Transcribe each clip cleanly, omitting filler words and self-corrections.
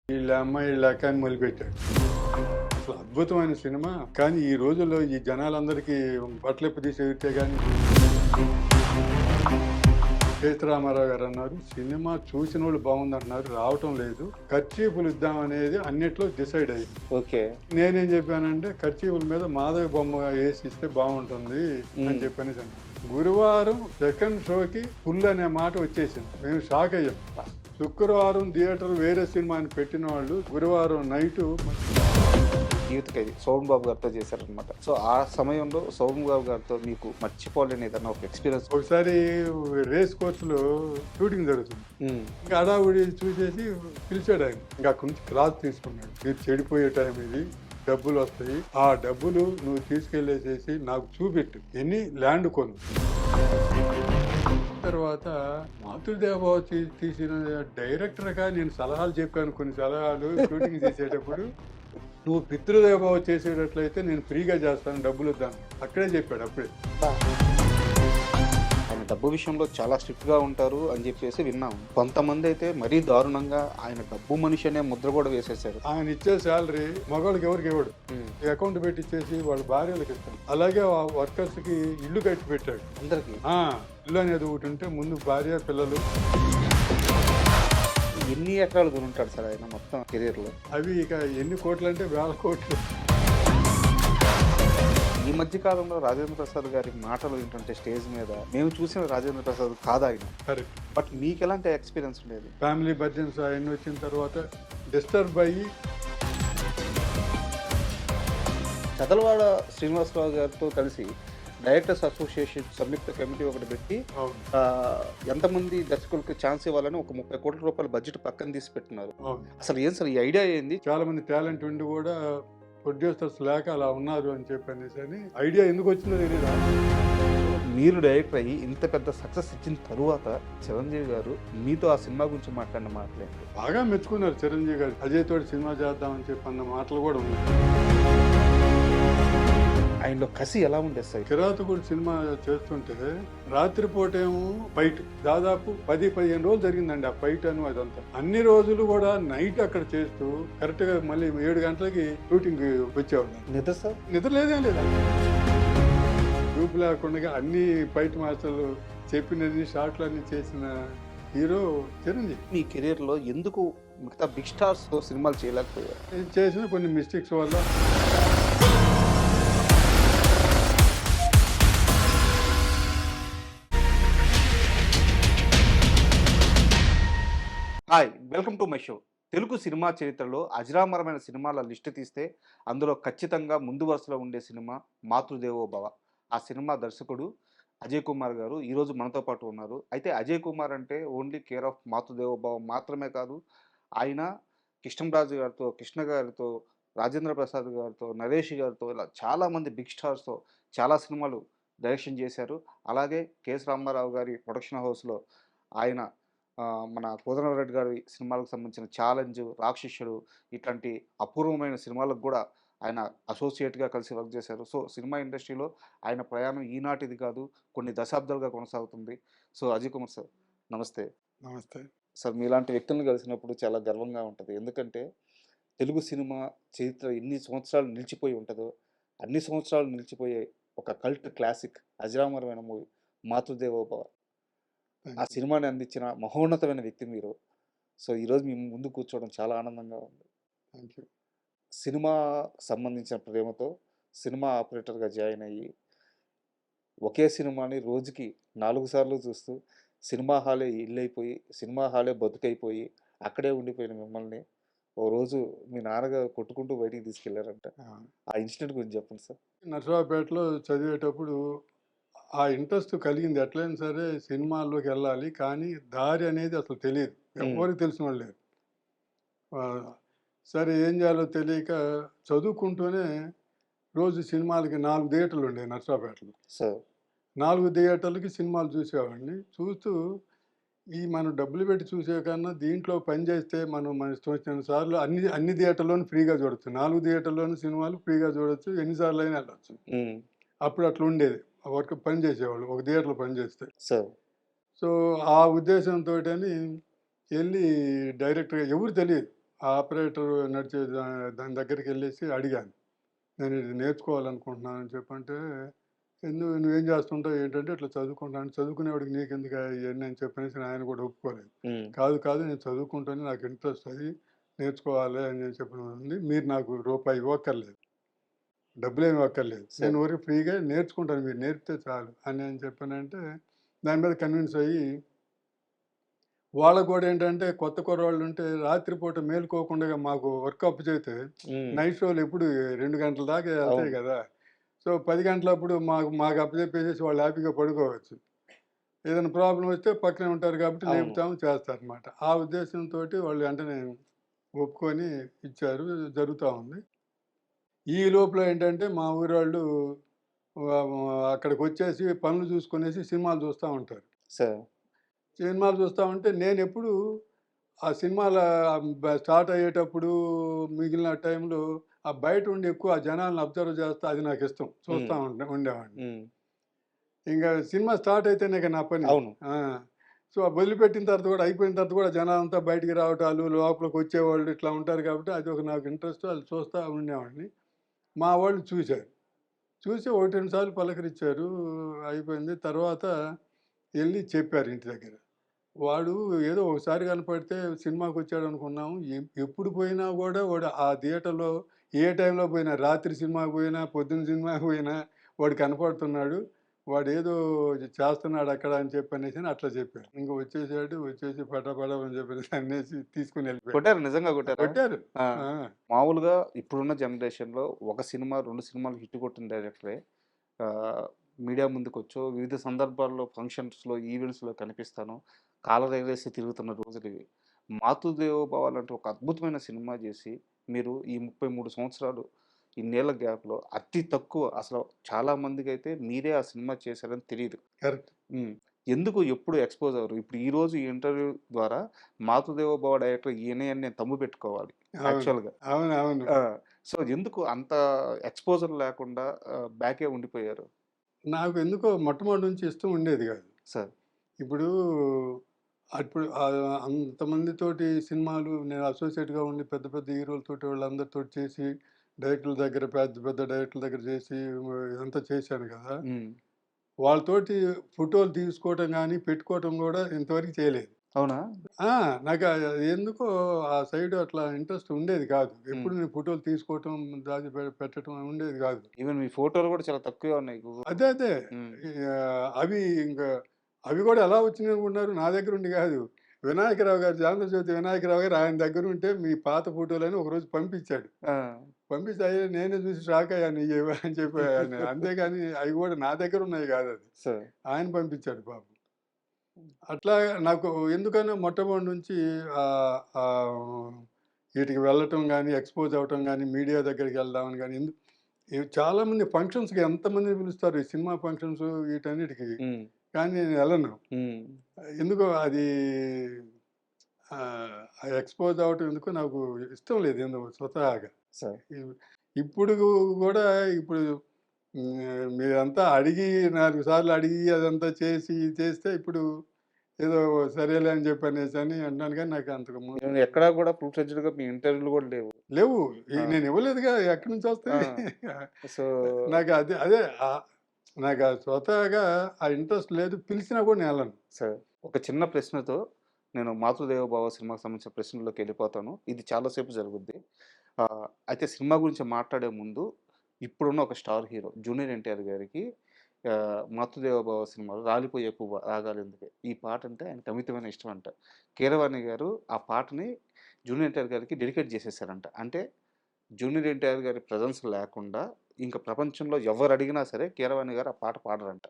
వీళ్ళ అమ్మాయి లెక్క అని మొదలుపెట్టాడు. అసలు అద్భుతమైన సినిమా. కానీ ఈ రోజుల్లో ఈ జనాలందరికీ బట్టలిప్ప తీసి ఎగిరితే గాని సీతారామారావు గారు అన్నారు, సినిమా చూసిన వాళ్ళు బాగుందంటున్నారు, రావటం లేదు. కర్చీఫ్లు ఇద్దామనేది అన్నిట్లో డిసైడ్ అయ్యింది. ఓకే. నేనేం చెప్పానంటే కర్చీఫ్ల మీద మాధవి బొమ్మ వేసి ఇస్తే బాగుంటుంది అని చెప్పని. గురువారం సెకండ్ షోకి ఫుల్ అనే మాట వచ్చేసింది. మేము షాక్ అయ్యాం. శుక్రవారం థియేటర్ వేరే సినిమా అని పెట్టిన వాళ్ళు గురువారం నైటు యూత్ ఖైదీ సోమన్ బాబు గారితో చేశారనమాట. సో ఆ సమయంలో సోమన్ బాబు గారితో మీకు మర్చిపోలేని ఏదన్నా ఒక ఎక్స్పీరియన్స్? ఒకసారి రేస్ కోర్సులో షూటింగ్ జరుగుతుంది. ఇంకా అడావుడి చూసేసి పిలిచాడు ఆయన. ఇంకా అక్కడి నుంచి క్లాస్ తీసుకున్నాడు. మీరు చెడిపోయే టైం ఇది, డబ్బులు వస్తాయి, ఆ డబ్బులు నువ్వు తీసుకెళ్లేసేసి నాకు చూపెట్టు, ఎన్ని ల్యాండ్ కొను. తర్వాత మాతృదేవ తీసిన డైరెక్టర్గా నేను సలహాలు చెప్పాను, కొన్ని సలహాలు షూటింగ్ చేసేటప్పుడు. నువ్వు పితృదేవ చేసేటట్లయితే నేను ఫ్రీగా చేస్తాను, డబ్బులు వద్దాను అక్కడే చెప్పాడు. అప్పుడే ఆయన డబ్బు విషయంలో చాలా స్ట్రిక్ట్ గా ఉంటారు అని చెప్పేసి విన్నాం. కొంతమంది అయితే మరీ దారుణంగా ఆయన డబ్బు మనిషి అనే ముద్ర కూడా వేసేసారు. ఆయన ఇచ్చే శాలరీ మగవాళ్ళకి ఎవరికి ఇవ్వడు, అకౌంట్ పెట్టి ఇచ్చేసి వాళ్ళ భార్యలకు ఇస్తాడు. అలాగే వర్కర్స్ కి ఇల్లు కట్టి పెట్టాడు అందరికి. ఇల్లు అనేది ఒకటి ఉంటే ముందు భార్య పిల్లలు. ఎన్ని ఎకరాలు కొని ఉంటాడు సార్ ఆయన మొత్తం కెరీర్ లో? అవి ఇక ఎన్ని కోట్లు అంటే వేల కోట్లు. ఈ మధ్య కాలంలో రాజేంద్ర ప్రసాద్ గారి మాటలు ఏంటంటే స్టేజ్ మీద మేము చూసిన రాజేంద్ర ప్రసాద్ కాదు ఆయన. కరెక్ట్. బట్ మీకు ఎలాంటి ఎక్స్పీరియన్స్ లేదు? ఫ్యామిలీ బర్జన్స్ అవన్నీ వచ్చిన తర్వాత డిస్టర్బ్ అయ్యి చదలవాడ శ్రీనివాసరావు గారితో కలిసి డైరెక్టర్స్ అసోసియేషన్ సంయుక్త కమిటీ ఒకటి పెట్టి ఎంతమంది దర్శకులకు ఛాన్స్ ఇవ్వాలని ఒక 30 కోట్ల రూపాయల బడ్జెట్ పక్కన తీసి పెట్టినారు. అసలు ఏం సార్ ఈ ఐడియా ఏంది? చాలా మంది టాలెంట్ ఉండి కూడా ప్రొడ్యూసర్స్ లేక అలా ఉన్నారు అని చెప్పనేసి అని ఐడియా ఎందుకు వచ్చిందో తెలియదు. మీరు డైరెక్టర్ అయ్యి ఇంత పెద్ద సక్సెస్ ఇచ్చిన తరువాత చిరంజీవి గారు మీతో ఆ సినిమా గురించి మాట్లాడిన మాటలేంటి? బాగా మెచ్చుకున్నారు చిరంజీవి గారు. అజయ్ తోటి సినిమా చేద్దామని చెప్పి అన్న మాటలు కూడా ఉన్నాయి. ఆయనలో కసి ఎలా ఉండేది సార్? కిరాతకుడు సినిమా చేస్తుంటే రాత్రిపూట ఏమో ఫైట్ దాదాపు 10-15 రోజులు జరిగిందండి ఆ ఫైట్ అని. అదంతా అన్ని రోజులు కూడా నైట్ అక్కడ చేస్తూ కరెక్ట్ గా మళ్ళీ 7 గంటలకి షూటింగ్ వచ్చేవాళ్ళు. నిద్ర సార్? నిద్ర లేదేం లేదా. గ్రూప్ లేకుండా అన్ని ఫైట్ మాస్టర్లు చెప్పినది షాట్లు అన్ని చేసిన హీరో చిరంజీవి. మీ కెరీర్ లో ఎందుకు మిగతా బిగ్ స్టార్స్ తో సినిమాలు చేయలేకపోయారు? చేసిన కొన్ని మిస్టేక్స్ వల్ల. Hi, welcome to my show. Telugu cinema చరిత్రలో అజరామరమైన సినిమాల లిస్టు తీస్తే అందులో ఖచ్చితంగా ముందు వరుసలో ఉండే సినిమా మాతృదేవో భవ. ఆ సినిమా దర్శకుడు అజయ్ కుమార్ గారు ఈరోజు మనతో పాటు ఉన్నారు. అయితే అజయ్ కుమార్ అంటే ఓన్లీ కేర్ ఆఫ్ మాతృదేవో భవ మాత్రమే కాదు, ఆయన కృష్ణరాజు గారితో, కృష్ణ గారితో, రాజేంద్ర ప్రసాద్ గారితో, నరేష్ గారితో ఇలా చాలామంది బిగ్ స్టార్స్తో చాలా సినిమాలు డైరెక్షన్ చేశారు. అలాగే కెఎస్ రామారావు గారి ప్రొడక్షన్ హౌస్లో ఆయన మన కోదండరెడ్డి గారి సినిమాలకు సంబంధించిన ఛాలెంజ్, రాక్షసుడు ఇట్లాంటి అపూర్వమైన సినిమాలకు కూడా ఆయన అసోసియేట్గా కలిసి వర్క్ చేశారు. సో సినిమా ఇండస్ట్రీలో ఆయన ప్రయాణం ఈనాటిది కాదు, కొన్ని దశాబ్దాలుగా కొనసాగుతుంది. సో అజయ్ కుమార్ సార్ నమస్తే. నమస్తే సార్, మీలాంటి వ్యక్తులను కలిసినప్పుడు చాలా గర్వంగా ఉంటుంది. ఎందుకంటే తెలుగు సినిమా చరిత్ర ఎన్ని సంవత్సరాలు నిలిచిపోయి ఉంటుందో అన్ని సంవత్సరాలు నిలిచిపోయే ఒక కల్ట్ క్లాసిక్ అజరామరమైన మూవీ మాతృదేవో భవ. ఆ సినిమాని అందించిన మహోన్నతమైన వ్యక్తి మీరు. సో ఈరోజు మీ ముందు కూర్చోవడం చాలా ఆనందంగా ఉంది. Thank you. సినిమా సంబంధించిన ప్రేమతో సినిమా ఆపరేటర్గా జాయిన్ అయ్యి ఒకే సినిమాని రోజుకి 4 సార్లు చూస్తూ సినిమా హాలే ఇల్లైపోయి, సినిమా హాలే బతుకైపోయి అక్కడే ఉండిపోయిన మిమ్మల్ని ఓ రోజు మీ నాన్నగారు కొట్టుకుంటూ బయటికి తీసుకెళ్లారంట. ఆ ఇన్సిడెంట్ గురించి చెప్పండి సార్. నర్సరావుపేటలో చదివేటప్పుడు ఆ ఇంట్రెస్ట్ కలిగింది. ఎట్లయినా సరే సినిమాల్లోకి వెళ్ళాలి, కానీ దారి అనేది అసలు తెలియదు, ఎవరికి తెలిసిన వాళ్ళు లేరు. సరే ఏం చేయాలో తెలియక చదువుకుంటూనే రోజు సినిమాలకి 4 థియేటర్లు ఉండేవి నర్సరావుపేటలో. సార్ 4 థియేటర్లకి సినిమాలు చూసేవాడిని. చూస్తూ ఈ మనం డబ్బులు పెట్టి చూసే కన్నా దీంట్లో పని చేస్తే మన ఇష్టం వచ్చిన సార్లు అన్ని థియేటర్లోనూ ఫ్రీగా చూడొచ్చు. 4 థియేటర్లోనూ సినిమాలు ఫ్రీగా చూడొచ్చు, ఎన్నిసార్లు అయినా వెళ్ళొచ్చు. అప్పుడు అట్లా ఉండేది. వర్క్ పని చేసేవాళ్ళు ఒక థియేటర్లో పని చేస్తే. సార్ సో, ఆ ఉద్దేశంతోటని ఎళ్లి డైరెక్ట్‌గా ఎవరు తెలీదు. ఆ ఆపరేటర్ నడిచే దాని దగ్గరికెళ్ళేసి అడిగాను. నేను ఇది నేర్చుకోవాలనుకుంటున్నానని చెప్పంటే, నువ్వేం చేస్తుంటావు ఏంటంటే, ఇట్లా చదువుకుంటాను. చదువుకునేవాడికి నీకెందుకు ఇయన్నీ అని చెప్పనేసి ఆయన కూడా ఒప్పుకోలేదు. హ్మ్. కాదు నేను చదువుకుంటాను. నాకు ఇంట్రెస్ట్ అది. నేర్చుకోవాలి అని చెప్పి మీరు నాకు రూపాయి ఇవ్వక్కర్లేదు. డబ్బులేమి ఇవ్వక్కర్లేదు. సరే. నేను ఊరికే ఫ్రీగా నేర్చుకుంటాను. మీరు నేర్పితే చాలు అని చెప్పానంటే, దాని మీద కన్విన్స్ అయ్యి వాళ్ళకి గూడా ఏంటంటే కొత్త కుర్రోళ్ళుంటే రాత్రిపూట మేలుకోకుండా మాకు వర్క్ అప్పచెబితే హ్మ్. నైట్ షోలు ఎప్పుడు 2 గంటల దాకా ఎళ్తాయి అవును. గదా! సో, 10 గంటలప్పుడు మాకు అప్పజెప్పేసేసి వాళ్ళు హ్యాపీగా పడుకోవచ్చు. ఏదైనా ప్రాబ్లమ్ వస్తే పక్కనే ఉంటారు కాబట్టి అవును. లేపుతాము చేస్తారనమాట. ఆ ఉద్దేశంతోటి వాళ్ళు వెంటనే ఒప్పుకొని ఇచ్చారు. జరుగుతా ఉంది. ఈ లోపల ఏంటంటే మా ఊరోళ్ళు అక్కడికొచ్చేసి పనులు చూసుకొనేసి సినిమాలు చూస్తా ఉంటారు. సరే. సినిమాలు చూస్తా ఉంటే నేనెప్పుడూ ఆ సినిమాల స్టార్ట్ అయ్యేటప్పుడు మిగిలిన టైంలో ఆ బయటుండి ఎక్కువ ఆ జనాలను అబ్జర్వ్ చేస్తా అది నాకిష్టం. హ్మ్. చూస్తా ఉండేవాడిని. హ్మ్. ఇంక సినిమా స్టార్ట్ అయితేనే ఇక నా పని. అవును. ఆ! సో, వదిలిపెట్టిన తర్వాత కూడా అయిపోయిన తర్వాత కూడా జనాలంతా బయటికి రావటాలు, లోపలికొచ్చేవాళ్ళు ఇట్లా ఉంటారు కాబట్టి అదొక నాకు ఇంట్రెస్ట్. అది చూస్తా ఉండేవాడిని. మా వాళ్ళు చూసారు. చూసి 1, 2 సార్లు పలకరించారు. అయిపోయింది. తర్వాత ఎళ్లి చెప్పారు ఇంటి దగ్గర. వాడు ఏదో ఒకసారి కనపడితే సినిమాకొచ్చాడనుకున్నాము. ఎప్పుడు పోయినా గూడా వాడు ఆ థియేటర్‌లో ఏ టైంలో పోయినా, రాత్రి సినిమాకి పోయినా, పొద్దున్న సినిమాకి పోయినా వాడు కనపడుతున్నాడు. వాడేదో చేస్తున్నాడక్కడ అని చెప్పనేసని అట్లా చెప్పారు. ఇంక వచ్చేసాడు. వచ్చేసి పటా అని చెప్పేసి అన్నేసి తీసుకొనెళ్ళిపోయాడు. కొట్టారా? నిజంగా కొట్టారా? కొట్టారు. ఆ! ఆ! మామూలుగా ఇప్పుడున్న జనరేషన్‌లో ఒక సినిమా, 2 సినిమాలు హిట్ కొట్టిన డైరెక్టరే ఆహ్, మీడియా ముందుకొచ్చో, వివిధ సందర్భాల్లో ఫంక్షన్స్‌లో, ఈవెంట్స్‌లో కనిపిస్తాను. కాలర్ ఎగరేసి తిరుగుతున్న రోజులివి. 'మాతృదేవోభవ' లాంటి ఒక అద్భుతమైన సినిమా జేసి, మీరు ఈ 33 సంవత్సరాలు, ఇన్నేళ్ల గ్యాప్‌లో అతి తక్కువ అసలు చాలా మందికైతే మీరే ఆ సినిమా చేశారని తెలీదు. కరెక్ట్. హ్మ్. ఎందుకు ఎప్పుడు ఎక్స్‌పోజ్ అవ్వరు? ఇప్పుడు ఈరోజు ఈ ఇంటర్వ్యూ ద్వారా 'మాతృదేవోభవ' డైరెక్టర్ ఈయనే అని నేను తమ్ము పెట్టుకోవాలి అవును. యాక్చువల్‌గా. అవునవును. ఆ! సో, ఎందుకు అంత ఎక్స్‌పోజర్ లేకుండా బ్యాకే ఉండిపోయారు? నాకు ఎందుకో మొట్టమొదటి నుంచి ఇష్టం ఉండేది గాదు. సార్. ఇప్పుడు అప్పుడు అంతమందితోటి సినిమాలు నేను అసోసియేట్‌గా ఉండి పెద్ద పెద్ద హీరోలతోటి వాళ్ళందరితోటి చేసి, డైరెక్టర్ల దగ్గర పెద్ద పెద్ద డైరెక్టర్ల దగ్గర చేసి ఇదంతా చేశాను గదా! హ్మ్. వాళ్ళతోటి ఫోటోలు తీసుకోవటం గానీ, పెట్టుకోవటం గూడా ఇంతవరకు చేయలేదు. అవునా? ఆ! నాకు ఎందుకో ఆ సైడ్ అట్లా ఇంట్రెస్ట్ ఉండేది కాదు. హ్మ్. ఎప్పుడు నేను ఫోటోలు తీసుకోవటం, దాచి పెట్టటం ఉండేది గాదు. ఈవెన్ మీ ఫోటోలు గూడా చాలా తక్కువే ఉన్నాయి గూగుల్‌లో. అదే. హ్మ్. అవి ఇంకా అవి గూడా ఎలా వచ్చినాయనుకుంటున్నారు? నా దగ్గరుండి గాదు. వినాయకరావు గారు, ఆంధ్రజ్యోతి వినాయకరావు గారు ఆయన దగ్గరుంటే మీ పాత ఫోటోలని ఒకరోజు పంపించాడు. ఆ! పంపిస్తే అయ్యో! నేనే చూసి షాక్ అయ్యాను ఇయ్యివ్వ అని చెప్పి అంతేగాని అవి గూడా నా దగ్గరున్నయి గాదది. సార్. ఆయన పంపించాడు పాపం. అట్లా నాకు ఎందుకనో మొట్టమొదటి నుంచి ఆహ్, ఆహ్, ఈటికి వెళ్ళటం గాని, ఎక్స్‌పోజ్ అవ్వటం గాని, మీడియా దగ్గరికెళ్దామని గాని, ఇవి చాలామంది ఫంక్షన్స్‌కి ఎంతమందిని పిలుస్తారు. ఈ సినిమా ఫంక్షన్స్ వీటన్నిటికి. హ్మ్. కానీ నేను ఎళ్ళను. హ్మ్. ఎందుకో అది ఆ ఎక్స్‌పోజ్ అవ్వటం ఎందుకో నాకు ఇష్టం లేదు ఎందుకో స్వతహాగా. సార్. ఇవ్ ఇప్పుడు గూడా ఇప్పుడు మీరంతా అడిగి 4 సార్లు అడిగి అదంతా చేసి చేస్తే ఇప్పుడు ఏదో సరేలే అని చెప్పనేసని అంటున్నాను గానీ నాకు అంతకు ముందు నేను ఎక్కడా గూడా ఫుల్ ఫ్లెడ్జ్డ్‌గా మీ ఇంటర్వ్యూలు గూడా లేవు. లేవు. ఆ! నేను ఇవ్వలేదుగా ఎక్కడి ఆ! నుంచొస్తాయి? సో, నాకు అదే నాకు స్వతహాగా ఆ ఇంట్రెస్ట్ లేదు. పిలిచినా కూడా నేనెళ్ళను. సరే. ఒక చిన్న ప్రశ్నతో నేను 'మాతృదేవోభవ' సినిమాకి సంబంధించిన ప్రశ్నల్లోకెళ్ళిపోతాను. ఇది చాలా సేపు జరుగుద్ది. అయితే సినిమా గురించి మాట్లాడే ముందు ఇప్పుడున్న ఒక స్టార్ హీరో 'జూనియర్ ఎన్టీఆర్' గారికి 'మాతృదేవోభవ' సినిమాలో 'రాలిపోయే పువ్వా రాగాలెందుకే' ఈ పాటంటే ఆయనకి అమితమైన ఇష్టమంట. కీరవాణి గారు ఆ పాటని 'జూనియర్ ఎన్టీఆర్' గారికి డెడికేట్ చేసేసారంట. అంటే 'జూనియర్ ఎన్టీఆర్' గారి ప్రెజెన్స్ లేకుండా ఇంక ప్రపంచంలో ఎవరడిగినా సరే కీరవాణి గారు ఆ పాట పాడరంట.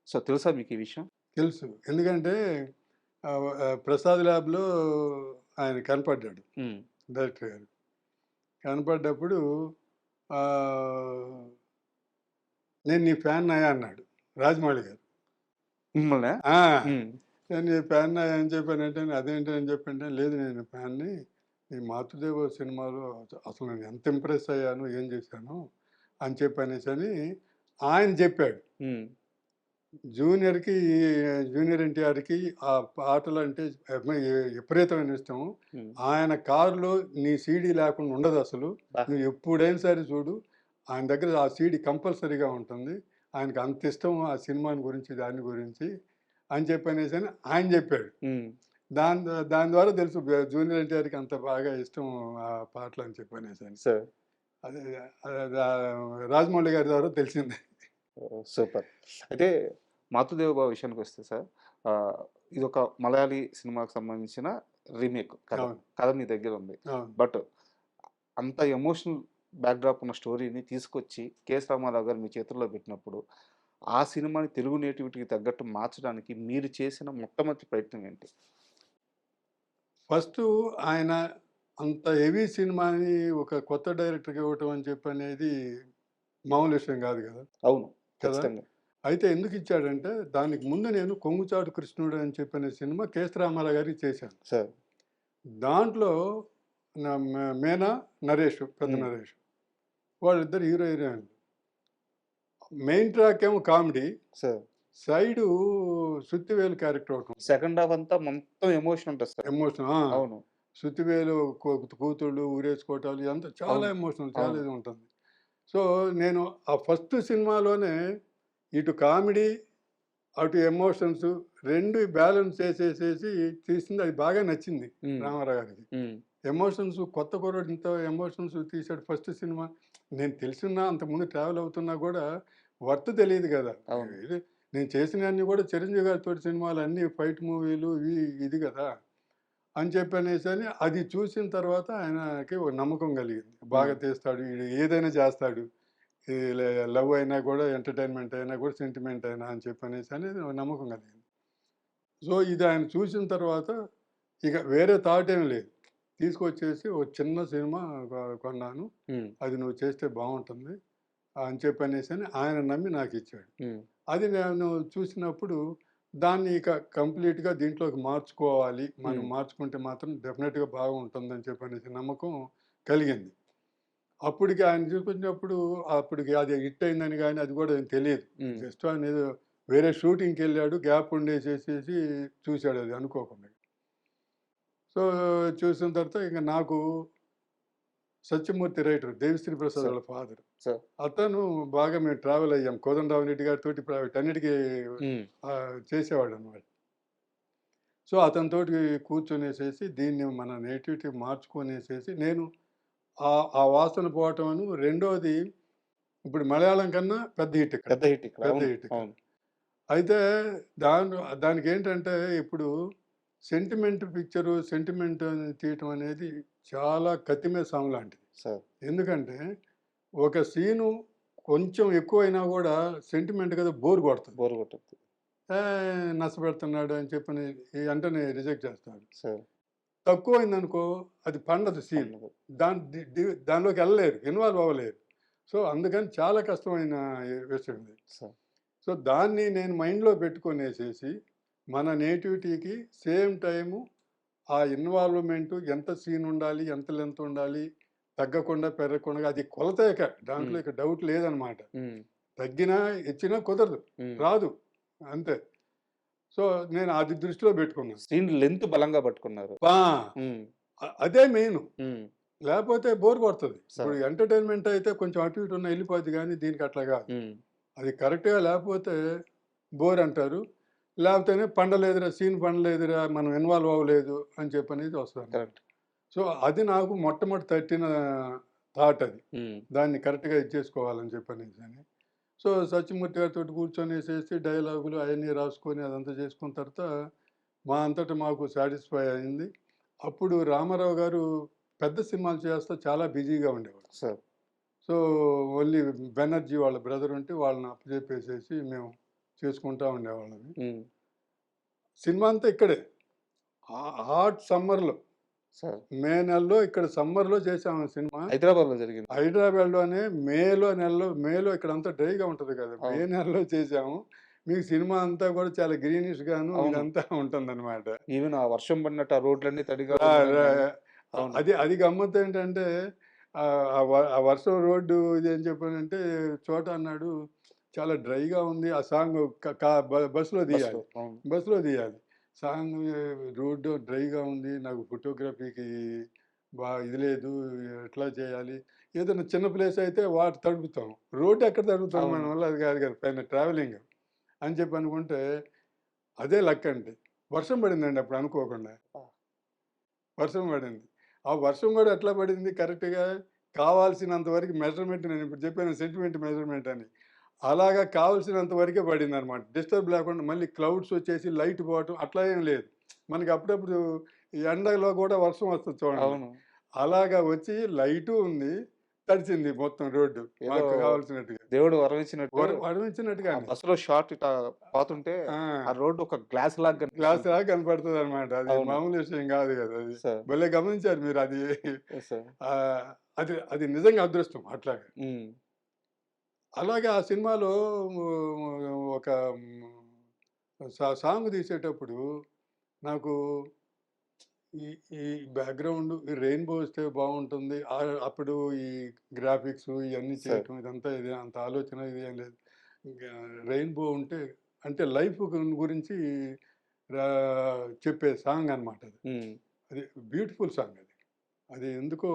సో, తెలుసా మీకు ఈ విషయం? తెలుసు. ఎందుకంటే 'ప్రసాద్ ల్యాబ్‌లో' ఆయన కనపడ్డాడు హ్మ్. డైరెక్టర్ గారు. కనపడ్డప్పుడు ఆహ్, "నేను నీ ఫ్యాన్‌నయ్యా" అన్నాడు రాజమౌళి గారు. మిమ్మల్నా? ఆ! హ్మ్. నేను నీ ఫ్యాన్‌నయ్యా అని చెప్పానంటే, అదేంటి అని చెప్పంటే, లేదు నేను ఫ్యాన్‌ని. నీ 'మాతృదేవో' సినిమాలో అసలు నేను ఎంత ఇంప్రెస్ అయ్యాను, ఏం చేశాను అని చెప్పనేసని ఆయన చెప్పాడు. హ్మ్. జూనియర్‌కి జూనియర్ ఎన్టీఆర్‌కి ఆ పాటలంటే విపరీతమైన ఇష్టం. హ్మ్. ఆయన కారులో నీ సీడీ లేకుండా ఉండదసలు. బా! నువ్వు ఎప్పుడైనా సరే చూడు, ఆయన దగ్గర ఆ సీడీ కంపల్సరీగా ఉంటుంది. ఆయనకి అంత ఇష్టం ఆ సినిమాని గురించి, దాని గురించి అని చెప్పనేసని ఆయన చెప్పాడు. హ్మ్. దాని దాని ద్వారా తెలుసు జూనియర్ ఎన్టీఆర్‌కి అంత బాగా ఇష్టం ఆ పాటలని చెప్పనేసని. సార్. అదే రాజమౌళి గారి ద్వారా తెలిసింది. ఓహ్! సూపర్. అయితే 'మాతృదేవోభవ' విషయానికొస్తే సార్, ఆహ్, ఇదొక మలయాళీ సినిమాకి సంబంధించిన రీమేక్ కథ. అవును. కథ మీ దగ్గరుంది. అవును. బట్ అంత ఎమోషనల్ బ్యాక్‌డ్రాప్ ఉన్న స్టోరీని తీసుకొచ్చి 'కెఎస్ రామారావు' గారు మీ చేతుల్లో పెట్టినప్పుడు, ఆ సినిమాని తెలుగు నేటివిటీకి తగ్గట్టు మార్చడానికి మీరు చేసిన మొట్టమొదటి ప్రయత్నం ఏంటి? ఫస్టు ఆయన అంత హెవీ సినిమాని ఒక కొత్త డైరెక్టర్‌కి ఇవ్వటం అని చెప్పనేది మామూలు విషయం గాదు గదా! అవును. కదా! ఖచ్చితంగా. అయితే ఎందుకిచ్చాడంటే, దానికి ముందు నేను 'కొంగుచాటు కృష్ణుడు' అని చెప్పనే సినిమా కెఎస్ రామారావు గారికి చేశాను. సార్. దాంట్లో నా మీనా, నరేష్, పెద్ద హ్మ్. నరేష్ వాళ్ళిద్దరు హీరో, హీరోయిన్‌లు. మెయిన్ ట్రాక్ ఏమో comedy. Sir. Side Suthivelu character ఒకటుంటది. సెకండ్ హాఫ్ అంతా మొత్తం ఎమోషన్ ఉంటది సార్. ఎమోషన్ ఆ! అవును. సుత్తివేలు కూతుళ్ళు ఊరేసుకోవటాలు ఇదంతా చాలా అవును. ఎమోషనల్ చాలా అవును. ఇది ఉంటుంది. సో, నేను ఆ ఫస్ట్ సినిమాలోనే ఇటు కామెడీ, అటు ఎమోషన్స్ 2 బ్యాలెన్స్ చేసేసేసి తీసింది. అది బాగా నచ్చింది హ్మ్. రామారావు గారికి. హ్మ్. ఎమోషన్స్ కొత్త కుర్రోడు ఇంత ఎమోషన్స్ తీశాడు ఫస్ట్ సినిమా. నేను తెలిసున్నా అంతకుముందు ట్రావెల్ అవుతున్నా గూడా వర్త్ తెలీదు గదా! అవును. ఇది నేను చేసినయన్నీ గూడా చిరంజీవి గారితోటి సినిమాలు అన్నీ ఫైట్ మూవీలు ఇది గదా! అని చెప్పనేసని అది చూసిన తర్వాత ఆయనకి ఓ నమ్మకం కలిగింది. బాగా హ్మ్. తీస్తాడు. ఈడు ఏదైనా చేస్తాడు. ఈ లవ్ అయినా గూడా, ఎంటర్‌టైన్‌మెంట్ అయినా గూడా, సెంటిమెంట్ అయినా అని చెప్పనేసని ఓ నమ్మకం కలిగింది. సో, ఇది ఆయన చూసిన తర్వాత ఇక వేరే థాట్ ఏమి లేదు. తీసుకొచ్చేసి ఓ చిన్న సినిమా కొన్నాను. హ్మ్. అది నువ్వు చేస్తే బావుంటుంది అని చెప్పనేసని ఆయన నమ్మి నాకిచ్చాడు. హ్మ్. అది నేను చూసినప్పుడు దాన్ని ఇక కంప్లీట్‌గా దీంట్లోకి మార్చుకోవాలి. మనం హ్మ్. మార్చుకుంటే మాత్రం డెఫినిట్‌గా బాగుంటుందని చెప్పనేసి నమ్మకం కలిగింది. అప్పటికి ఆయన చూపించినప్పుడు అప్పటికి అది హిట్ అయిందని గాని అది కూడా ఏం తెలీదు. హ్మ్. జస్ట్ ఆయనేదో వేరే షూటింగ్‌కెళ్ళాడు. గ్యాప్ ఉండేసేసేసి చూసాడది అనుకోకుండా. సో, చూసిన తర్వాత ఇంక నాకు సత్యమూర్తి రైటర్ 'దేవిశ్రీ ప్రసాద్' సార్. వాళ్ళ ఫాదర్. సార్. అతను బాగా మేము ట్రావెల్ అయ్యాం. కోదండరామిరెడ్డి గారితోటి వీటన్నిటికి హ్మ్. చేసేవాడనమాట. సో, అతనితోటి కూర్చొనేసేసి దీన్ని మన నేటివిటీ మార్చుకొనేసేసి నేను ఆ వాసన పోవటమను రెండోది ఇప్పుడు మలయాళం కన్నా పెద్ద హిట్ ఇక్కడ. పెద్ద హిట్ ఇక్కడ. పెద్ద అవును. హిట్ ఇక్కడ. అవును. అయితే దానికేంటంటే ఇప్పుడు సెంటిమెంట్ పిక్చరు, సెంటిమెంట్ అని తీయటం అనేది చాలా కత్తి మీద సాము లాంటిది. సార్. ఎందుకంటే ఒక సీను కొంచెం ఎక్కువైనా గూడా సెంటిమెంట్ కదా బోర్ కొడతది. బోర్ కొట్టద్ది. నచ్చపెడుతున్నాడు అని చెప్పని వెంటనే రిజెక్ట్ చేస్తారు. సార్. తక్కువైందనుకో అది పండదు సీన్. పండుగ. దాన్ ది ది దానిలోకెళ్ళలేరు. ఇన్వాల్వ్ అవ్వలేరు. సో, అందుకని చాలా కష్టమైన విషయం ఇది. సార్. సో, దాన్ని నేను మైండ్‌లో పెట్టుకొనేసేసి, మన నేటివిటీకి సేమ్ టైము ఆ ఇన్వాల్వ్‌మెంటు ఎంత సీనుండాలి, ఎంత లెంతుండాలి, తగ్గకుండా, పెరగకుండా అది కొలతే ఇక. దాంట్లో హ్మ్. ఇక డౌట్ లేదనమాట. హ్మ్. తగ్గినా, హెచ్చినా కుదరదు. హ్మ్. రాదు. అంతే. సో, నేను అది దృష్టిలో పెట్టుకున్నాను. సీన్ లెంత్ బలంగా పట్టుకున్నారు. ఆ! హ్మ్. అదే మెయిను. హ్మ్. లేపోతే బోర్ కొడతది. ఇప్పుడు సార్. ఎంటర్‌టైన్‌మెంట్ అయితే కొంచెం అటు ఇటు ఉన్నా ఎళ్ళిపోద్ది గానీ, దీనికి అట్లా గాదు. హ్మ్. అది కరెక్ట్‌గా లేపోతే బోర్ అంటారు. లేపోతేనే పండలేదురా, సీన్ పండలేదురా, మనం ఇన్వాల్వ్ అవ్వలేదు అని చెప్పనేది వస్తదనమాట. కరెక్ట్. సో, అది నాకు మొట్టమొదటి తట్టిన థాట్ అది. హ్మ్. దాన్ని కరెక్ట్‌గా ఇది చేసుకోవాలని చెప్పనేసని. సో, సత్యమూర్తి గారితోటి కూర్చొనేసేసి డైలాగులు అయన్నీ రాసుకొని అదంతా చేసుకున్న తర్వాత మా అంతట మాకు సాటిస్ఫై అయింది. అప్పుడు రామారావు గారు పెద్ద సినిమాలు చేస్తా చాలా బిజీగా ఉండేవారు. సార్. సో, ఓన్లీ బెనర్జీ వాళ్ళ బ్రదర్ ఉంటే వాళ్ళని అప్పజెప్పేసేసి మేము చేసుకుంటా ఉండేవాళ్ళమి. హ్మ్. సినిమా అంతా ఇక్కడే. హాట్ సమ్మర్‌లో సార్. మే నెలలో ఇక్కడ సమ్మర్‌లో చేసాం ఆ సినిమా. హైదరాబాద్‌లో జరిగింది. హైదరాబాద్‌లోనే మేలో ఇక్కడంతా డ్రైగా ఉంటది కదా! మే అవును. నెలలో చేసాము. మీకు సినిమా అంతా కూడా చాలా గ్రీనిష్‌గాను అవును. ఇదంతా ఉంటుందనమాట. ఈవెన్ ఆ వర్షం పడినట్టు ఆ రోడ్లన్నీ తడిగా రా ఉండడం రా గాని. అవును. అది గమ్మత్తేంటంటే ఆ వర్షం రోడ్డు ఇది అని చెప్పానంటే చోట అన్నాడు, చాలా డ్రైగా ఉంది. ఆ సాంగ్ బస్సులో బస్‌లో. తీయాలి. అవును. బస్సులో తీయాలి. సాంగ్ రోడ్డు డ్రైగా ఉంది. నాకు ఫోటోగ్రఫీకి ఇది లేదు. ఎట్లా చేయాలి? ఏదైనా చిన్న ప్లేస్ అయితే వాటర్ తడుపుతాం. రోడ్డు ఎక్కడ తడుపుతాం? మన అవును. వల్ల అది కాదు కదా! పైన ట్రావెలింగ్ అని చెప్పి అనుకుంటే అదే లక్ అండి. వర్షం పడిందండి అప్పుడు అనుకోకుండా. ఆ! వర్షం పడింది. ఆ వర్షం కూడా ఎట్లా పడింది కరెక్ట్‌గా కావాల్సినంత వరకు మెజర్‌మెంట్ నేను ఇప్పుడు చెప్పాను సెంటీమీటర్ మెజర్‌మెంట్ అని. అలాగా కావాల్సినంత వరకే పడిందనమాట. డిస్టర్బ్ లేకుండా మళ్ళీ క్లౌడ్స్ వచ్చేసి లైట్ పోవటం అట్లా ఏం లేదు. మనకి అప్పుడప్పుడు ఈ ఎండలో కూడా వర్షం వస్తది చూడండి. అవును. అలాగా వచి లైటు ఉంది. తడిసింది మొత్తం రోడ్డు. ఏదో మాకు కావాల్సినట్టుగా. దేవుడు వరమిచ్చినట్టు ఆ వరమిచ్చినట్టుగానే. బస్సులో షార్ట్ ఇట్లా పోతుంటే ఆ ఆ! రోడ్డు ఒక గ్లాస్ లాగా కనిపిస్తుంది. గ్లాస్‌లాగా కనపడతదనమాట. అది అవును. మామూలు విషయం కాదు కదా! అది. సార్. భలే గమనించారు మీరు అది. Yes sir. అది అది నిజంగా అదృష్టం అట్లాగా. హ్మ్. అలాగే ఆ సినిమాలో ఒక సాంగ్ తీసేటప్పుడు నాకు ఈ ఈ బ్యాక్‌గ్రౌండ్ ఈ రెయిన్‌బో వస్తే బావుంటుంది. అప్పుడు ఈ గ్రాఫిక్స్ ఇయన్నీ సార్. చేయటం ఇదంతా ఇది అంత ఆలోచన ఇది ఏం లేదు. ఇంకా రెయిన్‌బో ఉంటే అంటే లైఫ్ గురించి చెప్పే సాంగ్ అనమాట అది. హ్మ్. అది బ్యూటిఫుల్ సాంగ్ అది. అది ఎందుకో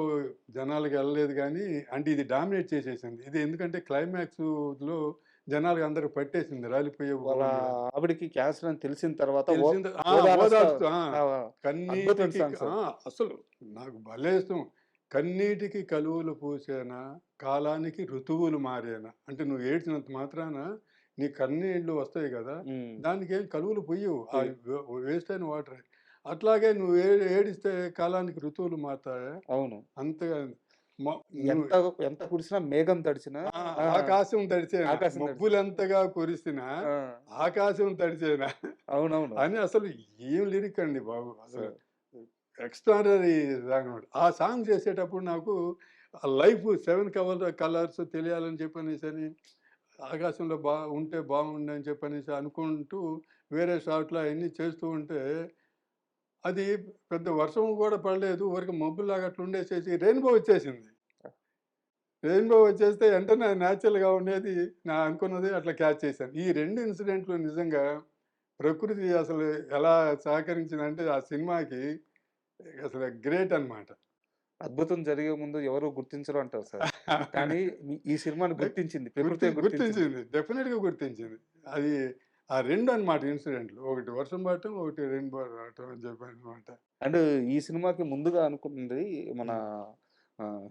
జనాలకి ఎళ్ళలేదు గానీ, అంటే ఇది డామినేట్ చేసేసింది. ఇది ఎందుకంటే క్లైమాక్స్‌లో జనాలకి అందరికి పట్టేసింది. రాలిపోయే వాళ్ళ భూమి మీద. ఆవిడకి క్యాన్సర్ అని తెలిసిన తర్వాత తెలిసింది ఓదారస్తా ఓదార్స్తూ ఆ! అద్భుతమైన కన్నీటికి సాంగ్ సార్. అసలు నాకు భలే ఇష్టం. కన్నీటికి కలువలు పూసేనా, కాలానికి ఋతువులు మారేనా. అంటే నువ్వు ఏడ్చినంత మాత్రాన నీ కన్నీళ్ళు వస్తాయి గదా! హ్మ్. దానికేం కలువలు పొయ్యవు. పోయి వేస్ట్ అయిన వాటరే. అట్లాగే నువ్వు ఏడిస్తే కాలానికి ఋతువులు మారతాయా? అవును. అంతగా మొ నువ్వు ఎంత ఎంత కురిసినా మేఘం తడిచినా ఆ! ఆకాశం తడిచేనా, ఆకాశం తడిసిన. మబ్బులెంతగా కురిసినా ఆ! ఆకాశం తడిచేనా అవునవును. అని అసలు ఏం లిరిక్ అండి బాబు. అసలు సార్. ఎక్స్ట్రార్డినరీ సాంగ్ అన్నమాట. ఆ సాంగ్ చేసేటప్పుడు నాకు లైఫ్ 7 కలర్స్ తెలియాలని చెప్పనేసని ఆకాశంలో ఉంటే బాగుండు అని చెప్పనేసి అనుకుంటూ వేరే షాట్‌లో అయన్నీ చేస్తూ ఉంటే అది పెద్ద వర్షం కూడా పడలేదు. ఊరికే మబ్బులాగా అట్లా ఉండేసేసి రెయిన్‌బో వచ్చేసింది. రెయిన్‌బో వచ్చేస్తే వెంటనే నేచురల్‌గా ఉండేది అనుకున్నది అట్లా క్యాచ్ చేశాను. ఈ 2 ఇన్సిడెంట్లు నిజంగా ప్రకృతి అసలు ఎలా సహకరించిందంటే ఆ సినిమాకి అసలు గ్రేట్ అన్నమాట. అద్భుతం జరిగే ముందు ఎవరు గుర్తించరు అంటారు సార్. కానీ ఈ సినిమాని గుర్తించింది. ప్రకృతే గుర్తించింది. గుర్తించింది. డెఫినిట్‌గా గుర్తించింది. అది ఆ 2 అన్నమాట ఇన్సిడెంట్లు. ఒకటి వర్షం పడటం, ఒకటి రెయిన్‌బో రావటం అని చెప్పనన్నమాట. అండ్ ఈ సినిమాకి ముందుగా అనుకుంది మన హ్మ్.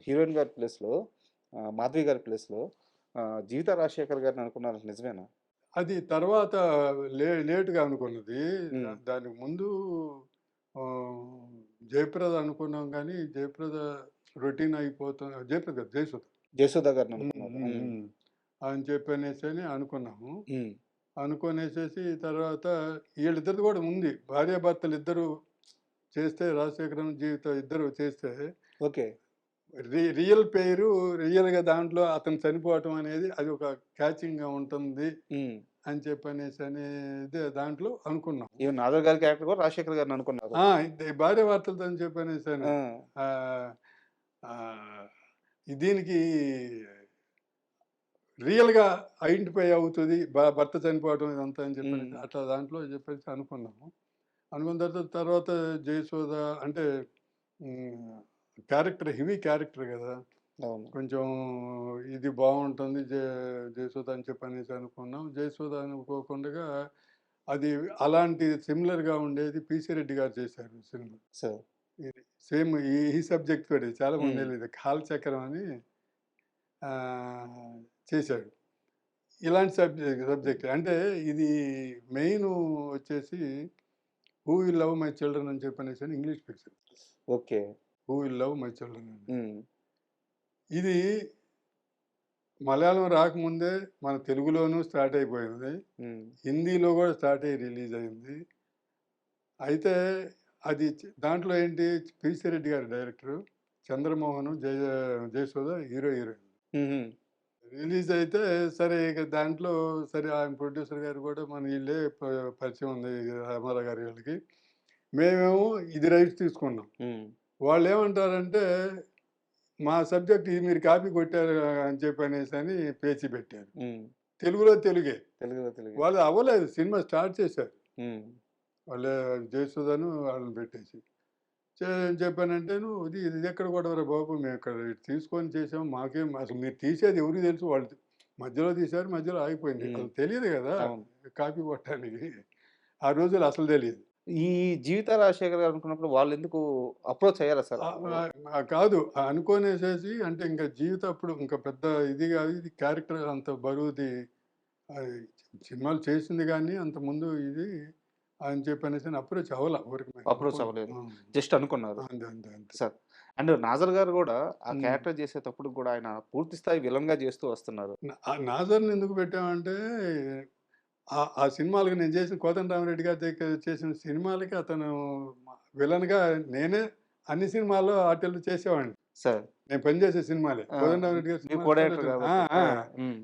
హీరోయిన్ గారి ప్లేస్‌లో మాధవి గారి ప్లేస్‌లో జీవితా రాజశేఖర్ గారిని అనుకున్నారు నిజమేనా? అది తర్వాత లేట్‌గా అనుకున్నది. హ్మ్. దానికి ముందు జయప్రద అనుకున్నాం గానీ, జయప్రద రొటీన్ జయప్రద కాదు, జయసుధ. జయసుధ గారిని హ్మ్. అనుకున్నారు. హ్మ్. హ్మ్. హ్మ్. అని చెప్పనేసని అనుకున్నాము. హ్మ్. అనుకోనేసేసి తర్వాత ఈళ్ళిద్దరిది కూడా ఉంది. భార్యాభర్తలిద్దరూ చేస్తే రాజశేఖరం, జీవిత ఇద్దరు చేస్తే ఓకే. రియల్ పేరు రియల్‌గా దాంట్లో అతను చనిపోవటం అనేది అది ఒక క్యాచింగ్‌గా ఉంటుంది హ్మ్. అని చెప్పనేసని దాంట్లో అనుకున్నాం. ఈవెన్ నాగర్ గారి క్యారెక్టర్ కూడా రాజశేఖర్ గారిని అనుకున్నారు. భార్యాభర్తలతోని చెప్పనేసని. ఆ! ఆహ్, ఆహ్, దీనికి రియల్‌గా ఐడెంటిఫై అవుతది. భర్త చనిపోవడం ఇదంతా అని చెప్పనేసి హ్మ్. అట్లా దాంట్లో చెప్పేసి అనుకున్నాము. అనుకున్న తర్వాత జయసుధ అంటే హ్మ్. హెవీ క్యారెక్టర్ గదా! అవును. కొంచెం ఇది బావుంటుంది. జయసుధ అని చెప్పనేసి అనుకున్నాం. జయసుధ అనుకోకుండగా అది అలాంటి సిమిలర్‌గా ఉండేది 'పీసీ రెడ్డి' గారు చేశారు సినిమా. సార్. ఇది సేమ్ ఈ సబ్జెక్ట్ తోటి చాలా హ్మ్. మందెళ్ళేది. కాలచక్రం అని ఆహ్, చేశాడు. ఇలాంటి సబ్జెక్ట్ అంటే ఇది మెయిను వచ్చేసి 'who will love my children' అని చెప్పనేసని English picture. Okay. 'Who will love my children' అని. హ్మ్. ఇది మలయాళం రాకముందే మన తెలుగులోనూ స్టార్ట్ అయిపోయింది. హ్మ్. హిందీలో గూడా స్టార్ట్ అయ్యి రిలీజ్ అయింది. అయితే అది దాంట్లో ఏంటి 'పీసీ రెడ్డి' గారు డైరెక్టరు. చంద్రమోహన్, జయసుధ హీరోయిన్. హుహు. రిలీజ్ అయితే సరే ఇక దాంట్లో సరే ఆయన ప్రొడ్యూసర్ గారు గూడా మన ఈళ్ళే పరిచయం ఉంది రామారావు గారి వీళ్ళకి. మేమేమో ఇది రైట్స్ తీసుకున్నాం. హ్మ్. వాళ్ళేమంటారంటే, మా సబ్జెక్ట్ ఇది మీరు కాపీ కొట్టారు అని చెప్పనేసని పేచీ పెట్టారు. హ్మ్. తెలుగులో తెలుగే. తెలుగులో తెలుగే. వాళ్ళు అవ్వలేదు. సినిమా స్టార్ట్ చేశారు. హ్మ్. వాళ్ళే జయసుధను వాళ్ళని పెట్టేసి. ఏం చెప్పానంటే, "నువ్వు ఇది ఎక్కడ గొడవరా బాబు! మేము ఇక్కడ తీసుకొని చేసాం. మాకేం అసలు మీరు తీసేది ఎవరికి తెలుసు? వాళ్ళు మధ్యలో తీశారు. మధ్యలో ఆగిపోయింది. హ్మ్. అసలు తెలీదు గదా! అవును. కాపీ కొట్టడానికి. ఆ రోజుల్లో అసలు తెలీదు." ఈ 'జీవిత రాజశేఖర్' గారు అనుకున్నప్పుడు వాళ్ళెందుకు అప్రోచ్ అయ్యారా సార్? ఆహ్, ఆహ్, కాదు అనుకోనేసేసి అంటే ఇంక జీవితం అప్పుడు ఇంక పెద్ద ఇది గాదు. ఇది క్యారెక్టర్ అంత బరువుది ఆహ్, సినిమాలు చేసింది గానీ అంతకుముందు ఇది అని చెప్పనేసి అప్రోచ్ అవ్వల ఊరికి మేము అప్రోచ్ అనుకోను. అవ్వలేదు. ఆ! జస్ట్ అనుకున్నారు. అంతే. అంతే. అంతే. సార్. అండ్ 'నాజర్' గారు గూడా ఆ హ్మ్. క్యారెక్టర్ చేసేటప్పుడు గూడా ఆయన పూర్తి స్థాయి విలన్‌గా చేస్తూ వస్తున్నారు. నాజర్‌ని ఎందుకు పెట్టామంటే, ఆ సినిమాలకి నేను చేసిన కోదండరామిరెడ్డి గారి దగ్గర చేసిన సినిమాలకి అతను విలన్‌గా నేనే అన్ని సినిమాల్లో ఆటిల్లో చేసేవాడిని. సార్. నేను పనిచేసే సినిమాలే. ఆ! కోదండరామిరెడ్డి గారి మీరు సినిమాలు కో చాలా డైరెక్టర్ ఆ! కాబట్టి. ఆ! ఆ! హ్మ్.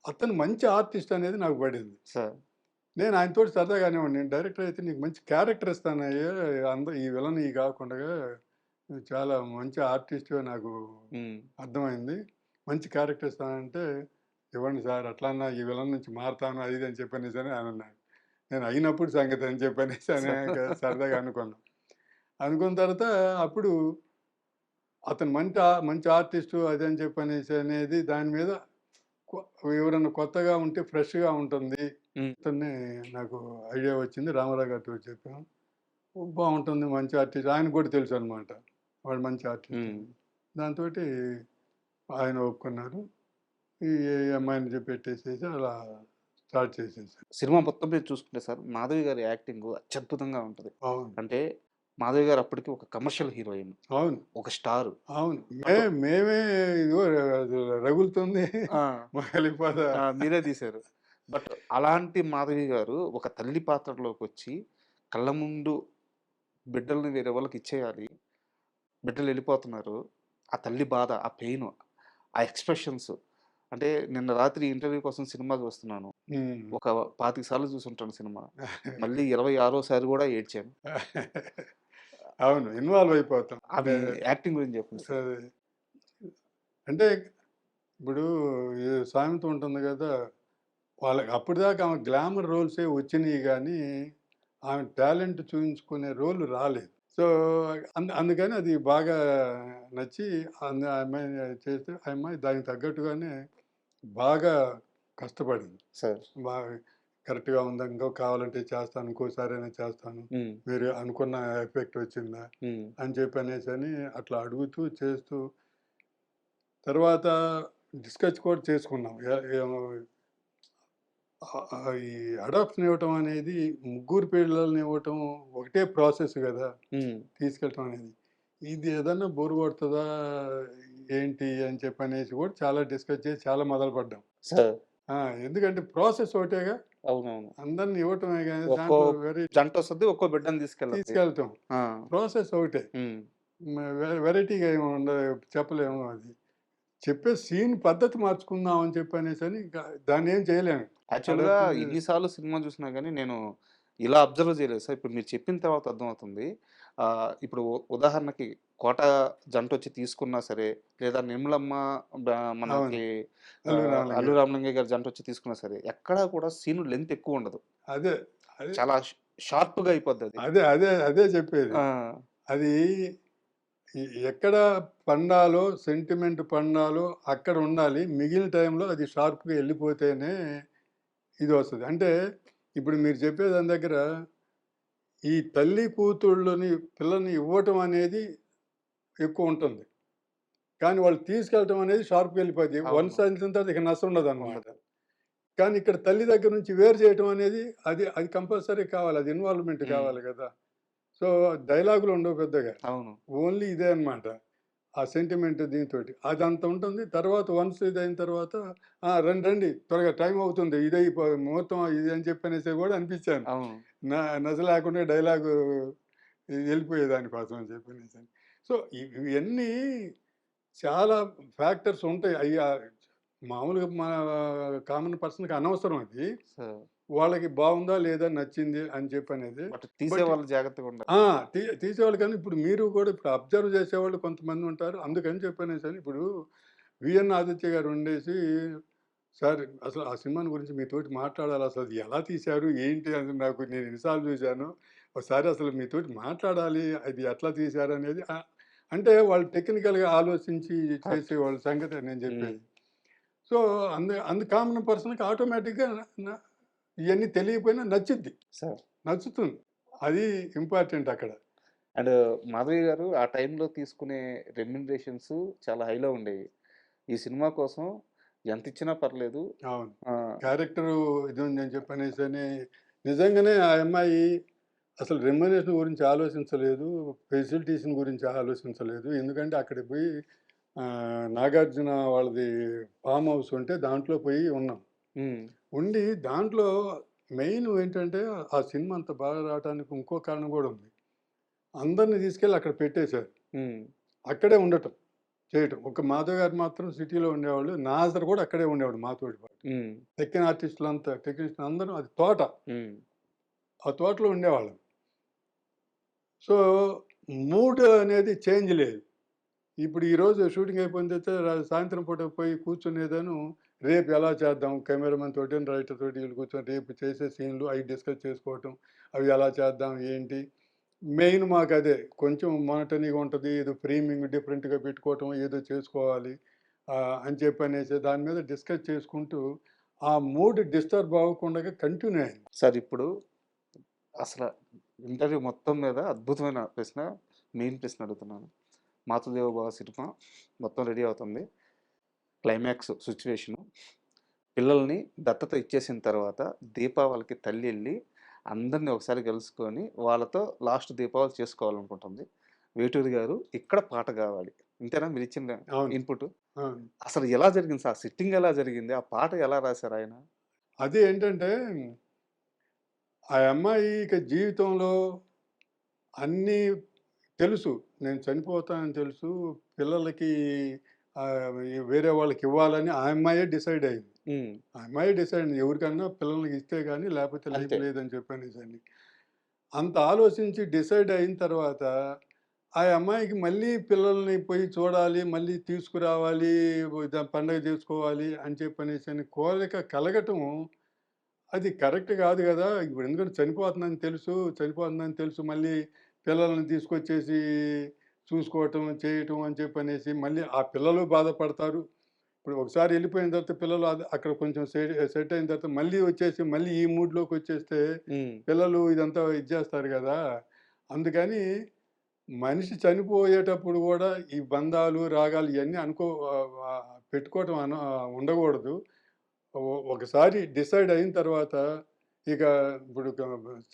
అతను మంచి ఆర్టిస్ట్ అనేది నాకు పడింది. సార్. నేను ఆయనతోటి సరదాగా అనేవాడిని. నేను డైరెక్టర్ అయితే నీకు మంచి క్యారెక్టర్ ఇస్తానయ్యా! ఈ విలన్ ఇయి కాకుండగా నువ్వు చాలా మంచి ఆర్టిస్ట్‌వి నాకు హ్మ్. అర్థమైంది. మంచి క్యారెక్టర్ ఇస్తానంటే, ఇవ్వండి సార్ అట్లన్నా ఈ విలన్ నుంచి మారతాను అది ఇది అని చెప్పనేసని ఆయనన్నాడు. నేను అయినప్పుడు సంగతి అని చెప్పనేసి సరదాగా అనుకున్నాం. అనుకున్న తర్వాత అప్పుడు అతను మంచి ఆర్టిస్టు అది అని చెప్పనేసి అనేది దాని మీద కొ ఎవరన్నా కొత్తగా ఉంటే ఫ్రెష్‌గా ఉంటుంది. హ్మ్. అతన్ని నాకు ఐడియా వచ్చింది. రామారావు గారితో చెప్పాం. బావుంటుంది మంచి ఆర్టిస్ట్. ఆయనకు కూడా తెలుసనమాట. వాడు మంచి ఆర్టిస్ట్ హ్మ్. అని. దాంతోటి ఆయన ఒప్పుకున్నారు. ఈ అమ్మాయిని పెట్టేసేసి అలా స్టార్ట్ చేసేసాను. సినిమా మొత్తం మీద చూసుకుంటే సార్ 'మాధవి' గారి యాక్టింగు అత్యద్భుతంగా ఉంటది. అవును. అంటే 'మాధవి' గారు అప్పటికి ఒక కమర్షియల్ హీరోయిన్. అవును. ఒక స్టారు. అవును. అటు మేమే ఇదిగో అది రగులుతుంది ఆ! మొగలిపోద ఆ! మీరే తీశారు. బట్ అలాంటి 'మాధవి' గారు ఒక తల్లి పాత్రలోకొచ్చి కళ్ళ ముందు బిడ్డల్ని వేరే వాళ్ళకిచ్చేయాలి. బిడ్డలెళ్ళిపోతున్నారు. ఆ తల్లి బాధ, ఆ పెయిను, ఆ ఎక్స్‌ప్రెషన్స్ అంటే నిన్న రాత్రి ఇంటర్వ్యూ కోసం సినిమా చూస్తున్నాను. హ్మ్. ఒక 25 సార్లు చూసుంటాను సినిమా. మళ్ళీ 26 గూడా ఏడ్చాను. అవును. ఇన్వాల్వ్ అయిపోతాం. ఆమె యాక్టింగ్ గురించి చెప్పండి సార్? అది అంటే ఇప్పుడు ఈ సామెత ఉంటుంది గదా! వాళ్ళకి అప్పటిదాకా ఆమె గ్లామర్ రోల్సే వచ్చినియి గానీ, ఆమె టాలెంట్ చూయించుకునే రోల్ రాలేదు. సో, అందుకని అది బాగా నచ్చి ఆ అమ్మాయిని చేస్తే, ఆ అమ్మాయి దానికి తగ్గట్టుగానే బాగా కష్టపడింది. సార్. బాగా కరెక్ట్‌గా ఉందా? ఇంకా కావాలంటే చేస్తాను. ఇంకోసారైనా చేస్తాను. హ్మ్. మీరు అనుకున్న ఎఫెక్ట్ వచ్చిందా? హ్మ్. అని చెప్పనేసని అట్లా అడుగుతూ, చేస్తూ తర్వాత డిస్కస్ కూడా చేసుకున్నాం. ఏమో ఈ అడాప్షన్ ఇవ్వటం అనేది ముగ్గురు పిల్లల్ని ఇవ్వటం ఒకటే ప్రాసెస్ గదా! హ్మ్. తీసుకెళ్ళటం అనేది. ఇది ఏదన్నా బోర్ కొడతదా? ఏంటి? అని చెప్పనేసి కూడా చాలా డిస్కస్ చేసి చాలా మొదలుపడ్డాం. సార్. ఆ! ఎందుకంటే ప్రాసెస్ ఒకటేగా. అవునవును. అందరిని ఇవ్వటమే గాని ఒక్కో దాంట్లో జంటొస్తది. ఒక్కో బిడ్డని తీసుకెళ్ళద్ది. తీసుకెళ్ళటం. ఆ! ప్రాసెస్ ఒకటే. హ్మ్. వెరైటీగా ఏమి చెప్పలేము అది. చెప్పే సీన్ పద్ధతి మార్చుకుందాం అని చెప్పనేసని ఇంకా దాన్నేం చేయలేము. యాక్చువల్‌గా అడాప్షన్ ఎన్ని సార్లు సినిమా చూసినా గాని నేను ఇలా అబ్జర్వ్ చేయలేదు సార్. ఇప్పుడు మీరు చెప్పిన తర్వాత అర్థమవుతుంది. ఇప్పుడు ఉదాహరణకి 'కోట' జంటొచ్చి తీసుకున్నా సరే, లేదా 'నిర్మలమ్మ' బ అవును. మనకి 'అల్లు 'అల్లు రామలింగయ్య'. రామలింగయ్య' గారి జంటొచ్చి తీసుకున్నా సరే, ఎక్కడా కూడా సీను లెంత్ ఎక్కువుండదు. అదే. అదే. చాలా షార్ప్‌గా అయిపోద్దది. అదే చెప్పేది. ఆ! అది ఎక్కడ పండాలో, సెంటిమెంట్ పండాలో అక్కడ ఉండాలి. మిగిలిన టైంలో అది షార్ప్‌గా ఎళ్ళిపోతేనే ఇదొస్తది. అంటే ఇప్పుడు మీరు చెప్పే దాని దగ్గర ఈ తల్లి కూతుళ్ళని పిల్లల్ని ఇవ్వటం అనేది ఎక్కువుంటుంది. కానీ వాళ్ళు తీసుకెళ్ళటం అనేది షార్ప్‌గా ఎళ్ళిపోద్ది. అవును. వన్స్ ఎళ్ళిన తర్వాత ఇక నసరుండదనమాట. ఉండదు. కానీ ఇక్కడ తల్లి దగ్గర నుంచి వేరు చేయటం అనేది అది కంపల్సరీ కావాలి. అది ఇన్వాల్వ్‌మెంట్ హ్మ్. కావాలి గదా! సో, డైలాగులు ఉండవు పెద్దగా. అవును. ఓన్లీ ఇదే అన్నమాట. ఆ సెంటిమెంట్ దీనితోటి. అదంత ఉంటుంది. తర్వాత వన్స్ ఇదయిన తర్వాత రండి రండి త్వరగా టైం అవుతుంది. ముహూర్తం ఇది అని చెప్పనేసి గూడా అనిపించాను. అవును. నస లేకుండా డైలాగు ఎళ్ళిపోయే దానికోసం అని చెప్పనేసని. సో, ఇవన్నీ చాలా ఫ్యాక్టర్స్ ఉంటాయి. మామూలుగా మన కామన్ పర్సన్‌కి అనవసరం అది. సో, వాళ్ళకి బావుందా? లేదా? నచ్చింది అని చెప్పనేది. బట్ బట్ తీసేవాళ్ళు జాగ్రత్తగా ఉండాలి. ఆ! తీసేవాళ్ళు కానీ ఇప్పుడు మీరు కూడా ఇప్పుడు అబ్జర్వ్ చేసేవాళ్ళు కొంతమంది ఉంటారు. అందుకని చెప్పనేసని ఇప్పుడు 'విఎన్ ఆదిత్య' గారు ఉండేసి సార్ అసలు ఆ సినిమాని గురించి మీతోటి మాట్లాడాలి. అసలు అది ఎలా తీశారు? ఏంటి? అని నాకు నేను ఎన్ని సార్లు చూసానో. ఒకసారి అసలు మీతోటి మాట్లాడాలి. అది ఎట్లా తీశారనేది అంటే వాళ్ళు టెక్నికల్‌గా ఆలోచించి కరెక్ట్. చేసేవాళ్ళ సంగతి నేను హ్మ్. చెప్పేది. సో, అందు కామన్ పర్సన్‌కి ఆటోమేటిక్‌గా న ఇయన్నీ తెలియకపోయినా నచ్చిద్ది. సార్. నచ్చుతుంది. అది ఇంపార్టెంట్ అక్కడ. అండ్ మాధవి గారు ఆ టైంలో తీసుకునే రెమ్యునరేషన్స్ చాలా హైలో ఉండేవి. ఈ సినిమా కోసం ఎంతిచ్చినా పర్లేదు. అవును. ఆహ్, క్యారెక్టరు ఇది ఉందని చెప్పనేసని నిజంగానే ఆ అమ్మాయి అసలు రెమ్యునరేషన్ గురించి ఆలోచించలేదు. ఫెసిలిటీస్‌ని గురించి ఆలోచించలేదు. ఎందుకంటే అక్కడికి పోయి నాగార్జున వాళ్ళది ఫార్మ్ హౌస్ ఉంటే దాంట్లో పోయి ఉన్నాం. హ్మ్. ఉండి దాంట్లో మెయిన్ ఏంటంటే ఆ సినిమా అంత బాగా రావటానికి ఇంకో కారణం గూడా ఉంది. అందరిని తీసుకెళ్ళి అక్కడ పెట్టేశారు. హ్మ్. అక్కడే ఉండటం, చేయటం. ఒక మాధవ్ గారు మాత్రం సిటీలో ఉండేవాళ్ళు. నాజర్ గూడా అక్కడే ఉండేవాడు మాతోటి పాటు. హ్మ్. ఎక్కిన ఆర్టిస్టులంతా టెక్నీషియన్ అందరూ అది తోట. హ్మ్. ఆ తోటలో ఉండేవాళ్ళం. సో, మూడ్ అనేది చేంజ్ లేదు. ఇప్పుడు ఈరోజు షూటింగ్ అయిపోయిన తర్వాత సాయంత్రం పూట పోయి కూర్చునేదాను, రేపు ఎలా చేద్దాం? కెమెరామన్ తోటి, రైటర్ తోటి వీళ్ళు కూర్చొని రేపు చేసే సీన్‌లు అయి డిస్కస్ చేసుకోవటం. అవి ఎలా చేద్దాం? ఏంటి? మెయిన్ మాకదే. కొంచెం మోనోటనీగా ఉంటది. ఏదో ఫ్రేమింగ్ డిఫరెంట్‌గా పెట్టుకోవటం, ఏదో చేసుకోవాలి. అని చెప్పనేసి దాని మీద డిస్కస్ చేసుకుంటూ, ఆ మూడ్ డిస్టర్బ్ అవ్వకుండగా కంటిన్యూ అయింది. సార్ ఇప్పుడు అసల ఇంటర్వ్యూ మొత్తం మీద అద్భుతమైన ప్రశ్న, మెయిన్ ప్రశ్న అడుగుతున్నాను. 'మాతృదేవో భవ' సినిమా మొత్తం రెడీ అవుతుంది. Climax situation. పిల్లల్ని దత్తత ఇచ్చేసిన తర్వాత దీపావళికి తల్లి ఎళ్లి అందరిని ఒకసారి కలుసుకొని వాళ్ళతో లాస్ట్ దీపావళి చేసుకోవాలనుకుంటుంది. వేటూరి గారు ఇక్కడ పాట కావాలి. ఇంతేనా మీరిచ్చిన అవును. ఇన్‌పుట్? అవును. అసలు ఎలా జరిగింది సార్? సిట్టింగ్ ఎలా జరిగింది? ఆ పాట ఎలా రాసారాయన? అది ఏంటంటే, ఆ అమ్మాయి ఇక జీవితంలో అన్నీ తెలుసు. నేను చనిపోతానని తెలుసు. పిల్లలకి వేరే వాళ్ళకివ్వాలని ఆ అమ్మాయే డిసైడ్ అయింది. హ్మ్. ఆ అమ్మాయే డిసైడ్ అయింది. ఎవరికన్నా పిల్లలకి ఇస్తే గాని లేకపోతే లైఫ్ అంతే. లేదని చెప్పనేసని. అంత ఆలోచించి డిసైడ్ అయిన తర్వాత, ఆ అమ్మాయికి మళ్ళీ పిల్లల్ని పోయి చూడాలి, మళ్ళీ తీసుకురావాలి, పండగ చేసుకోవాలి అని చెప్పనేసని కోరిక కలగటం అది కరెక్ట్ గాదు గదా! ఇప్పుడు ఎందుకంటే చనిపోతుందని తెలుసు. మళ్ళీ పిల్లల్ని తీసుకొచ్చేసి చూసుకోవటం, చేయటం అని చెప్పనేసి మళ్ళీ ఆ పిల్లలు బాధపడతారు. ఇప్పుడు ఒకసారి ఎళ్ళిపోయిన తర్వాత పిల్లలు అక్కడ కొంచెం సెట్ అయిన తర్వాత మళ్ళీ వచ్చేసి మళ్ళీ ఈ మూడ్‌లోకొచ్చేస్తే హ్మ్. పిల్లలు ఇదంతా ఇది జేస్తారు గదా! అందుకని మనిషి చనిపోయేటప్పుడు గూడా ఈ బంధాలు, రాగాలు ఇయన్నీ పెట్టుకోవటం ఉండగూడదు. ఒకసారి డిసైడ్ అయిన తర్వాత ఇక ఇప్పుడు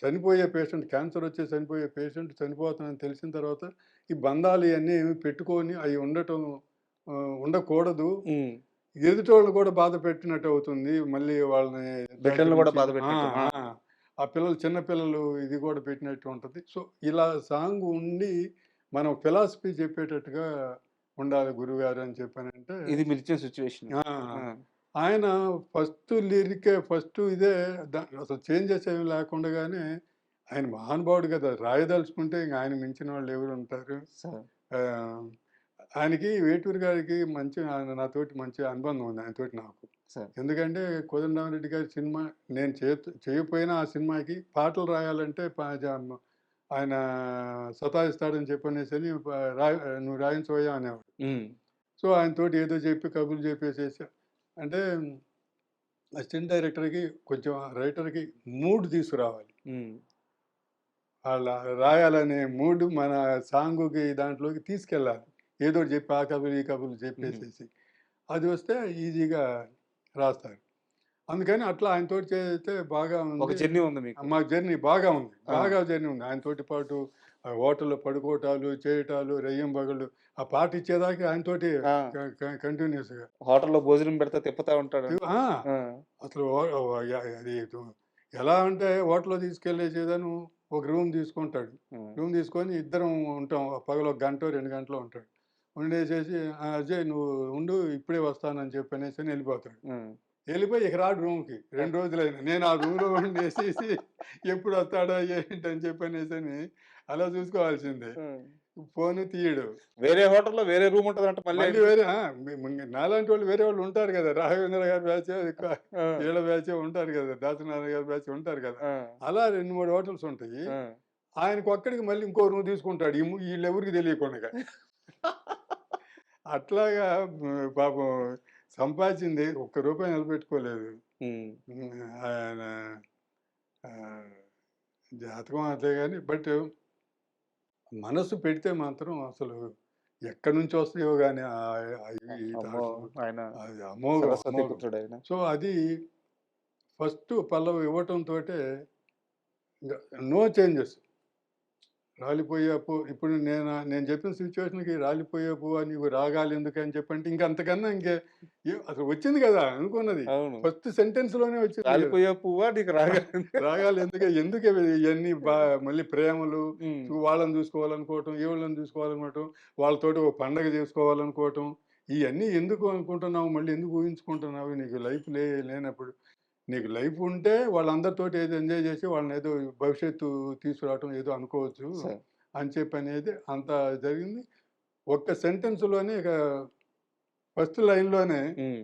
చనిపోయే పేషెంట్ క్యాన్సర్ వచ్చి చనిపోయే పేషెంట్ చనిపోతానని తెలిసిన తర్వాత ఈ బంధాలు ఇవన్నీ ఏమి పెట్టుకొని అవి ఉండకూడదు. హ్మ్. ఎదుటోళ్ళని కూడా బాధ పెట్టినట్టు అవుతుంది. మళ్ళీ వాళ్ళని దగ్గర బిడ్డలను గూడా నుంచి ఆ! బాధపెట్టినట్టు. ఆ! ఆ! ఆ పిల్లలు చిన్న పిల్లలు ఇది కూడా పెట్టినట్టు ఉంటది. సో, ఇలా సాంగ్ ఉండి మనం ఫిలాసఫీ చెప్పేటట్టుగా ఉండాలి గురువుగారు అని చెప్పానంటే ఇది మీరిచ్చిన సిట్యుయేషన్. ఆ! ఆ! ఆయన ఫస్ట్ ఇదే అసలు చేంజెస్ ఏమి లేకుండానే ఆయన మహానుభావుడు కదా! రాయదలుచుకుంటే ఇంక ఆయన మించిన వాళ్ళు ఎవరుంటారు? సార్. ఆహ్, ఆయనకి వేటూరి గారికి నాతోటి మంచి అనుబంధం ఉంది ఆయనతోటి నాకు. సార్. ఎందుకంటే కోదండరామిరెడ్డి గారి సినిమా నేను చేయకపోయినా ఆ సినిమాకి పాటలు రాయాలంటే ఆయన సతాయిస్తాడని చెప్పనేసని "నువ్వు రాయించవయ్యా" అనేవాడు. హ్మ్. సో, ఆయనతోటి ఏదో చెప్పి కబుర్లు చెప్పేసేసి అంటే అసిస్టెంట్ డైరెక్టర్‌కి కొంచెం రైటర్‌కి మూడ్ తీసుకురావాలి. హ్మ్. అలా రాయాలనే మూడ్ మన సాంగుకి దాంట్లోకి తీసుకెళ్ళాలి. ఏదోకటి చెప్పి ఆ కబుర్లు, ఈ కబుర్లు హుహు. చెప్పేసేసి. అది వస్తే ఈజీగా రాస్తారు. అందుకని అట్లా ఆయనతోటి చేస్తే బాగా ఒక ఉంది. జర్నీ ఉంది మీకు. మా జర్నీ బాగా ఉంది. ఆ! బాగా జర్నీ ఉంది. ఆయనతోటి పాటు హోటల్‌లో పడుకోవటాలు, చేయటాలు, రెయ్యంబగళ్ళు ఆ పాట ఇచ్చేదాకా ఆయనతోటి ఆ! కంటిన్యూయస్‌గా. హోటల్‌లో భోజనం పెడితే తిప్పుతా ఉంటాడంట. ఆ! ఆ! అసలు ఓ ఓ య అది ఎలా అంటే హోటల్‌లో తీసుకెళ్ళేసేదను ఒక రూమ్ తీసుకుంటాడు. హ్మ్. రూమ్ తీసుకొని ఇద్దరం ఉంటాం. పగలు ఒక గంటో, 2 గంటలో ఉంటాడు. ఉండేసేసి అజయ్ నువ్వు ఉండు ఇప్పుడే వస్తానని చెప్పనేసని ఎళ్ళిపోతాడు. హ్మ్. ఎళ్ళిపోయి ఇక రాడు రూమ్‌కి 2 రోజులైనా. నేను ఆ రూమ్‌లో ఉండేసేసి ఎప్పుడొస్తాడో ఏంటని చెప్పనేసని అలా చూసుకోవాల్సిందే. ఫోను తీయడు. వేరే హోటల్‌లో వేరే రూమ్ ఉంటదంట మళ్ళీ మళ్ళీ ఆయనకి. వేరే నాలాంటి వాళ్ళు వేరే వాళ్ళు ఉంటారు కదా! రాఘవేంద్ర గారి బ్యాచ్ ఆ! వీళ్ళ బ్యాచే ఉంటారు కదా! దాసనారాయణ గారి బ్యాచ్ ఉంటారు కదా! ఆ! అలా 2, 3 హోటల్స్ ఉంటాయి. ఆ! ఆయనకొక్కడికి మళ్ళీ ఇంకో రూమ్ తీసుకుంటాడు. ఈళ్ళెవరికీ తెలియకుండగా. అట్లాగా పాపం సంపాదించింది ఒక్క రూపాయి నిలబెట్టుకోలేదు. హ్మ్. ఆయన ఆహ్, జాతకం అదే గాని మనసు పెడితే మాత్రం అసలు ఎక్కడి నుంచి వస్తాయో గాని ఈ అమ్మో! థాట్‌లు ఆయన అది అమోఘం, సరస్వతి అమోఘం. పుత్రుడాయన. సో, అది ఫస్ట్ పల్లవి ఇవ్వటంతోటే ఇంగ నో చేంజెస్. రాలిపోయే పువ్వు ఇప్పుడు నేను చెప్పిన సిట్యుయేషన్‌కి రాలిపోయే పువ్వా నీవు రాగాలెందుకని చెప్పంటే ఇంక అంతకన్నా అసలు వచ్చింది కదా! అనుకున్నది. అవును. ఫస్ట్ సెంటెన్స్‌లోనే వచ్చింది కదా! రాలిపోయే పువ్వా నీకు రాగాలెందుకే ఎందుకివి ఇయన్నీ మళ్ళీ ప్రేమలు, హ్మ్. వాళ్ళని చూసుకోవాలనుకోవటం, ఈళ్ళని చూసుకోవాలనుకోవటం, వాళ్ళతోటి ఒక పండగ చేసుకోవాలనుకోవటం, ఇయన్నీ ఎందుకు అనుకుంటున్నావు? మళ్ళీ ఎందుకు ఊహించుకుంటున్నావు? నీకు లైఫ్ లేనప్పుడు. నీకు లైఫ్ ఉంటే వాళ్ళందరితోటి ఏదో ఎంజాయ్ చేసి వాళ్ళనేదో భవిష్యత్తు తీసుకురావటం ఏదో అనుకోవచ్చు సరే. అని చెప్పనేది అంత జరిగింది. ఒక్క సెంటెన్స్‌లోనే ఇక ఫస్ట్ లైన్‌లోనే హ్మ్.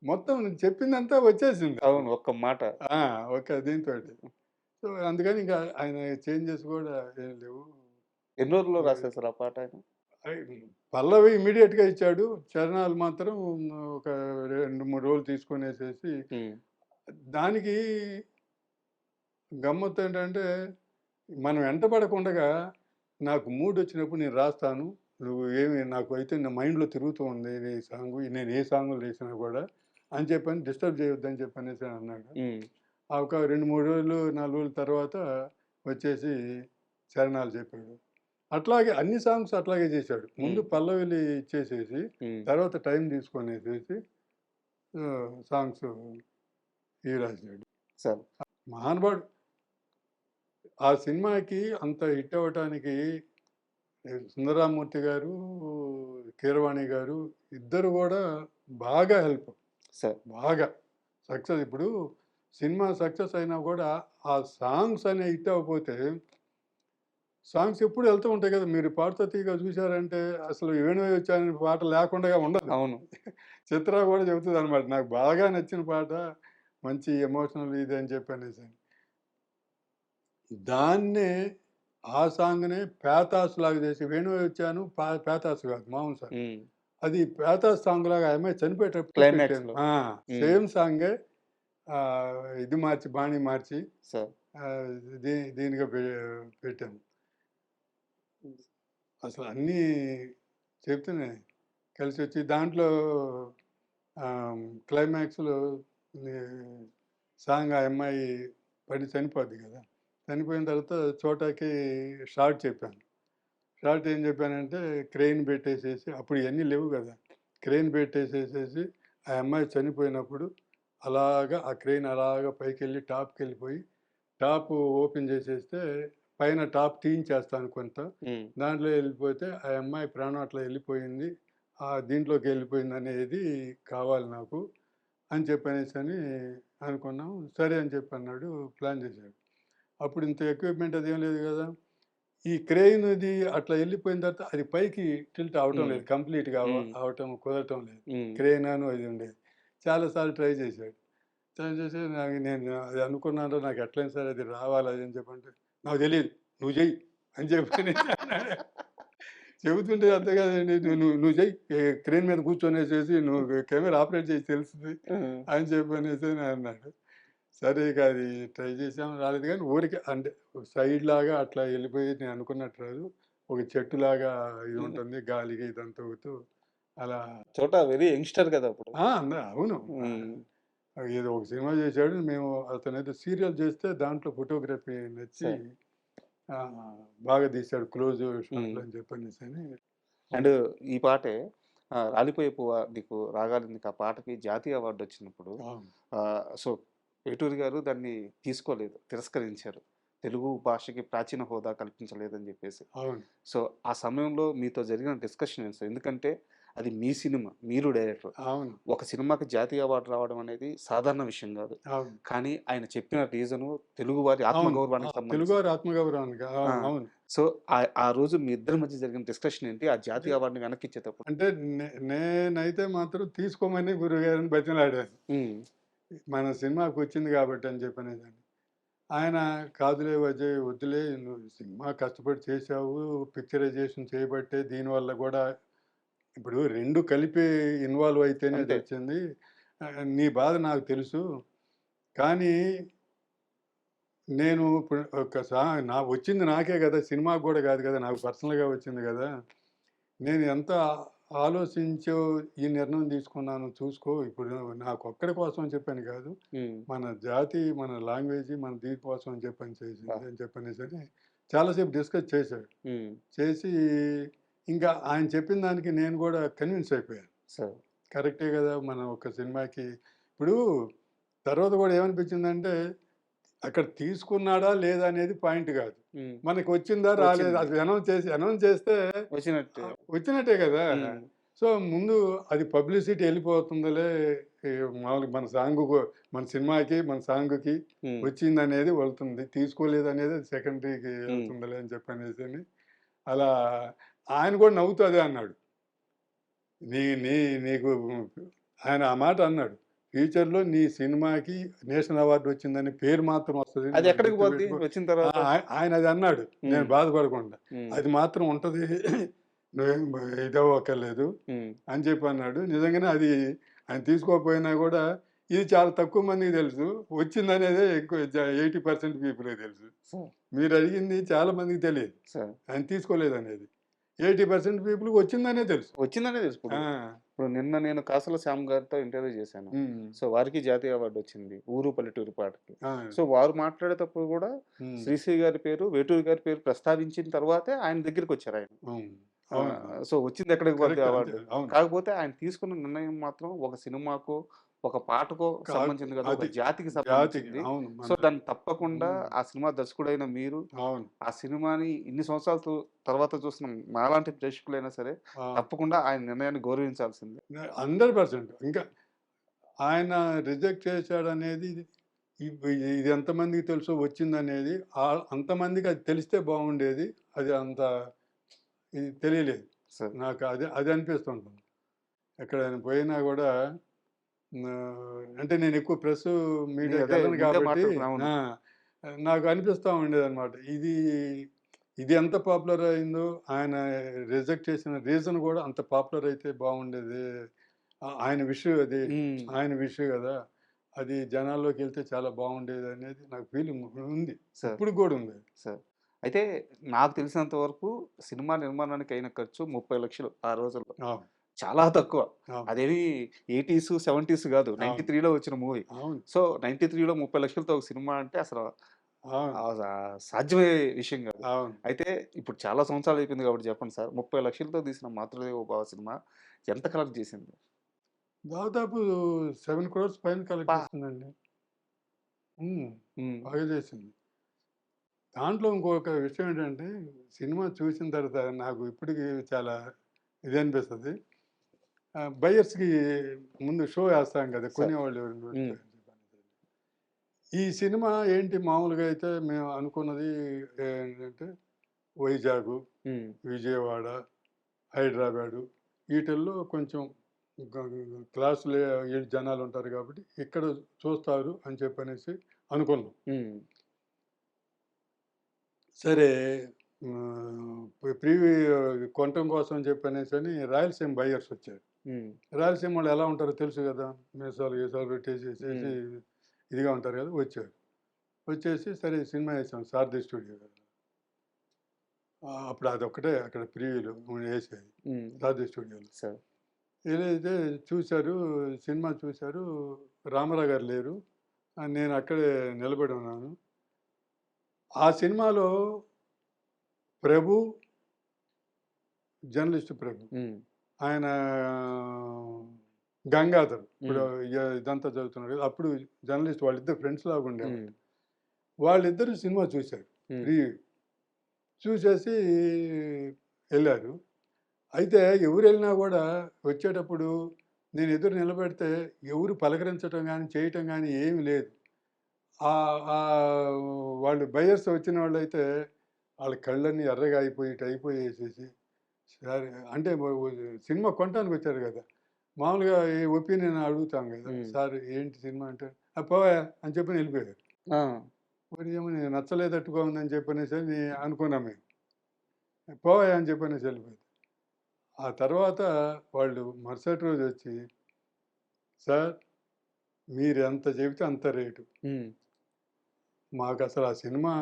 మొత్తం చెప్పిందంతా వచ్చేసింది అవును. అసలు. ఒక్క మాట. ఆ! ఒక దీనితోటి. సో, అందుకని ఇంకా ఆయన చేంజెస్ గూడా ఏం లేవు. ఎన్ని రోజుల్లో మరి రాసేసారు ఆ పాట ఆయన? అయి పల్లవి ఇమ్మీడియేట్‌గా ఇచ్చాడు. చరణాలు మాత్రం ఒక 2, 3 రోజులు తీసుకొనేసేసి హ్మ్. దానికి గమ్మత్తేంటంటే మనం వెంటపడకుండగా నాకు మూడొచ్చినప్పుడు నేను రాస్తాను. నువ్వు ఏమి నాకు అయితే నా మైండ్‌లో తిరుగుతూ ఉంది నీ సాంగు. నేను ఏ సాంగులు చేసినా గూడా అని చెప్పని డిస్టర్బ్ చేయొద్దని చెప్పనేసి అన్నాడు. హ్మ్. ఆ ఒక 2, 3 రోజులు, 4 రోజుల తర్వాత వచ్చేసి చరణాలు చెప్పాడు. అట్లాగే అన్ని సాంగ్స్ అట్లాగే చేశాడు. ముందు హ్మ్. పల్లవిలు ఇచ్చేసేసి, హ్మ్. తర్వాత టైం తీసుకొనేసేసి సాంగ్స్ రాసాడు. సరే. మహానుభావుడు. ఆ సినిమాకి అంత హిట్ అవ్వటానికి సుందరరామూర్తి గారు, కీరవాణి గారు ఇద్దరు గూడా బాగా హెల్ప్. సరే. బాగా. సక్సెస్ ఇప్పుడు సినిమా సక్సెస్ అయినా గూడా ఆ సాంగ్స్ అనేవి హిట్ అవ్వకపోతే సాంగ్స్ ఎప్పుడు ఎళ్తూ ఉంటాయి గదా! మీరు 'పాడుతా తీగ' చూసారంటే అసలు 'వేణువే వచ్చానని' పాట లేకుండా ఉండదు. అవును. చిత్ర గూడా చెబుతదనమాట. నాకు బాగా నచ్చిన పాట మంచి ఎమోషనల్ ఇది అని చెప్పనేసని. దాన్నే ఆ సాంగ్‌నే పేతాస్‌లాగా చేసి 'వేణువే వచ్చాను' పేతాస్ కాదు మామూలు సాంగ్. హ్మ్. అది పేతాస్ సాంగ్‌లాగా ఆ అమ్మాయి చనిపోయేటప్పుడు పెట్టాను. క్లైమాక్స్‌లో. ఆ! హ్మ్. సేమ్ సాంగే ఇది మార్చి బాణీ మార్చి సరే. ఆహ్, దీనిగా పెట్టాను. అసలు అన్నీ చెప్తున్నాయి. కలిసొచ్చి దాంట్లో క్లైమాక్స్‌లో ని సాంగ్ ఆ అమ్మాయి పడి చనిపోద్ది గదా! చనిపోయిన తర్వాత చోటాకి షార్ట్ చెప్పాను. షార్ట్ ఏం చెప్పానంటే క్రెయిన్ పెట్టేసేసి అప్పుడు ఇయన్నీ లేవు గదా! క్రెయిన్ పెట్టేసేసేసి ఆ అమ్మాయి చనిపోయినప్పుడు అలాగా ఆ క్రెయిన్ అలాగా పైకెళ్ళి టాప్‌కెళ్ళిపోయి టాపు ఓపెన్ చేసేస్తే పైన టాప్ తీయించేస్తాను కొంత. హ్మ్. దాంట్లో ఎళ్ళిపోతే ఆ అమ్మాయి ప్రాణం అట్లా ఎళ్ళిపోయింది. దీంట్లోకెళ్ళిపోయిందనేది కావాలి నాకు అని చెప్పనేసని అనుకున్నాం. సరే అని చెప్పన్నాడు. ప్లాన్ చేశాడు. అప్పుడు ఇంత ఎక్విప్‌మెంట్ అదేం లేదు గదా! ఈ క్రేన్‌ది అట్లా ఎళ్ళిపోయిన తర్వాత అది పైకి టిల్ట్ అవ్వటం హ్మ్. లేదు. కంప్లీట్‌గా హ్మ్. అవ్వటం కుదరటం లేదు. హ్మ్. క్రేన్ అని అది ఉండేది. చాలా సార్లు ట్రై చేశాడు. ట్రై చేసి నేను అది అనుకున్నాను నాకు ఎట్లైనా సరే అది రావాలి అది అని చెప్పంటే, "నాకు తెలీదు. నువ్వు చెయ్యి" అని చెప్పనేసి అన్నాడు. చెబుతుంటే అంతే కాదండి. నువ్వు చెయ్యి. క్రేన్ మీద కూర్చొనేసేసి నువ్వు కెమెరా ఆపరేట్ చేసి తెలుస్తది హ్మ్. అని చెప్పనేసని అన్నాడు. సరే ఇక అది ట్రై చేసాం రాలేదు కానీ ఊరికే అంటే సైడ్‌లాగా అట్లా ఎళ్ళిపోయి నేను అనుకున్నట్టు రాదు. ఒక చెట్టులాగా ఇది హ్మ్. ఉంటుంది. గాలికి ఇదంతా ఊగుతూ అలా 'చోటా' వెరీ యంగ్‌స్టర్ గదా! అప్పుడు. అవును. హ్మ్. ఏదో ఒక సినిమా చేశాడు. మేము అతనేదో సీరియల్ చేస్తే దాంట్లో ఫోటోగ్రఫీ నచ్చి సరే. బాగా తీశాడు క్లోజ్ హ్మ్. షాట్‌లు అని చెప్పనేసని అండ్ హ్మ్. ఈ పాటే 'రాలిపోయే పువ్వా నీకు రాగాలెందుకు' ఆ పాటకి జాతీయ అవార్డ్ వచ్చినప్పుడు అవును. సో, వేటూరి గారు దాన్ని తీసుకోలేదు. తిరస్కరించారు. తెలుగు భాషకి ప్రాచీన హోదా కల్పించలేదని జెప్పేసి. అవును. సో, ఆ సమయంలో మీతో జరిగిన డిస్కషన్ ఏంటి సార్? ఎందుకంటే అది మీ సినిమా. మీరు డైరెక్టర్. అవును. ఒక సినిమాకి జాతీయ అవార్డ్ రావడం అనేది సాధారణ విషయం గాదు. అవును. కానీ ఆయన చెప్పిన రీజను తెలుగువారి అవును. ఆత్మగౌరవానికి తెలుగువారి సంబంధించింది. ఆత్మగౌరవానికి ఆ! అవును. అవును. సో, ఆ రోజు మీ ఇద్దరి మధ్య జరిగిన డిస్కషన్ ఏంటి? ఆ జాతీయ అవార్డ్‌ని వెనక్కిచ్చేటప్పుడు? అంటే నేనైతే మాత్రం తీసుకోమని గురువుగారిని బతిమిలాడాను. హ్మ్. మన సినిమాకొచ్చింది కాబట్టి అని చెప్పనేసని. ఆయన కాదులే అజయ్ వద్దులే నువ్వు సినిమా కష్టపడి చేశావు. పిక్చరైజేషన్ చేయబట్టే దీనివల్ల గూడా ఇప్పుడు 2 కలిపి ఇన్వాల్వ్ అయితేనే అంతే. అదొచ్చింది. నీ బాధ నాకు తెలుసు. కానీ నేను ఇప్పుడు వచ్చింది నాకే గదా! సినిమాకి గూడా గాదు గదా! నాకు పర్సనల్‌గా వచ్చింది గదా! నేను ఎంత ఆలోచించో ఈ నిర్ణయం తీసుకున్నాను చూసుకో. ఇప్పుడు నాకొక్కడి కోసం అని చెప్పని కాదు. హ్మ్. మన జాతి, మన లాంగ్వేజి, మన దీని కోసం అని చెప్పని ఆ! చేసింది అని చెప్పనేసని చాలా సేపు డిస్కస్ చేశాడు. హ్మ్. చేసి ఇంకా ఆయన చెప్పిన దానికి నేను గూడా కన్విన్స్ అయిపోయాను. సరే. కరెక్టే గదా! మనం ఒక సినిమాకి ఇప్పుడు తర్వాత గూడా ఏమనిపించిందంటే అక్కడ తీసుకున్నాడా లేదా అనేది పాయింట్ గాదు. హ్మ్. మనకొచ్చిందా రాలేదా వచ్చింది. అది అనౌన్స్ చేస్తే వచ్చినట్టే. వచ్చినట్టే గదా! హ్మ్. సో, ముందు అది పబ్లిసిటీ ఎళ్ళిపోతుందిలే ఈ మామూలుగా మన సినిమాకి, మన సాంగ్‌కి హ్మ్. వచ్చిందనేది వెళ్తుంది. తీసుకోలేదనేది అది సెకండరీకి హ్మ్. వెళ్తుందిలే అని చెప్పనేసని అలా ఆయన గూడా నవ్వుతూ అదే అన్నాడు. నీ నీ నీకు ఆయన ఆ మాట అన్నాడు. ఫ్యూచర్‌లో నీ సినిమాకి నేషనల్ అవార్డ్ వచ్చిందని పేరు మాత్రం వస్తది. అది నువ్వు అది ఎక్కడికి పోద్ది గుర్తుపెట్టుకో. వచ్చిన ఆ! తర్వాత? ఆయన అది అన్నాడు. నేను హ్మ్. బాధపడకుండా. హ్మ్. అది మాత్రం ఉంటది. నువ్వేం ఇదవ్వక్కర్లేదు హ్మ్. అని చెప్పి అన్నాడు. నిజంగానే అది ఆయన తీసుకోకపోయినా గూడా ఇది చాలా తక్కువ మందికి తెలుసు. వచ్చిందనేదే ఎక్కువ 80% పీపుల్‌కి తెలుసు. సరే. మీరడిగింది చాలా మందికి తెలీదు. సరే. ఆయన తీసుకోలేదనేది. 80% పీపుల్‌కి వచ్చిందనే తెలుసు. వచ్చిందనే తెలుసు ఇప్పుడు. ఆ! ఇప్పుడు నిన్న నేను కాసుల శ్యామ్ గారితో ఇంటర్వ్యూ చేశాను. హ్మ్. సో, వారికి జాతీయ అవార్డ్ వచ్చింది. 'ఊరు పల్లెటూరు' పాటకి. ఆ! సో, వారు మాట్లాడేటప్పుడు గూడా హ్మ్. శ్రీశ్రీ గారి పేరు, వేటూరి గారి పేరు ప్రస్తావించిన తర్వాతే ఆయన దగ్గరికొచ్చారాయన. హ్మ్. అవును. సో, వచ్చింది ఎక్కడికి పోద్ది కరెక్ట్ అంతే. అవార్డు. అవును. కాకపోతే ఆయన తీసుకున్న నిర్ణయం మాత్రం ఒక సినిమాకో, ఒక పాటకో కాకు సంబంధించింది కాదు. ఒక అది జాతికి జాతికి సంబంధించింది. అవును. సో, మన దాన్ని తప్పకుండా హ్మ్. ఆ సినిమా దర్శకుడైన మీరు, అవును. ఆ సినిమాని ఇన్ని సంవత్సరాల తర్వాత చూసిన మాలాంటి ప్రేక్షకులైనా సరే, ఆ! తప్పకుండా ఆయన నిర్ణయాన్ని గౌరవించాల్సిందే. 100% ఇంకా ఆయన రిజెక్ట్ చేశాడనేది ఇది ఎంతమందికి తెలుసో వచ్చిందనేది అంతమందికి అది తెలిస్తే బాగుండేది. అది అంత ఇది తెలియలేదు. సరే. నాకు అది అది అనిపిస్తుంటుంది. ఎక్కడైనా పోయినా గూడా అంటే నేను ఎక్కువ అదే మీడియాకెళ్ళను ముందే గాబట్టి మాట్లాడుకున్నా. అవును. ఆ! నాకు అనిపిస్తా ఉండేదనమాట. ఇది ఎంత పాపులర్ అయిందో ఆయన రిజెక్ట్ చేసిన రీజన్ గూడా అంత పాపులర్ అయితే బాగుండేది. ఆయన విష్ అది. హ్మ్. ఆయన విష్ గదా! అది జనాల్లోకెళ్తే చాలా బాగుండేదనేది నాకు ఫీలింగ్ ఉంది. సార్. ఇప్పటికి గూడా ఉంది. సార్. అయితే నాకు తెలిసినంత వరకు సినిమా నిర్మాణానికి అయిన ఖర్చు 30,00,000 ఆ రోజుల్లో. అవును. చాలా తక్కువ. అవును. అదేమి 80స్, 70స్ గాదు. అవును. 93లో వచ్చిన మూవీ. అవును. సో, 93లో 30,00,000తో ఒక సినిమా అంటే అసలు అవును. సాధ్యమయ్యే విషయం గాదు. అవును. అయితే ఇప్పుడు చాలా సంవత్సరాలు అయిపోయింది కాబట్టి చెప్పండి సార్. 30,00,000తో తీసిన 'మాతృదేవో భవ' సినిమా ఎంత కలెక్ట్ చేసింది? దాదాపు 7,00,00,000 పైన కలెక్ట్ అబ్బా! చేసిందండి. హ్మ్. హ్మ్. బాగా చేసింది. దాంట్లో ఇంకొక విషయం ఏంటంటే, సినిమా చూసిన తర్వాత నాకు ఇప్పటికి చాలా ఇదనిపిస్తది. బయర్స్‌కి ముందు షో ఏస్తాం కదా! సార్. కొనేవాళ్ళు ఎవరైనా హ్మ్. వస్తే అని చెప్పని. ఈ సినిమా ఏంటి మామూలుగా అయితే మేము అనుకున్నది ఏంటంటే వైజాగు, హ్మ్. విజయవాడ, హైదరాబాదు ఈటిల్లో కొంచెం క్లాసులే జనాలుంటారు కాబట్టి ఇక్కడ చూస్తారు అని చెప్పనేసి అనుకున్నాం. హ్మ్. సరే ప్రీవి కొనటం కోసం అని చెప్పనేసని రాయలసీమ బయర్స్ వచ్చారు. హ్మ్. రాయలసీమ వాళ్ళు ఎలా ఉంటారో తెలుసు గదా! మీసాలు, గీసాలు హ్మ్. పెట్టేసేసేసి ఇదిగా ఉంటారు గదా! వచ్చారు. వచ్చేసి సరే సినిమా యేసాం సారథి స్టూడియోలో. అప్పుడు అదొక్కటే అక్కడ ప్రీవ్యూలు యేసేది హ్మ్. సారథి స్టూడియోలో. సార్. ఏదైతే చూసారు, సినిమా చూసారు. రామారావు గారు లేరు. నేను అక్కడే నిలబడి ఉన్నాను. ఆ సినిమాలో ప్రభు, జర్నలిస్ట్ ప్రభు. హ్మ్. ఆయన గంగాధర్. ఇప్పుడు హ్మ్. ఇదంతా చదువుతున్నాడు కదా! అప్పుడు జర్నలిస్ట్ వాళ్ళిద్దరు ఫ్రెండ్స్ లాగా హ్మ్. ఉండేవాళ్ళు. వాళ్ళిద్దరూ సినిమా చూసారు. హ్మ్. ప్రీ చూసేసి ఎళ్లారు. అయితే ఎవరెళ్ళినా గూడా వచ్చేటప్పుడు నేను ఎదురు నిలబెడితే ఎవరు పలకరించటం గాని, చేయటం గాని ఏమి లేదు. వాళ్ళు బయర్స్ వచ్చిన వాళ్ళైతే వాళ్ళ కళ్ళన్నీ ఎర్రగా అయిపోయి, అయిపోయేసేసి సరే అంటే సినిమా కొనటానికి వచ్చారు కదా! మామూలుగా ఈ ఒపీనియన్ అడుగుతాం కదా! హ్మ్. సార్ ఏంటి సినిమా అంటే, "ఆ! పోవయ్యా" అని చెప్పని వెళ్ళిపోయారు. ఆ! మరి ఏమో నచ్చలేదట్టుగా ఉందని చెప్పనేసని అనుకున్నాం మేము. పోవయ్యా అని చెప్పనేసి వెళ్ళిపోయారు. ఆ తర్వాత వాళ్ళు మరుసటి రోజొచ్చి, "సార్ మీరెంత చెబితే అంత రేటు. హ్మ్. మాకసలు ఆ సినిమా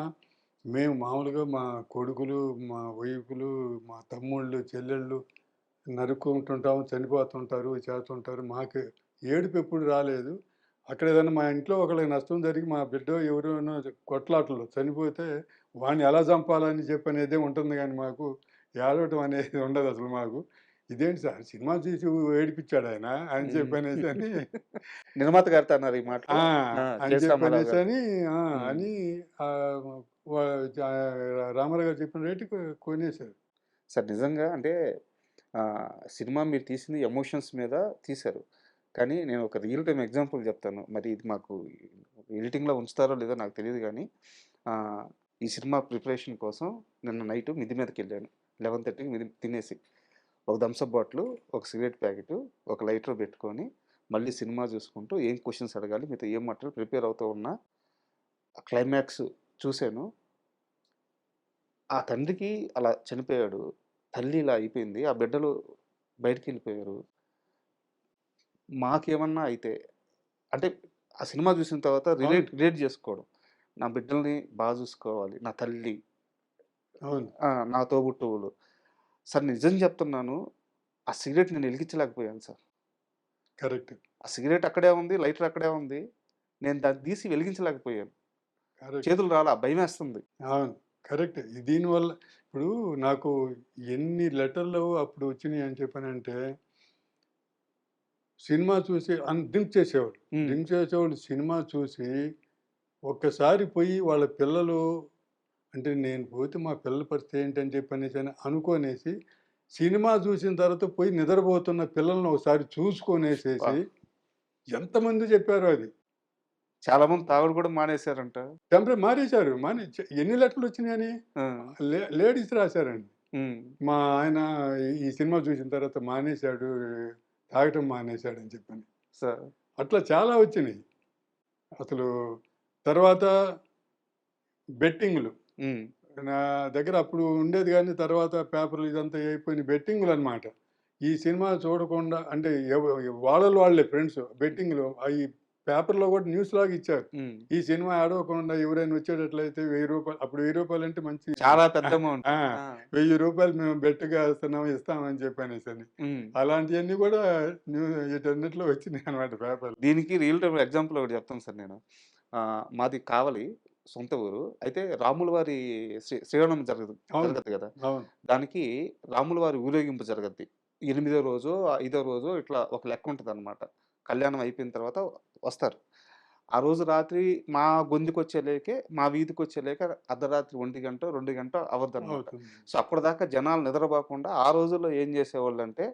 మేము మామూలుగా మా కొడుకులు, మా వైఫులు, మా తమ్ముళ్ళు, చెల్లెళ్ళు నరుక్కుంటుంటాం, చనిపోతుంటారు, చేస్తుంటారు. మాకు ఏడుపెప్పుడు రాలేదు. అక్కడ ఏదైనా మా ఇంట్లో ఒకళ్ళకి నష్టం జరిగి మా బిడ్డో ఎవరోనో కొట్లాటలో చనిపోతే వాడిని ఎలా చంపాలని చెప్పనేదే ఉంటుంది గానీ మాకు ఏడవటం అనేది ఉండదసలు మాకు. ఇదేంటి సార్ సినిమా చూసి ఏడిపిచ్చాడాయన అని హ్మ్. చెప్పనేసని నిర్మాత గారితో అన్నారు ఈ మాటలు. ఆ! ఆ! అని 'కె. రామారావు' గారు. చెప్పనేసని ఆ! హ్మ్. అని ఆహ్, వా జా రామారావు గారు చెప్పిన రేటుకి కొనేసారు. సార్ నిజంగా అంటే సినిమా మీరు తీసింది ఎమోషన్స్ మీద తీశారు. కానీ నేను ఒక రియల్ టైమ్ ఎగ్జాంపుల్ చెప్తాను. మరి ఇది మాకు ఎడిటింగ్‌లో ఉంచుతారో లేదో నాకు తెలీదు గానీ ఆహ్, ఈ సినిమా ప్రిపరేషన్ కోసం నిన్న నైట్ మిద్ది మీదకెళ్ళాను. 11:30కి తినేసి. ఒక థమ్స్ అప్ బాటిలు, ఒక సిగరెట్ ప్యాకెటు, ఒక లైటర్ పెట్టుకొని మళ్ళీ సినిమా చూసుకుంటూ ఏం క్వెషన్స్ అడగాలి, మీతో ఏం మాట్లాడాలి ప్రిపేర్ అవుతూ ఉన్నా. క్లైమాక్స్ చూసాను. ఆ తండ్రికి అలా చనిపోయాడు. తల్లి ఇలా అయిపోయింది. ఆ బిడ్డలు బయటికెళ్ళిపోయారు. మాకేమన్నా అయితే అంటే ఆ సినిమా చూసిన తర్వాత అవును. రిలేట్ చేసుకోవడం. నా బిడ్డల్ని చూసుకోవాలి. నా తల్లి, అవును. నా తోబుట్టువులు. సార్ నిజం చెప్తున్నాను. ఆ సిగరెట్ నేను ఎలిగించలేకపోయాను సార్. కరెక్ట్. ఆ సిగరెట్ అక్కడే ఉంది. లైటర్ అక్కడే ఉంది. నేను దాన్ని తీసి వెలిగించలేకపోయాను. కరెక్ట్. చేతులు రాలా భయమేస్తుంది. అవును. కరెక్ట్. దీనివల్ల ఇప్పుడు నాకు ఎన్ని లెటర్‌లు అప్పుడు వచ్చినియి అని చెప్పనంటే, సినిమా చూసి డ్రింక్ చేసేవాళ్ళు. హ్మ్. డ్రింక్ చేసేవాళ్ళు సినిమా చూసి ఒక్కసారి పోయి వాళ్ళ పిల్లలు అంటే నేను పోతే మా పిల్లల పరిస్థితి ఏంటని చెప్పనేసని అనుకోనేసి, సినిమా చూసిన తర్వాత పోయి నిద్రపోతున్న పిల్లల్ని ఒకసారి అబ్బా! చూసుకొనేసేసి ఎంతమంది చెప్పారో అది. చాలా మంది తాగుడు కూడా మానేశారంట. మానేశారు. ఎన్ని లెటర్‌లొచ్చినాయని ఆ! లేడీస్ రాసారండి. హ్మ్. మా ఆయన ఈ సినిమా చూసిన తర్వాత మానేశాడు. తాగటం మానేశాడని చెప్పని. స అట్లా చాలా వచ్చినియి. అసలు తర్వాత బెట్టింగులు. హ్మ్. నా దగ్గర అప్పుడు ఉండేది గానీ తర్వాత పేపర్‌లు ఇదంతా అయిపోయిన బెట్టింగులనమాట. ఈ సినిమా చూడకుండా అంటే వాళ్ళలో వాళ్ళే ఫ్రెండ్స్ బెట్టింగ్‌లు అయి పేపర్‌లో కూడా న్యూస్‌లాగా ఇచ్చారు. హ్మ్. ఈ సినిమా ఏడవకుండా ఎవరైనా వచ్చేటట్లయితే రూ. 1000 అప్పుడు రూ. 1000 అంటే మంచి చాలా పెద్ద అమౌంట్. ఆ! ఆ! రూ. 1000 మేము బెట్‌గా ఏస్తున్నాం ఇస్తామని చెప్పనేసని. హ్మ్. అలాంటియన్నీ కూడా వీటన్నిటిలో వచ్చినాయనమాట పేపర్‌లో. దీనికి రియల్ టైమ్ ఎగ్జాంపుల్ ఒకటి చెప్తాను సార్ నేను. మాది కావలి సొంత ఊరు. అయితే రాముల వారి శ్రీరామనవమి అవును. జరగద్ది గదా! అవును. దానికి రాముల వారి ఊరేగింపు జరగద్ది. ఎనిమిదో రోజో, ఐదో రోజో ఇట్లా ఒక లెక్క ఉంటదనమాట. కళ్యాణం అయిపోయిన తర్వాత వస్తారు. ఆ రోజు రాత్రి మా గొంతుకొచ్చేలేకే, మా వీధికొచ్చేలేకే అర్ధరాత్రి 1 గంటో, 2 గంటో అవద్దనమాట. అవుతుంది. సో, అప్పటిదాకా జనాలు నిద్రపోకుండా ఆ రోజుల్లో ఏం జేసేవాళ్ళంటే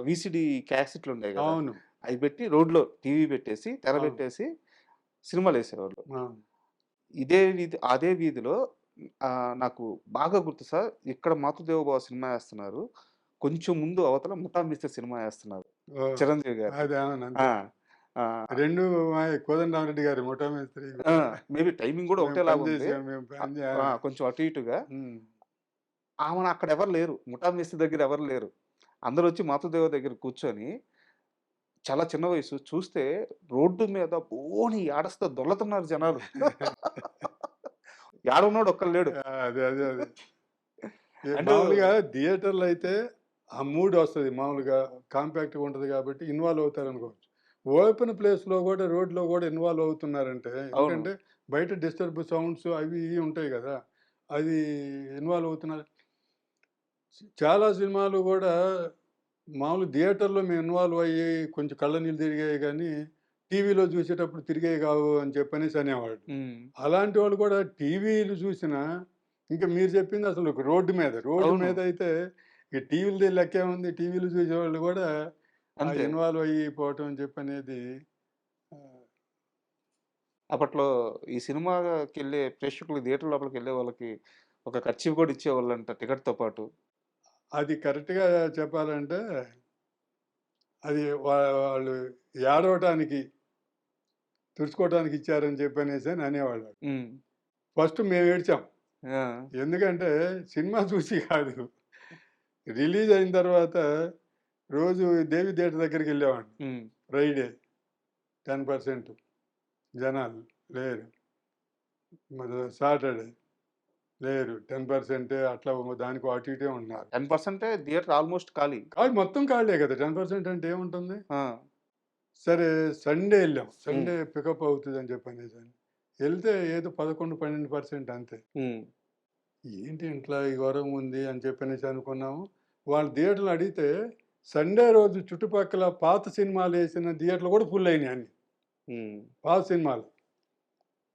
వీసీడీ క్యాసెట్లుండేయి గదా! అవును. అయి పెట్టి రోడ్‌లో టీవీ పెట్టేసి, తెర అవును. పెట్టేసి సినిమాలేసేవాళ్ళు. అవును. అదే వీధిలో నాకు బాగా గుర్తు సార్. ఇక్కడ 'మాతృదేవోభవ' సినిమా యేస్తున్నారు. కొంచెం ముందు అవతల 'ముఠా మిస్టర్' సినిమా యేస్తున్నారు. ఓహ్! చిరంజీవి గారిది. అది అవును. ఆ! అంతే. ఆహ్, 2 కోదండరామిరెడ్డి గారి 'ముఠా మేస్త్రి' ఆ! కూడా మేబీ టైమింగ్ గూడా ఒకటేలాగుంది. మేము పని కొంచెం అటు ఇటుగా. హ్మ్. ఆమెన అక్కడెవరు లేరు. 'ముఠా మిస్టర్' దగ్గర ఎవరు లేరు. అందరొచ్చి 'మాతృదేవ' దగ్గర కూర్చొని చాలా చిన్న వయసు. చూస్తే రోడ్డు మీద బోని ఏడస్తా దొర్లుతున్నారు జనాలు. ఏడున్నోడు ఒక్కడు లేడు. అదే. అంటే మామూలుగా థియేటర్‌లో అయితే ఆ మూడొస్తది మామూలుగా కాంపాక్ట్‌గా ఉంటది కాబట్టి ఇన్వాల్వ్ అవుతారనుకోవచ్చు. ఓపెన్ ప్లేస్‌లో గూడా రోడ్‌లో గూడా ఇన్వాల్వ్ అవుతున్నారంటే అవును. ఎందుకంటే బయట డిస్టర్బ్ సౌండ్స్ అవి ఇవి ఉంటాయి గదా! అది ఇన్వాల్వ్ అవుతున్నారు. చాలా సినిమాలు గూడా మామూలు థియేటర్‌లో మేము ఇన్వాల్వ్ అయ్యి కొంచెం కళ్ళ నీళ్ళు తిరిగాయి గానీ, టీవీలో చూసేటప్పుడు తిరిగేవి గావు అని చెప్పనేసి అనేవాళ్ళు. హ్మ్. అలాంటి వాళ్ళు కూడా టీవీలు చూసినా, ఇంక మీరు చెప్పింది అసలు ఒక రోడ్డు మీద. రోడ్డు అవును. మీద అయితే ఈ టీవీలది లెక్కేముంది. టీవీలు చూసేవాళ్ళు గూడా అంతే. ఇన్వాల్వ్ అయిపోవటం అని చెప్పనేది ఆహ్, అప్పట్లో ఈ సినిమాకెళ్ళే ప్రేక్షకులు థియేటర్ లోపలికెళ్ళే వాళ్ళకి ఒక కర్చీఫ్ కూడా ఇచ్చేవాళ్ళంట టికెట్‌తో పాటు. అది కరెక్ట్‌గా చెప్పాలంటే అది వాళ్ళు ఏడవటానికి, తుడుచుకోవటానికి ఇచ్చారని చెప్పనేసని అనేవాళ్ళు. హ్మ్. ఫస్ట్ మేము ఏడ్చాం. ఆ! ఎందుకంటే సినిమా చూసి కాదు. రిలీజ్ అయిన తర్వాత రోజు దేవి థియేటర్ దగ్గరికెళ్ళేవాడిని. హ్మ్. ఫ్రైడే 10% జనాలు లేరు. మరి సాటర్‌డే లేరు. 10% అట్లా దానికో అటు ఇటే ఉన్నారు. 10% థియేటర్ ఆల్‌మోస్ట్ ఖాళీ. కాదు మొత్తం ఖాళీయే కదా! 10% అంటే ఏముంటుంది? ఆ! సరే సండే ఎళ్ళాం. హ్మ్. సండే పికప్ అవుతదని చెప్పనేసని. ఎళ్తే ఏదో 11, 12% అంతే. హ్మ్. ఏంటి ఇట్లా ఈ ఘోరం ఉంది అని చెప్పనేసి అనుకున్నాము. వాళ్ళు థియేటర్‌లో అడిగితే సండే రోజు చుట్టుపక్కల పాత సినిమాలేసిన థియేటర్లు కూడా ఫుల్ అయినాయి అన్ని. హ్మ్. పాత సినిమాలు.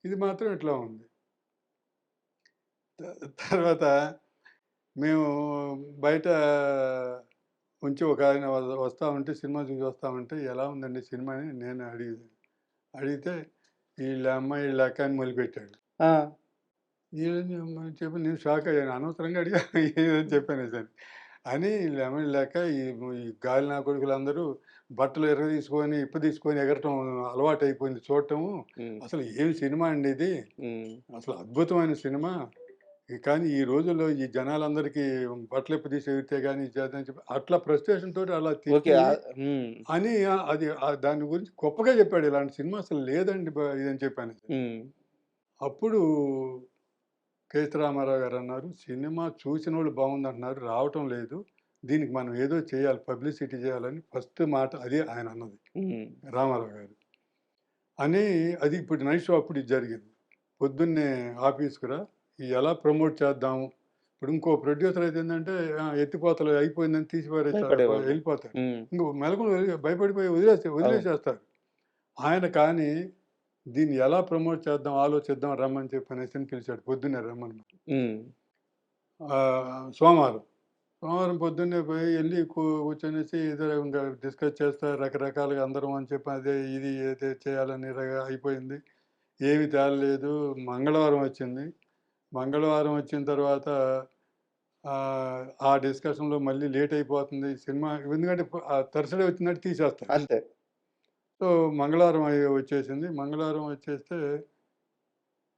ఇది మాత్రం ఇట్లా ఉంది. తర్వాత మేము బయట ఉంచి ఒకాయన వస్తా ఉంటే సినిమా చూసి వస్తా ఉంటే, "ఎలా ఉందండి సినిమా" అని నేను అడిగితే, "ఈళ్ళ అమ్మ, ఈళ్ళ అక్క" అని మొదలుపెట్టాడు. ఆ! ఈళ్ళని అమ్మ అని చెప్పి నేను షాక్ అయ్యాను. అనవసరంగా అడిగా ఏదని చెప్పనేసని. అని ఈళ్ళ అమ్మ, ఈళ్ళ అక్క ఈ గాలి నా కొడుకులందరూ బట్టలు ఇరగదీసుకొని, ఇప్పదీసుకొని ఎగరటం అలవాటయిపోయింది చూడటము. హ్మ్. అసలు ఏం సినిమా అండి ఇది. హ్మ్. అసలు అద్భుతమైన సినిమా. కానీ ఈ రోజుల్లో ఈ జనాలందరికీ బట్టలిప్పదీసి ఎగిరితే గాని ఇది చేద్దని చెప్పి అట్లా ఫ్రస్ట్రేషన్ తోటి అలా ఓకే. తిట్టి హ్మ్. అని అది దాని గురించి గొప్పగా చెప్పాడు. ఇలాంటి సినిమా అసలు లేదండి ఇదని చెప్పాను. హ్మ్. అప్పుడు 'కెఎస్ రామారావు' గారన్నారు, "సినిమా చూసినోళ్ళు బావుందంటున్నారు. రావటం లేదు. దీనికి మనం ఏదో చేయాలి. పబ్లిసిటీ చేయాలని" ఫస్ట్ మాట అదే ఆయన అన్నది. హ్మ్. రామారావు గారు. అని అది ఇప్పుడు నైట్ షో అప్పుడు ఇది జరిగింది. పొద్దున్నే ఆఫీస్‌కి రా, ఎలా ప్రమోట్ చేద్దాము. ఇప్పుడు ఇంకో ప్రొడ్యూసర్ అయితే ఏందంటే ఎత్తిపోతలు అయిపోయిందని తీసి పారేస్తారు. భయపడేవాళ్ళు. ఎళ్ళిపోతారు. హ్మ్. ఇంకో మెలకువలు భయపడిపోయి అవును. వదిలేసేస్తారు. ఆయన కానీ దీన్ని ఎలా ప్రమోట్ చేద్దాం ఆలోచిద్దాం రమ్మని చెప్పనేసని పిలిచాడు. పొద్దున్నే రమ్మని. హ్మ్. సోమవారం. సోమవారం పొద్దున్నే పోయి ఎళ్లి కూర్చొనేసి ఏదో ఇంక డిస్కస్ చేస్తా రకరకాలుగా అందరం అని చెప్పి అదే ఇది ఏదో చేయాలని అయిపోయింది. ఏమి తేలలేదు. మంగళవారం వచ్చింది. మంగళవారం వచ్చిన తర్వాత ఆ డిస్కషన్‌లో మళ్ళీ లేట్ అయిపోతుంది. సినిమా ఎందుకంటే థర్స్‌డే వచ్చిందంటే తీసేస్తారు. అంతే. సో, మంగళవారం వచ్చేసింది. మంగళవారం వచ్చేస్తే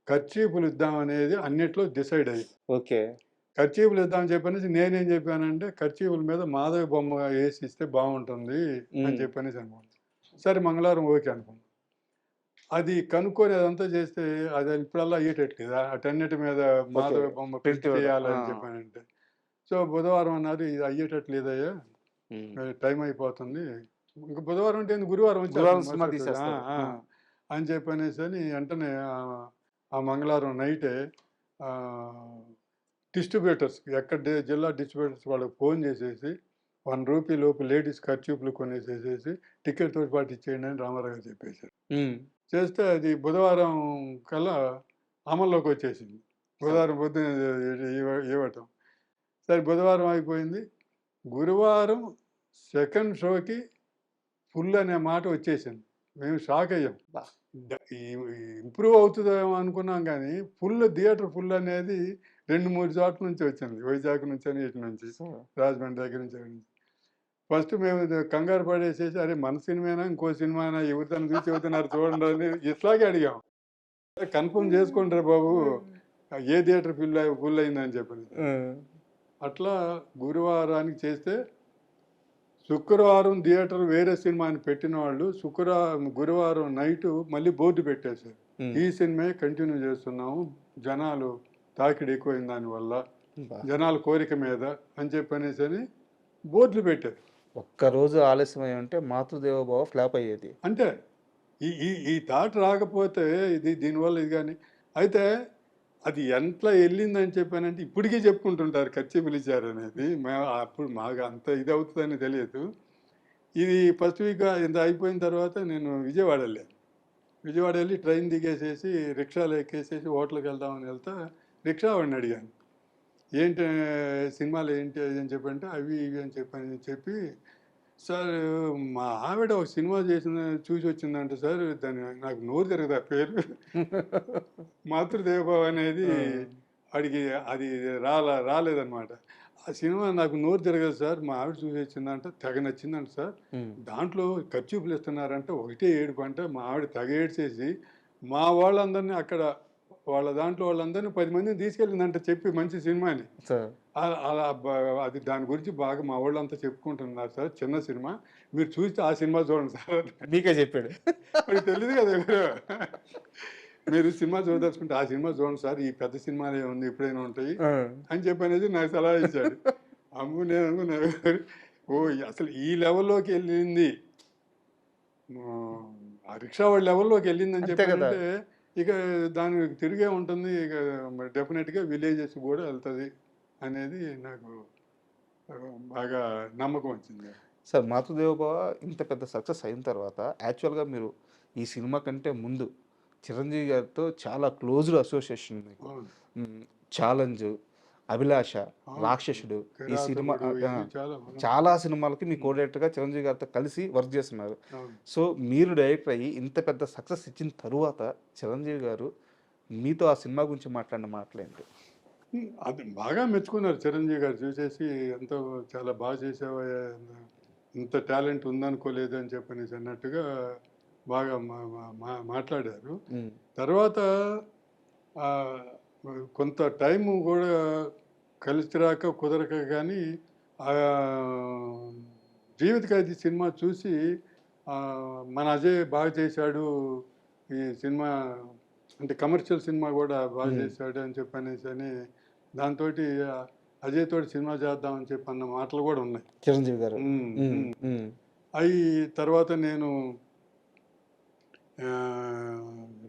కర్చీఫులు ఇద్దామనేది అన్నిట్లో డిసైడ్ అయ్యింది. ఓకే. కర్చీఫులు ఇద్దామని చెప్పనేసి నేనేం చెప్పానంటే, కర్చీఫుల మీద మాధవి బొమ్మ ఏసి ఇస్తే బావుంటుంది అని హ్మ్. చెప్పనేసి అనుకున్నాను. సరే మంగళవారం ఓకే అనుకున్నాం. అది కనుక్కొని అదంతా చేస్తే అది ఇప్పుడల్లా అయ్యేటట్లేదు. అటన్నిటి మీద ఓకే. మాధవి బొమ్మ ప్రింట్ ప్రింట్ ఇవ్వడం. ఆ! చేయాలని చెప్పానంటే. సో, బుధవారం అన్నారు ఇది అయ్యేటట్టు లేదయ్యా! హ్మ్. టైం అయిపోతుంది. ఇంక బుధవారం అంటే ఏంది గురువారం గురువారం వచ్చేస్తుంది సినిమా మరుసటి రోజు. ఆ! తీసేస్తారు. ఆ! ఆ! అని చెప్పనేసని వెంటనే ఆ మంగళవారం నైటే ఆహ్, డిస్ట్రిబ్యూటర్స్ ఎక్కడ జిల్లా డిస్ట్రిబ్యూటర్స్ వాళ్ళకి ఫోన్ చేసేసి రూ. 1 లోపు లేడీస్ కర్చీఫ్‌లు కొనేసేసేసి టికెట్‌తో పాటు ఇచ్చేయండి అని రామారావు గారు చెప్పేసారు. హ్మ్. చేస్తే అది బుధవారం కల్లా అమల్లోకి వచ్చేసింది. సో బుధవారం పొద్దున ఇవ్వటం. సరే బుధవారం అయిపోయింది. గురువారం సెకండ్ షోకి ఫుల్ అనే మాట వచ్చేసింది. మేము షాక్ అయ్యాం. అబ్బా! ద ఈ ఇంప్రూవ్ అవుతదేమో అనుకున్నాం గానీ, థియేటర్ ఫుల్ అనేది 2, 3 చోట్ల నుంచి వచ్చింది. వైజాగ్ నుంచని ఇటు నుంచి. సో రాజమండ్రి దగ్గర నుంచి అక్కడి నుంచి. ఫస్ట్ మేము కంగారు పడేసేసి అరే! మన సినిమానా? ఇంకో సినిమానా? ఎవరితోని చూసి చెబుతున్నారు చూడండి అని ఇట్లాగే అడిగాం. కన్ఫర్మ్ చేసుకోండిరా బాబు. ఏ థియేటర్ ఫుల్ అయిందని చెప్పని. హ్మ్. అట్లా గురువారానికి చేస్తే శుక్రవారం థియేటర్ వేరే సినిమా అని పెట్టిన వాళ్ళు గురువారం నైటు మళ్ళీ బోర్డ్ పెట్టేశారు. హ్మ్. ఈ సినిమాయే కంటిన్యూ చేస్తున్నాము. జనాలు తాకిడి ఎక్కువైన దానివల్ల. అబ్బా! జనాల కోరిక మీద అని చెప్పనేసని బోర్డులు పెట్టారు. ఒక్కరోజు ఆలస్యమై ఉంటే 'మాతృదేవోభవ' ఫ్లాప్ అయ్యేది. అంటే ఈ ఈ ఈ థాట్ రాకపోతే దీనివల్ల ఇది గాని అయితే అది ఎంట్లా ఎళ్ళిందని చెప్పానంటే ఇప్పటికీ చెప్పుకుంటుంటారు కచ్చెపిలిచారనేది. మేము అప్పుడు మాకు అంత ఇదవుతదని తెలియదు. ఇది ఫస్ట్ వీక్ ఇంత అయిపోయిన తర్వాత నేను విజయవాడ ఎళ్ళాను. విజయవాడ ఎళ్లి ట్రైన్ దిగేసేసి రిక్షాలో ఎక్కేసేసి హోటల్‌కెళ్దామని ఎళ్తే రిక్షా వాడిని అడిగాను. ఏంటి సినిమాలు ఏంటి అది అని చెప్పంటే అవి ఇవి అని చెప్పి సార్ మా ఆవిడ ఒక సినిమా చూసొచ్చిందంట సార్. దాన్ని నాకు నోరు తిరగదు ఆ పేరు. మాతృదేవోభవ అనేది ఆ! వాడికి అది రాలేదనమాట. ఆ సినిమా నాకు నోరు తిరగదు సార్. మా ఆవిడ చూసొచ్చిందంట. తెగ నచ్చిందంట సార్. దాంట్లో కర్చీఫ్‌లు ఇస్తున్నారంట. ఒకటే ఏడుపంట. మా ఆవిడ తెగ ఏడ్చేసి, మా వాళ్ళందరిని అక్కడ వాళ్ళ దాంట్లో వాళ్ళందరిని 10 మందిని తీసుకెళ్ళిందంట చెప్పి మంచి సినిమా అని. సార్. అలా అది దాని గురించి బాగా మా వోళ్ళంతా చెప్పుకుంటున్నారు సార్. చిన్న సినిమా. మీరు చూస్తే ఆ సినిమా చూడండి సార్. మీకే చెప్పాడు. వాడికి తెలీదు కదా! మీరు సినిమా చూడదలుచుకుంటే ఆ సినిమా చూడండి సార్. ఈ పెద్ద సినిమాలు ఏముంది ఎప్పుడైనా ఉంటాయి ఆ! అని చెప్పనేసి నాకు సలహా ఇచ్చాడు. అమ్మో! నేను అనుకున్నా ఓహ్! అసలు ఈ లెవెల్‌లోకి ఎళ్ళింది. ఆ రిక్షా వాడి లెవెల్‌లోకి ఎళ్ళిందని అంతే కదా! చెప్పానంటే ఇక దానికి తిరిగే ఉంటుంది. ఇక డెఫినిట్‌గా విలేజెస్ కూడా ఎళ్తది అనేది నాకు బాగా నమ్మకం వచ్చింది. సార్ 'మాతృదేవోభవ' ఇంత పెద్ద సక్సెస్ అయిన తర్వాత యాక్చువల్‌గా మీరు ఈ సినిమా కంటే ముందు చిరంజీవి గారితో చాలా క్లోజ్డ్ అసోసియేషన్ మీకు. అవును. 'ఛాలెంజ్', 'అభిలాష', అవును. 'రాక్షసుడు' ఈ సినిమా 'కిరాతకుడు' ఇవన్నీ చాలా చాలా సినిమాలకి మీ కో డైరెక్టర్‌గా చిరంజీవి గారితో కలిసి వర్క్ చేస్తున్నారు. అవును. సో, మీరు డైరెక్టర్ అయ్యి ఇంత పెద్ద సక్సెస్ ఇచ్చిన తరువాత చిరంజీవి గారు మీతో ఆ సినిమా గురించి మాట్లాడిన మాటలేంటి? అది బాగా మెచ్చుకున్నారు చిరంజీవి గారు చూసేసి ఎంతో చాలా బాగా చేసావయ్యా! ఇంత టాలెంట్ ఉందనుకోలేదు అని చెప్పనేసి అన్నట్టుగా బాగా మాట్లాడారు. హ్మ్. తర్వాత ఆహ్, కొంత టైము గూడా కలిసి రాక కుదరక గానీ ఆహ్, 'జీవిత ఖైదీ' సినిమా చూసి మన అజయ్ బాగా చేశాడు. ఈ సినిమా అంటే కమర్షియల్ సినిమా గూడా బాగా హ్మ్. చేశాడు అని చెప్పనేసని దాంతోటి అజయ్ తోటి సినిమా చేద్దామని చెప్పి అన్న మాటలు గూడా ఉన్నాయి. చిరంజీవి గారు. హ్మ్. హ్మ్. హ్మ్. హ్మ్. అయి తర్వాత నేను ఆహ్,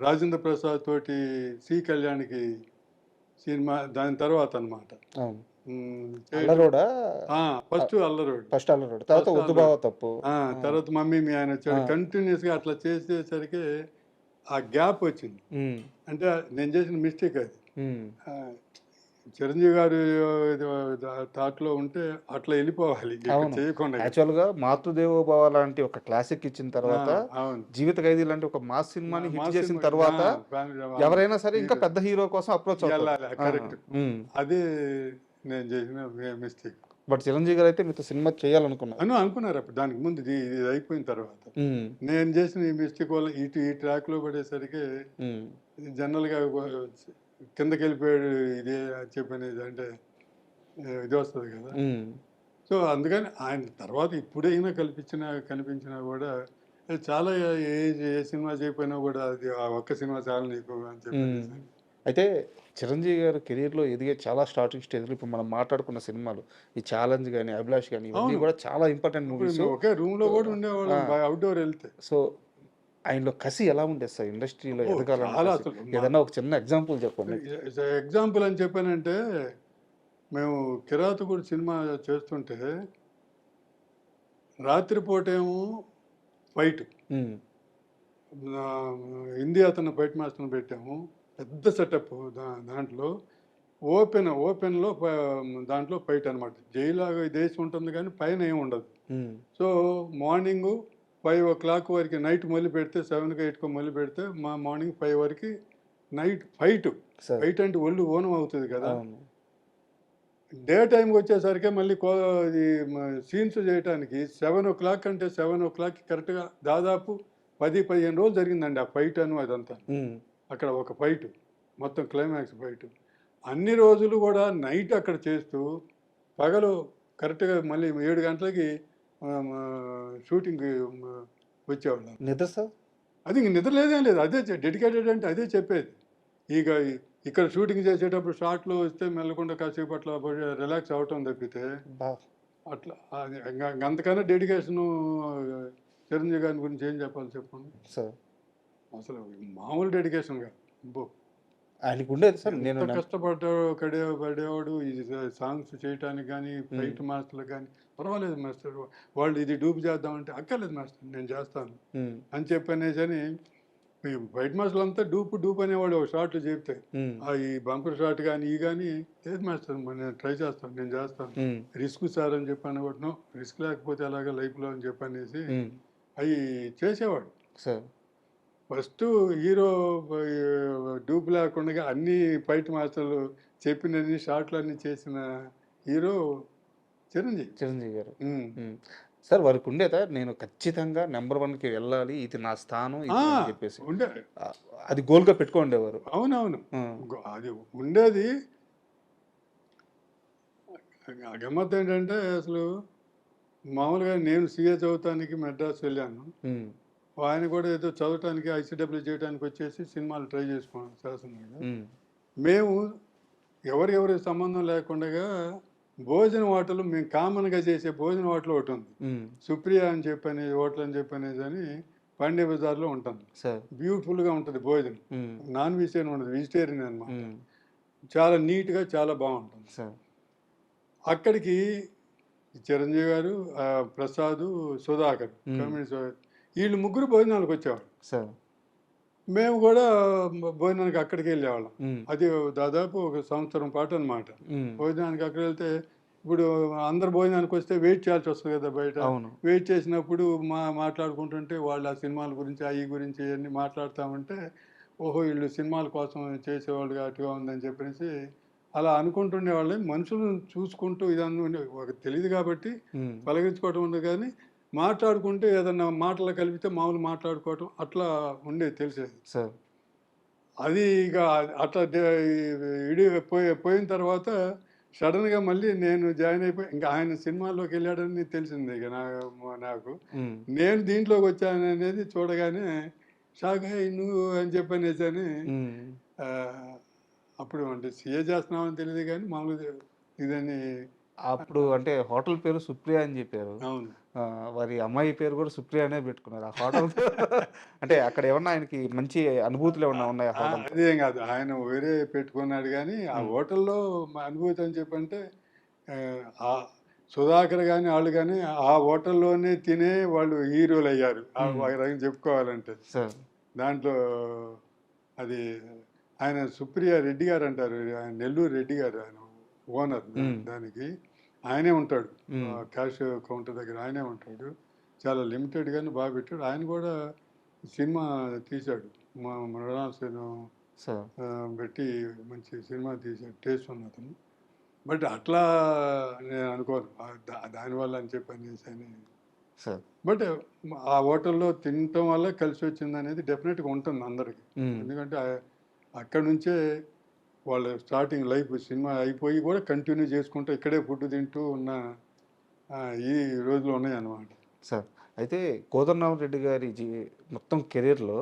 రాజేంద్ర ప్రసాద్ తోటి 'సి కళ్యాణ్‌కి' సినిమా దాని తర్వాత అన్నమాట. అవును. చేయటం 'అల్లరోడా'? ఆహ్, ఫస్ట్ 'అల్లరోడు'. ఫస్ట్ 'అల్లరోడు'. తర్వాత ఫస్ట్ 'వద్దు బావ 'అల్లరోడు'. తప్పు'. ఆ! తర్వాత 'మమ్మీ మీ ఆయన' ఆ! వచ్చాడు. కంటిన్యూయస్‌గా అట్లా చేసేసరికి ఆ గ్యాప్ వచ్చింది. హ్మ్. అంటే నేను చేసిన మిస్టేక్ అది. హ్మ్. ఆహ్, చిరంజీవి గారు ఇది థాట్‌లో ఉంటే అట్లా ఎళ్ళిపోవాలి. ఇక్కడ అవును. చేయకుండా. యాక్చువల్‌గా 'మాతృదేవోభవ' లాంటి ఒక క్లాసిక్ ఇచ్చిన ఆ! తర్వాత, అవును. 'జీవిత ఖైదీ' లాంటి ఒక మాస్ సినిమాని హిట్ మాస్ చేసిన సినిమా తర్వాత ఫ్యామిలీ ఎవరైనా సరే ఇంకా హీరో పెద్ద హీరో కోసం అప్రోచ్ అవుతారు. ఎళ్ళాలి. ఆ! కరెక్ట్. హ్మ్. అదే నేను చేసిన మిస్టేక్. బట్ చిరంజీవి గారైతే మీతో సినిమా చేయాలనుకున్నారు. అనుకున్నారు అప్పుడు దానికి ముందు ఇది అయిపోయిన తర్వాత. హ్మ్. నేను చేసిన ఈ మిస్టేక్ వల్ల ఈ ట్రాక్‌లో పడేసరికి హ్మ్. జనరల్‌గా కిందకెళ్ళిపోయాడు ఇదే అని చెప్పనేది అంటే ఇది వస్తది కదా! హ్మ్. సో, అందుకని ఆయన తర్వాత ఇప్పుడైనా కనిపించినా గూడా చాలా ఏ సినిమా చేయకపోయినా గూడా అది ఆ ఒక్క సినిమా చాలు నీకు అని హ్మ్. చెప్పనేసి. అయితే చిరంజీవి గారు కెరియర్‌లో ఎదిగే చాలా స్టార్టింగ్ స్టేజ్‌లో ఇప్పుడు మనం మాట్లాడుకున్న సినిమాలు ఈ 'ఛాలెంజ్' గాని, 'అభిలాష్' గాని ఇవన్నీ అవును. కూడా చాలా ఇంపార్టెంట్ అప్పుడు మూవీసు. ఒకే రూమ్‌లో గూడా ఆ! ఉండేవాళ్ళం ఔట్‌డోర్ ఎళ్తే. సో, ఆయనలో కసి ఎలా ఉండేది సార్ ఇండస్ట్రీలో అబ్బో! ఎదగాలన్న చాలా కసి? అసలు ఏదన్నా ఒక చిన్న ఎగ్జాంపుల్ చెప్పండి. ఎగ్జాంపుల్ అని చెప్పానంటే, మేము 'కిరాతకుడు' సినిమా చేస్తుంటే రాత్రిపూటేమో ఫైట్. హ్మ్. హిందీ అతను ఫైట్ మాస్టర్‌ని పెట్టాము. పెద్ద సెటప్ దాంట్లో ఓపెన్‌లో దాంట్లో ఫైట్ అనమాట. జైల్లాగా ఇదేసి ఉంటుంది గానీ పైన ఏమి ఉండదు. హ్మ్. సో, మార్నింగు 5:00 వరకి నైట్ మొదలుపెడితే 7కో, 8కో మొదలుపెడితే మార్నింగ్ 5 వరకి నైట్ ఫైటు. సార్. ఫైట్ అంటే ఒళ్ళు ఓనం అవుతది కదా! అవును. డే టైమ్‌కొచ్చేసరికి మళ్ళీ ఇది సీన్స్ చేయటానికి 7:00 అంటే 7:00కి కరెక్ట్‌గా దాదాపు 10, 15 రోజులు జరిగిందండి ఆ ఫైట్ అదంతా. హ్మ్. అక్కడ ఒక ఫైటు. మొత్తం క్లైమాక్స్ ఫైటు. అన్ని రోజులు గూడా నైట్ అక్కడ చేస్తూ, పగలు కరెక్ట్‌గా మళ్ళీ 7 గంటలకి ఆహ్, మా షూటింగ్‌కి మ వచ్చేవాళ్ళం. నిద్ర సార్? అది ఇంక నిద్ర లేదేం లేదు. అదే డెడికేటెడ్ అంటే అదే చెప్పేది. ఇక ఇక్కడ షూటింగ్ చేసేటప్పుడు షాట్‌లు వస్తే మెల్లకుండా కాసేపు అట్లా రిలాక్స్ అవ్వటం తప్పితే, అబ్బా! అట్లా అది అంతకన్నా డెడికేషను చిరంజీవి గారి గురించి ఏం చెప్పాలి చెప్పండి? సార్. అసలు మామూలు డెడికేషన్ కాదు. అబ్బో! ఆయనకుండేది సార్ ఎంత నేను కష్టపడ్డాడో పడేవాడు ఈ సాంగ్స్ చేయటానికి గానీ, హ్మ్. ఫైట్ మాస్టర్‌లకు గానీ, "పర్వాలేదు మాస్టర్ వాళ్ళు ఇది డూప్ చేద్దామంటే" "అక్కర్లేదు మాస్టర్ నేను చేస్తాను" హ్మ్. అని చెప్పనేసని ఈ ఫైట్ మాస్టర్‌లంతా డూప్ అనేవాడు ఒక షాట్‌లో చెప్తే. హ్మ్. ఈ బంపర్ షాట్ గానీ, ఇయి గానీ "లేదు మాస్టర్ నేను ట్రై చేస్తాను. నేను చేస్తాను." హ్మ్. "రిస్క్ సార్" అని చెప్పి అనేవాడు. "నో రిస్క్ లేకపోతే ఎలాగా లైఫ్‌లో" అని చెప్పనేసి హ్మ్. అయి చేసేవాడు. సార్. ఫస్టు హీరో డూప్ లేకుండగా అన్నీ ఫైట్ మాస్టర్‌లు చెప్పినన్ని షాట్లన్నీ చేసిన హీరో చిరంజీవి. చిరంజీవి గారు. హ్మ్. హ్మ్. సార్ వారికి ఉండేదా? నేను ఖచ్చితంగా నంబర్ 1కి వెళ్ళాలి. ఇది నా స్థానం ఆ! ఇది అని చెప్పేసి. ఉండే ఆహ్, అది గోల్‌గా పెట్టుకొనుండేవారు. అవునవును. ఆ! అది ఉండేది. గమ్మత్తేంటంటే అసలు మామూలుగా నేను సీఏ చదువుతానికి మద్రాసు వెళ్ళాను. హ్మ్. ఆయన కూడా ఏదో చదవటానికి ఐసీడబ్ల్యూ చేయడానికి వచ్చేసి సినిమాలు ట్రై చేస్తున్నాడు. హ్మ్. మేము ఎవరెవరి సంబంధం లేకుండగా భోజన హోటల్ మేము కామన్‌గా చేసే భోజన హోటల్ ఒకటుంది. హ్మ్. సుప్రియ అని చెప్పని హోటల్ అని చెప్పనేసని పాండే బజార్‌లో ఉంటుంది. సార్. బ్యూటిఫుల్‌గా ఉంటది భోజనం. హ్మ్. నాన్ వెజ్ ఏమి ఉండదు. వెజిటేరియన్ అనమాట. హ్మ్. చాలా నీట్‌గా చాలా బావుంటుంది. సార్. అక్కడికి చిరంజీవి గారు, ప్రసాదు, సుధాకర్ హ్మ్. కామెడీ షో ఈళ్ళు ముగ్గురు భోజనాలకొచ్చేవాళ్ళు. సార్. మేము గూడా భోజనానికి అక్కడికే ఎళ్ళేవాళ్ళం. హ్మ్. అది దాదాపు ఒక సంవత్సరం పాటనమాట. హ్మ్. భోజనానికి అక్కడికెళ్తే ఇప్పుడు అందరు భోజనానికొస్తే వెయిట్ చేయాల్సొస్తది గదా బయట. అవును. వెయిట్ చేసినప్పుడు మాట్లాడుకుంటుంటే వాళ్ళు ఆ సినిమాల గురించి, ఈ గురించి ఇయన్నీ మాట్లాడుతా ఉంటే, ఓహో! ఈళ్ళు సినిమాల కోసం చేసేవాళ్ళు అటుగా ఉందని చెప్పేసి అలా అనుకుంటుండేవాళ్ళం. మనుషులను చూసుకుంటూ ఇదన్నీ తెలీదు గాబట్టి హ్మ్. పలకరించుకోవడం ఉండదు గానీ, మాట్లాడుకుంటూ ఏదన్నా మాటలు కలిపితే మామూలు మాట్లాడుకోవటం అట్లా ఉండేది తెలిసేది. సార్. అది ఇక అట్లా పోయిన తర్వాత సడెన్‌గా మళ్ళీ నేను జాయిన్ అయిపోయి ఇంకా ఆయన సినిమాల్లోకెళ్ళాడని తెలిసింది ఇక నాకు. హ్మ్. నేను దీంట్లోకొచ్చాననేది చూడగానే షాక్ అయ్యి నువ్వు అని చెప్పనేసని హ్మ్. ఆహ్, అప్పుడు అంటే సీఏ చేస్తున్నావని తెలీదు గానీ మామూలుగా ఇదని అప్పుడు అంటే హోటల్ పేరు సుప్రియ అని జెప్పారు. అవును. వారి అమ్మాయి పేరు గూడా సుప్రియ అనే బెట్టుకున్నారు. ఆ హోటల్ అంటే అక్కడ ఏమన్నా ఆయనకి మంచి అనుభూతులేమన్నా ఉన్నాయా హోటల్‌తో? అదేం గాదు. ఆయన వేరే పెట్టుకున్నాడు గానీ, ఆ హ్మ్. హోటల్‌లో మా అనుభూతి అని చెప్పంటే ఆహ్, సుధాకర్ గాని, ఆళ్ళు గాని ఆ హోటల్‌లోనే తినే వాళ్ళు హీరోలయ్యారు. హ్మ్. ఒక రకంగా చెప్పుకోవాలంటే. సార్. దాంట్లో అది ఆయన సుప్రియ రెడ్డి గారంటారు. ఆయన నెల్లూరు రెడ్డి గారు ఆయన ఓనర్ హ్మ్. దానికి. ఆయనే ఉంటాడు. హ్మ్. క్యాష్ కౌంటర్ దగ్గర ఆయనే ఉంటాడు. చాలా లిమిటెడ్‌గానే బాగా పెట్టాడు. ఆయన గూడా సినిమా తీశాడు. మృణాల్ సేన్ సార్. పెట్టి మంచి సినిమా తీశాడు. టేస్ట్ ఉన్నతను. బట్ అట్లా నేను అనుకోను. దానివల్ల అని చెప్పనేసని. సార్. బట్ ఆ హోటల్‌లో తినటం వల్ల కలిసొచ్చిందనేది డెఫినెట్‌గా ఉంటుంది అందరికి. హ్మ్. ఎందుకంటే అక్కడి నుంచే వాళ్ళ స్టార్టింగ్ లైఫ్ సినిమా అయిపోయి కూడా కంటిన్యూ చేసుకుంటూ ఇక్కడే ఫుడ్ తింటూ ఉన్న ఈ రోజులు ఉన్నాయన్నమాట. సార్. అయితే కోదండరామిరెడ్డి గారి మొత్తం కెరియర్‌లో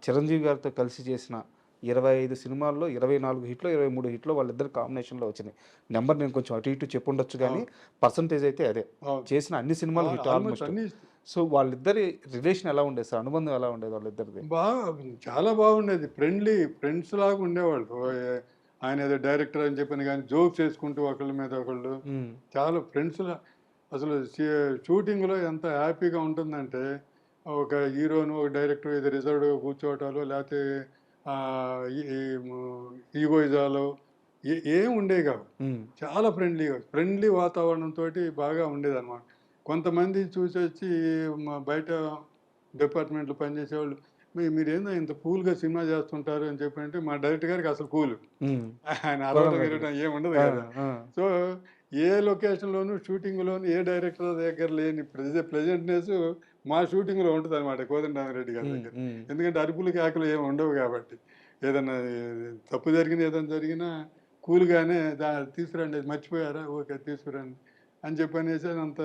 చిరంజీవి గారితో కలిసి చేసిన 25 సినిమాల్లో 24 హిట్లు, 23 హిట్లు వాళ్ళిద్దరి కాంబినేషన్‌లో వచ్చినాయి. నంబర్ నేను కొంచెం అటు ఇటు చెప్పుండొచ్చు గానీ, అవును. పర్సెంటేజ్ అయితే అదే. అవును. చేసిన అన్ని సినిమాలు హిట్ ఆల్‌మోస్ట్ ఆల్‌మోస్ట్. అన్నీ సో, వాళ్ళిద్దరి రిలేషన్ ఎలా ఉండేది సార్? అనుబంధం ఎలా ఉండేది వాళ్ళిద్దరిది? బాగా చాలా బాగుండేది. ఫ్రెండ్స్‌లాగా ఉండేవాళ్ళు. ఆయన ఏదో డైరెక్టర్ అని చెప్పని గాని జోక్స్ చేసుకుంటూ ఒకళ్ళ మీద ఒకళ్ళు హ్మ్. చాలా ఫ్రెండ్స్‌లా అసలు షూటింగ్‌లో ఎంత హ్యాపీగా ఉంటుందంటే, ఒక హీరోను, ఒక డైరెక్టర్ ఏదో రిజర్వ్డ్‌గా కూర్చోవటాలు లేతే ఈ ఈ ము ఈగోయిజాలు ఏం ఉండేవి కావు. హ్మ్. చాలా ఫ్రెండ్లీ వాతావరణంతోటి బాగా ఉండేదనమాట. కొంతమంది చూసొచ్చి బయట డిపార్ట్మెంట్‌లో పనిచేసేవాళ్ళు, మీరేందో ఇంత కూల్‌గా సినిమా చేస్తుంటారు అని చెప్పనంటే, మా డైరెక్టర్ గారికి అసలు కూలు. హ్మ్. ఆయన అరవడం, కోదండరామిరెడ్డి గిరవడం గారు. ఏమి ఉండదు ఆ! కదా! ఆ! సో, ఏ లొకేషన్‌లోను, షూటింగ్‌లోను ఏ డైరెక్టర్ దగ్గర లేని ప్లెజెంట్‌నెస్ మా షూటింగ్‌లో ఉంటదనమాట కోదండరామిరెడ్డి గారి హ్మ్. దగ్గర. హ్మ్. ఎందుకంటే అరుపులు, కేకలు ఏమి ఉండవు కాబట్టి. ఏదన్నా తప్పు జరిగినా, ఏదైనా జరిగినా కూల్‌గానే తీసుకురండి అది మర్చిపోయారా? ఓకే. తీసుకురండి అని చెప్పనేసి అంత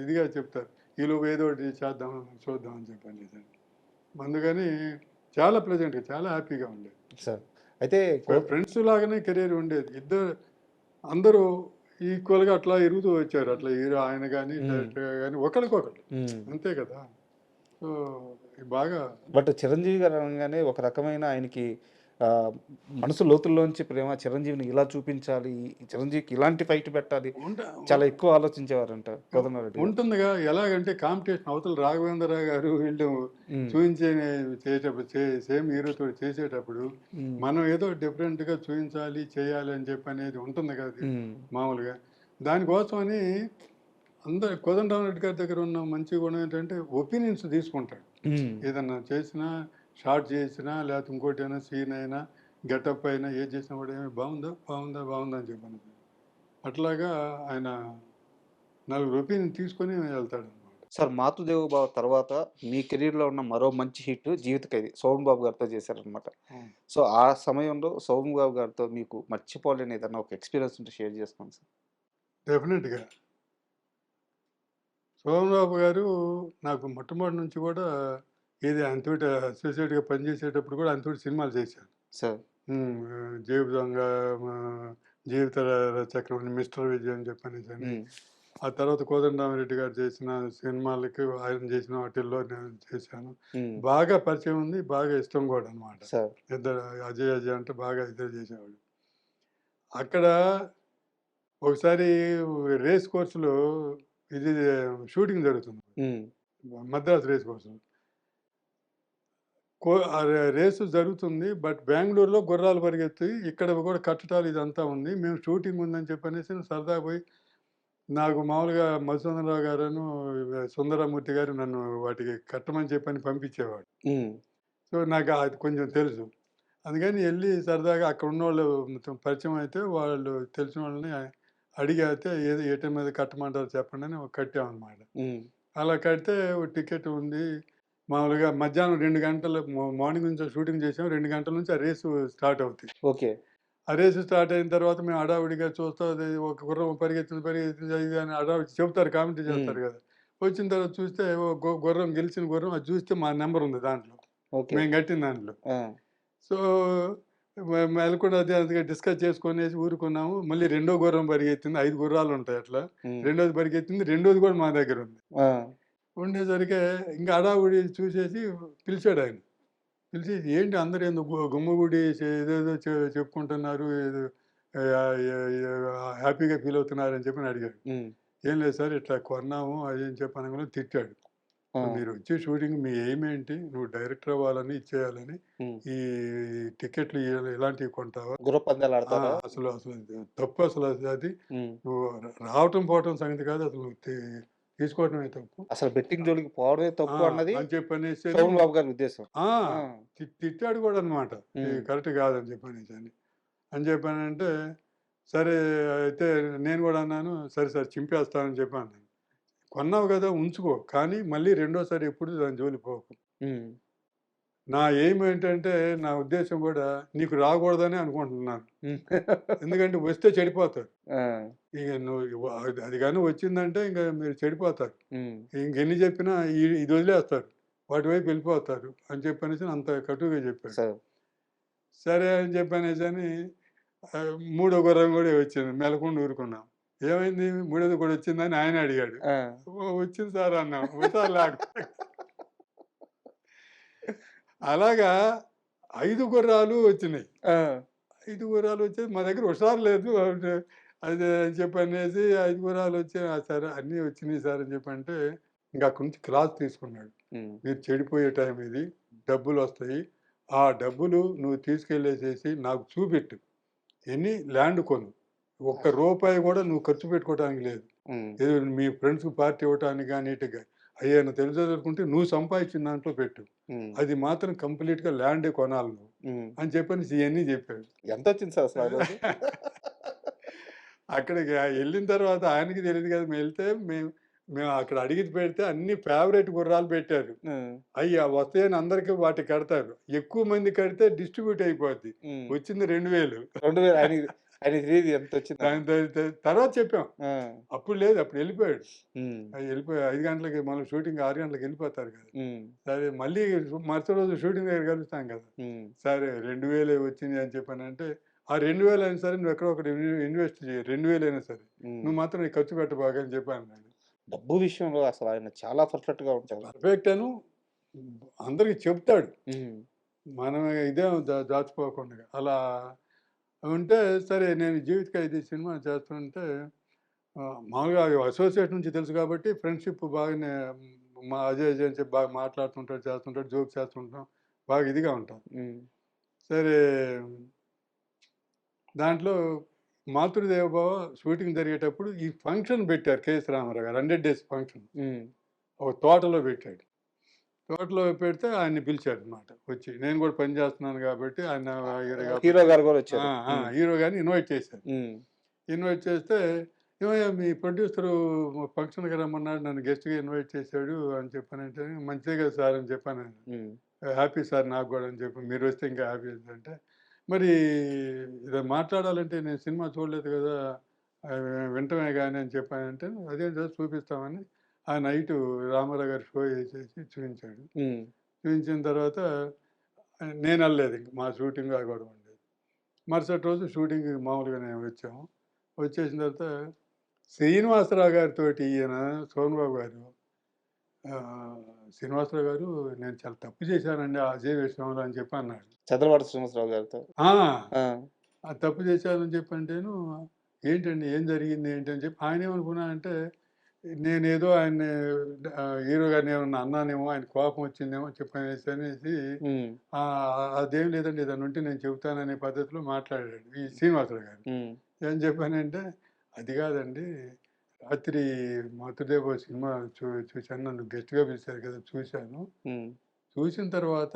ఇదిగా చెప్తారు. ఈలోపు ఏదో ఒకటి చేద్దాం, చూద్దాం అని చెప్పనేసని. అందుకని చాలా ప్లెజెంట్‌గా, చాలా హ్యాపీగా ఉండేది. సార్. అయితే ఫ్రెండ్స్ లాగానే కెరియర్ ఉండేది. అందరూ ఈక్వల్‌గా అట్లా ఎదుగుతూ వచ్చారు. అట్లా హీరో ఆయన గాని, హ్మ్. డైరెక్టర్‌గా గాని ఒకళ్ళకొకళ్ళు. హ్మ్. అంతే కదా! సో, బాగా బట్ 'చిరంజీవి' గారు అనంగానే ఒక రకమైన ఆయనకి ఆహ్, మనసు లోతుల్లోంచి ప్రేమ 'చిరంజీవిని ఇలా చూపించాలి. ఈ 'చిరంజీవికి ఇలాంటి ఫైట్ పెట్టాలి.' ఉంట చాలా ఎక్కువ ఆలోచించేవారంట కోదండరామిరెడ్డి గారు. ఉంటుందిగా. ఎలాగంటే కాంపిటీషన్ అవతల రాఘవేంద్రరావు గారు వీళ్ళు హ్మ్. చూయించే చేసేటప్పుడు సేమ్ హీరోతోటి చేసేటప్పుడు హ్మ్. మనం ఏదో డిఫరెంట్‌గా చూయించాలి, చేయాలి అని చెప్పనేది ఉంటుంది కదా! హ్మ్. మామూలుగా. దానికోసమని కోదండరామిరెడ్డి గారి దగ్గర ఉన్న మంచి గుణం ఏంటంటే ఒపీనియన్స్ తీసుకుంటాడు. హ్మ్. ఏదన్నా చేసినా, షాట్ చేసినా లేకపోతే ఇంకోటైనా సీన్ అయినా గెటప్ అయినా ఏది చేసినా కూడా ఏమి బాగుందా బాగుందా బాగుందా అని చెప్పాను. అట్లాగా ఆయన నలుగురు ఒపీనియన్ తీసుకొని వెళ్తాడు అనమాట. సార్ 'మాతృదేవో భవ' తర్వాత మీ కెరీర్‌లో ఉన్న మరో మంచి హిట్ 'జీవిత ఖైదీ' సోమన్ బాబు గారితో చేశారనమాట. సో, ఆ సమయంలో సోమన్ బాబు గారితో మీకు మర్చిపోలేని ఏదన్నా ఒక ఎక్స్‌పీరియన్స్ ఉంటే షేర్ చేసుకోండి సార్. డెఫినెట్గా సోమబాబు గారు నాకు మొట్టమొదటి నుంచి కూడా ఏది ఆయనతోటి అసోసియేట్గా పనిచేసేటప్పుడు కూడా ఆయనతోటి సినిమాలు చేశాను. సార్. జేబు దొంగ, ఆ, జీవిత చక్రం, మిస్టర్ విజయ్ అని చెప్పనేసి. హ్మ్. ఆ తర్వాత కోదండరామిరెడ్డి గారు చేసిన సినిమాలకి ఆయన చేసిన వాటిల్లో నేను చేశాను. హ్మ్. బాగా పరిచయం ఉంది, బాగా ఇష్టం కూడా అనమాట. సార్. ఇద్దరు అజయ్ అజయ్ అంటే బాగా ఇద్దరు చేసేవాడు. అక్కడ ఒకసారి రేస్ కోర్సులో ఇది షూటింగ్ జరుగుతుంది. హ్మ్. మద్రాస్ రేస్ కోర్సులో. రేసు జరుగుతుంది. బట్ బెంగుళూరులో గుర్రాలు పరిగెత్తి ఇక్కడ కూడా కట్టడాలు ఇదంతా ఉంది. మేము షూటింగ్ ఉందని చెప్పనేసి సరదాగా పోయి నాకు మామూలుగా మధుసూదనరావు గారును, సుందరమూర్తి గారు నన్ను వాటికి కట్టమని చెప్పని పంపించేవాడు. హ్మ్. సో, నాకు అది కొంచెం తెలుసు. అందుకని ఎళ్లి సరదాగా అక్కడ ఉన్నోళ్ళు మొత్తం పరిచయం అయితే వాళ్ళు తెలిసిన వాళ్ళని అడిగితే ఏ టైం మీద కట్టమంటారో చెప్పండని కట్టామనమాట. హ్మ్. అలా కడితే ఓ టికెట్ ఉంది. మామూలుగా మధ్యాహ్నం 2 గంటలు మార్నింగ్ నుంచి షూటింగ్ చేసాం. 2 గంటల నుంచి ఆ రేసు స్టార్ట్ అవుద్ది. ఓకే. ఆ రేసు స్టార్ట్ అయిన తర్వాత మేము హడావిడిగా చూస్తా అది ఒక గుర్రం పరిగెత్తింది, పరిగెత్తింది అది ఇది అని హడావిడి చెప్తారు. కామెంటరీ హ్మ్. చేస్తారు కదా! వచ్చిన తర్వాత చూస్తే ఓ గుర్రం గెలిచిన గుర్రం అది చూస్తే మా నంబర్ ఉంది దాంట్లో. ఓకే. మేము కట్టిన దాంట్లో. ఆ! సో, మెలకువగా అది డిస్కస్ చేసుకొనేసి ఊరుకున్నాము. మళ్ళీ రెండో గుర్రం పరిగెత్తింది. 5 గుర్రాలుంటాయి అట్లా. హ్మ్. రెండోది పరిగెత్తింది. రెండోది కూడా మా దగ్గరుంది. ఆ! ఉండేసరికి ఇంక హడావుడి చూసేసి పిలిచాడాయన. పిలిచి ఏంటి అందరూ ఏందో గుమ్మగుడి ఏదేదో చెప్పుకుంటున్నారు. ఏదో హ్యాపీగా ఫీల్ అవుతున్నారని చెప్పని అడిగాడు. హ్మ్. ఏం లేదు సార్ ఇట్లా కొన్నాము అది అని చెప్పి అనగానే తిట్టాడు. ఆ! మీరొచ్చే షూటింగ్ మీ ఎయిమ్ ఏంటి? నువ్వు డైరెక్టర్ అవ్వాలని, ఇచ్చేయాలని. హ్మ్. ఈ టికెట్లు ఇలాంటివి కొంటావా? గుర్రపు పందాలు ఆ! ఆడతారా? అసలు అసలు తప్పు అసలు అది. హ్మ్. నువ్వు రావటం, పోవటం సంగతి కాదు. అసలు నువ్వు తీసుకోవటమే తప్పు. అసలు బెట్టింగ్ జోలికి పోవడమే ఆ! తప్పు అన్నది అని చెప్పనేసని సోమన్ బాబు గారి ఉద్దేశం. ఆ! ఆ! తిట్టాడు కూడా అనమాట. ఇది హ్మ్. కరెక్ట్ కాదని చెప్పనేసని. అని చెప్పానంటే, సరే అయితే నేను కూడా అన్నాను, సరే సరే చింపేస్తానని చెప్పి అన్నాను. కొన్నావు కదా! ఉంచుకో. కానీ మళ్ళీ రెండోసారి ఎప్పుడు దాని జోలికి పోకు. హ్మ్. నా ఎయిమ్ ఏంటంటే, నా ఉద్దేశ్యం కూడా నీకు రాకూడదనే అనుకుంటున్నాను. హ్మ్. ఎందుకంటే వస్తే చెడిపోతారు. ఆ! ఇక నువ్వు అది గాని వచ్చిందంటే ఇంక మీరు చెడిపోతారు. హ్మ్. ఇంకెన్ని చెప్పినా ఇది వదిలేస్తారు. వాటి వైపు వెళ్ళిపోతారు అని చెప్పనేసి అంత కటువుగా చెప్పాడు. సరే. సరే అని చెప్పనేసని మూడో గుర్రం కూడా వచ్చింది. మెలకుండా ఊరుకున్నాం. ఏమైంది మూడోది కూడా వచ్చిందని ఆయన అడిగాడు. ఆ! వచ్చింది సార్ అన్నాం. హుషారు లేకపోతే. అలాగా 5 గుర్రాలు వచ్చినాయి. ఆ! 5 గుర్రాలు వచ్చేది మా దగ్గర హుషారు లేదు. అది అని చెప్పనేసి 5 గుర్రాలు వచ్చాయి. సరే అన్నీ వచ్చినాయి సార్ అని చెప్పంటే, ఇంక అక్కడి నుంచి క్లాస్ తీసుకున్నాడు. హ్మ్. మీరు చెడిపోయే టైం ఇది. డబ్బులొస్తాయి. ఆ డబ్బులు నువ్వు తీసుకెళ్ళేసేసి నాకు చూపెట్టు. ల్యాండ్ కొను. ఒక్క రూపాయి కూడా నువ్వు ఖర్చు పెట్టుకోవటానికి లేదు. హ్మ్. ఏదో మీ ఫ్రెండ్స్‌కి పార్టీ ఇవ్వటానికి గాని, ఈటికి గాని. అయ్యేమైనా తెలిసేదనుకుంటే నువ్వు సంపాదించిన దాంట్లో పెట్టు. హ్మ్. అది మాత్రం కంప్లీట్‌గా ల్యాండే కొనాలి నువ్వు. హ్మ్. అని చెప్పనేసి ఇయన్నీ చెప్పాడు. ఎంతొచ్చింది సార్ అసలు ఆ రోజు? అక్కడికి ఎళ్ళిన తర్వాత ఆయనకి తెలీదు కదా! మేము మేము అక్కడ అడిగి పెడితే అన్ని ఫేవరెట్ గుర్రాలు పెట్టారు. హ్మ్. అయి వస్తాయని అందరికి వాటికి కడతారు. ఎక్కువ మంది కడితే డిస్ట్రిబ్యూట్ అయిపోద్ది. హ్మ్. వచ్చింది 2000. 2000 ఆయనకి తెలీదు ఎంతొచ్చిందని. దాని తర్వాత చెప్పాం. ఆ! అప్పుడు లేదు. అప్పుడు ఎళ్ళిపోయాడు. హ్మ్. ఎళ్ళిపోయి 5 గంటలకి మనం షూటింగ్ 6 గంటలకి ఎళ్ళిపోతారు కదా! హ్మ్. సరే మళ్ళీ మరుసటి రోజు షూటింగ్ దగ్గర కలుస్తాం కదా! హ్మ్. సరే 2000 వచ్చింది అని చెప్పానంటే, ఆ 2000 అయినా సరే నువ్వు ఎక్కడో ఒకటి ఇన్వెస్ట్ చెయ్యి. 2000 అయినా సరే. హ్మ్. నువ్వు మాత్రం నీకు ఖర్చు పెట్టబాకు అని చెప్పాను. డబ్బు విషయంలో అసలు ఆయన చాలా పర్ఫెక్ట్‌గా ఉంటారు. పర్ఫెక్ట్ అను అందరికి చెప్తాడు. హ్మ్. మనం ఇదే దాచుకోకుండా. అలా ఉంటే సరే నేను 'జీవిత ఖైదీ' సినిమా చేస్తుంటే మామూలుగా అసోసియేట్ నుంచి తెలుసు కాబట్టి ఫ్రెండ్‌షిప్ బాగానే మా అజయ్ అజయ్ అని చెప్పి బాగా మాట్లాడుతుంటాడు, చేస్తుంటాడు, జోక్స్ చేస్తుంటాం. బాగా ఇదిగా ఉంటాం. హ్మ్. సరే దాంట్లో 'మాతృదేవోభవ' షూటింగ్ జరిగేటప్పుడు ఈ ఫంక్షన్ పెట్టారు 'కెఎస్ రామారావు' గారు 100 డేస్ ఫంక్షన్. హ్మ్. ఒక తోటలో పెట్టాడు. తోటలో పెడితే ఆయన్ని పిలిచాడనమాట వచ్చి. నేను కూడా పని చేస్తున్నాను కాబట్టి ఆయన హీరో హీరో కాబట్టి గారు కూడా వచ్చారు. హీరో గారిని ఇన్వైట్ చేశారు. ఉమ్, ఇన్వైట్ చేస్తే, "ఏమయ్యా మీ ప్రొడ్యూసరు ఫంక్షన్‌కి రమ్మన్నాడు. నన్ను గెస్ట్‌గా ఇన్వైట్ చేశాడు" అని చెప్పానంటే, "మంచిదే కదా సార్" అని చెప్పాను నేను. ఉమ్, "హ్యాపీ సార్ నాకు కూడా" అని చెప్పి, "మీరొస్తే ఇంకా హ్యాపీ" అంటే, "మరి ఇది మాట్లాడాలంటే నేను సినిమా చూడలేదు కదా! వినటమే గాని" అని చెప్పానంటే, "అదేం సార్ చూపిస్తామని" ఆ నైటు రామారావు గారు షో ఏసేసి చూయించాడు. ఉమ్, చూయించిన తర్వాత నేనెళ్ళలేదు ఇంక. మా షూటింగ్ ఆ గొడవ ఉండేది. మరుసటి రోజు షూటింగ్‌కి మామూలుగానే వచ్చాము. వచ్చేసిన తర్వాత శ్రీనివాసరావు గారితోటి ఈయన సోమబాబు గారు "శ్రీనివాసరావు గారు నేను చాలా తప్పు చేశానండి ఆ అజయ్ విషయంలో" అని చెప్పి అన్నాడు. చంద్రబాబు శ్రీనివాసరావు గారితో. ఆ! ఆ, ఆ తప్పు చేశానని చెప్పంటేను, "ఏంటండి ఏం జరిగింది ఏంటి?" అని చెప్పి ఆయనేమనుకున్నాడంటే, నేనేదో ఆయన్ని హీరో గారిని ఏమన్నా అన్నానేమో, ఆయన కోపం వచ్చిందేమో చెప్పనేసి ఉమ్, అదేం లేదండి ఏదైనా ఉంటే నేను చెబుతాననే పద్ధతిలో మాట్లాడాడు ఈ శ్రీనివాసరావు గారు. ఉమ్, ఏం చెప్పానంటే, "అది కాదండి రాత్రి 'మాతృదేవో' సినిమా చూశాను. నన్ను గెస్ట్‌గా పిలిచారు కదా! చూశాను. ఉమ్, చూసిన తర్వాత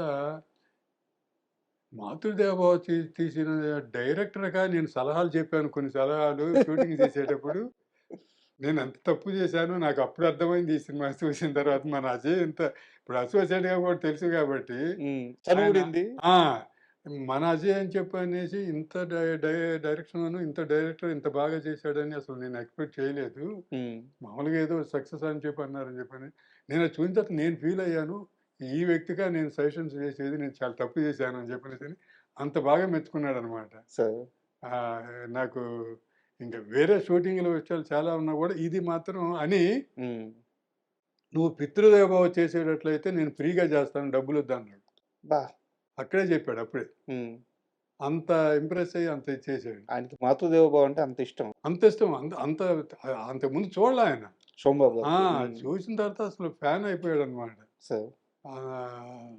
'మాతృదేవో' తీసిన డైరెక్టర్‌గా నేను సలహాలు చెప్పాను కొన్ని సలహాలు షూటింగ్ చేసేటప్పుడు. నేనెంత తప్పు చేశానో నాకప్పుడు అర్థమైంది ఈ సినిమా చూసిన తర్వాత. మన అజయ్ ఇంత ఇప్పుడు అసోసియేట్‌గా కూడా తెలుసు కాబట్టి ఉమ్. ఆయన చనువుడింది. ఆ! మన అజయ్ అని చెప్పనేసి ఇంత డై డై డైరెక్షన్‌లోను ఇంత డైరెక్టర్ ఇంత బాగా చేశాడని అసలు నేను ఎక్స్‌పెక్ట్ చేయలేదు. ఉమ్, మామూలుగా ఏదో సక్సెస్ అని చెప్పి అన్నారని చెప్పని. నేనది చూసిన తర్వాత నేను ఫీల్ అయ్యాను. ఈ వ్యక్తిగా నేను సజెషన్స్ చేసేది నేను చాలా తప్పు చేశాను అని చెప్పనేసని అంత బాగా మెచ్చుకున్నాడనమాట. సరే. నాకు ఇంక వేరే షూటింగ్‌ల విషయాలు చాలా ఉన్నా గూడా ఇది మాత్రం అని ఉమ్, "నువ్వు పితృదేవోభవ చేసేటట్లయితే నేను ఫ్రీగా చేస్తాను డబ్బులొద్దన్నాడు." బా. అక్కడే చెప్పాడు అప్పుడే. ఉమ్. అంత ఇంప్రెస్ అయ్యి అంత ఇచ్చేసాడు. ఆయనకి మాతృదేవోభవ అంటే అంత ఇష్టం. అంత ఇష్టం. అంత అంతకుముందు చూడలే ఆయన. సోమబాబు ఆ! గారికి. ఉమ్. చూసిన తర్వాత అసలు ఫ్యాన్ అయిపోయాడనమాట. సరే. ఆహ్,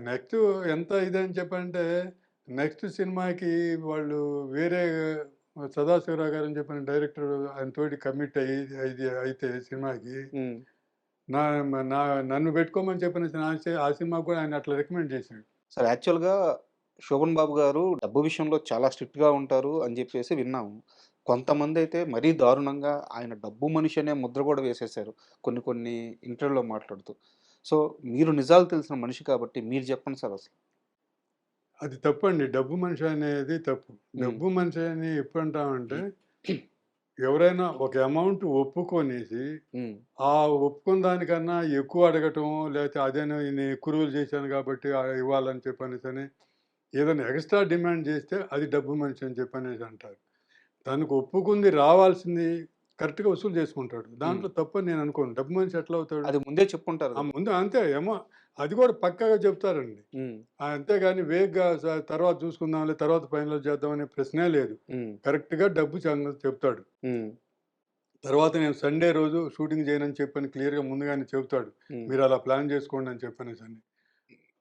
నెక్స్ట్ ఎంత ఇదని చెప్పంటే, నెక్స్ట్ సినిమాకి వాళ్ళు వేరే సదాశివరావు గారని చెప్పిన డైరెక్టర్ ఆయనతోటి కమిట్ అయ్యి అయితే సినిమాకి ఉమ్. నా నా నన్ను పెట్టుకోమని చెప్పిన ఆ సినిమాకి కూడా ఆయన అట్లా రికమెండ్ చేసాడు. సరే, యాక్చువల్‌గా శోభన్ బాబు గారు డబ్బు విషయంలో చాలా స్ట్రిక్ట్‌గా ఉంటారు అని జెప్పేసి విన్నాము. కొంతమందైతే మరీ దారుణంగా ఆయన డబ్బు మనిషి అనే ముద్ర గూడా వేసేసారు. కొన్ని కొన్ని ఇంటర్వ్యూలో మాట్లాడుతూ. సో, మీరు నిజాలు తెలిసిన మనిషి కాబట్టి మీరు జెప్పండి సార్ అసలు. అది తప్పండి. డబ్బు మనిషి అనేది తప్పు. హ్మ్. డబ్బు మనిషి అని ఎప్పుడంటామంటే, ఎవరైనా ఒక అమౌంట్ ఒప్పుకొనేసి, హ్మ్. ఆ ఒప్పుకున్న దానికన్నా ఎక్కువ అడగటం, లేతే అదేనో నేను ఎక్కువ రోజులు చేశాను కాబట్టి ఇవ్వాలని చెప్పనేసని, ఏదైనా ఎక్స్‌ట్రా డిమాండ్ చేస్తే అది డబ్బు మనిషి అని చెప్పనేసి అంటారు. తనకు ఒప్పుకుంది రావాల్సింది కరెక్ట్‌గా వసూలు చేసుకుంటాడు. హ్మ్. దాంట్లో తప్పని నేను అనుకోను. డబ్బు మనిషి ఎట్లా అవుతాడు? అది ముందే చెప్పుంటారు ఆ! గదా! ముందు అంతే అది కూడా పక్కాగా చెప్తారండి. హ్మ్. అంతేగాని వేగ్‌గా తర్వాత చూసుకుందాంలే, తర్వాత ఫైనల్ చేద్దాం అనే ప్రశ్నే లేదు. హ్మ్. కరెక్ట్‌గా డబ్బు సంగతి చెప్తాడు. హ్మ్. తర్వాత నేను సండే రోజు షూటింగ్ చేయనని చెప్పని క్లియర్‌గా ముందుగానే చెబుతాడు. హ్మ్. మీరు అలా ప్లాన్ చేసుకోండి అని చెప్పనేసని.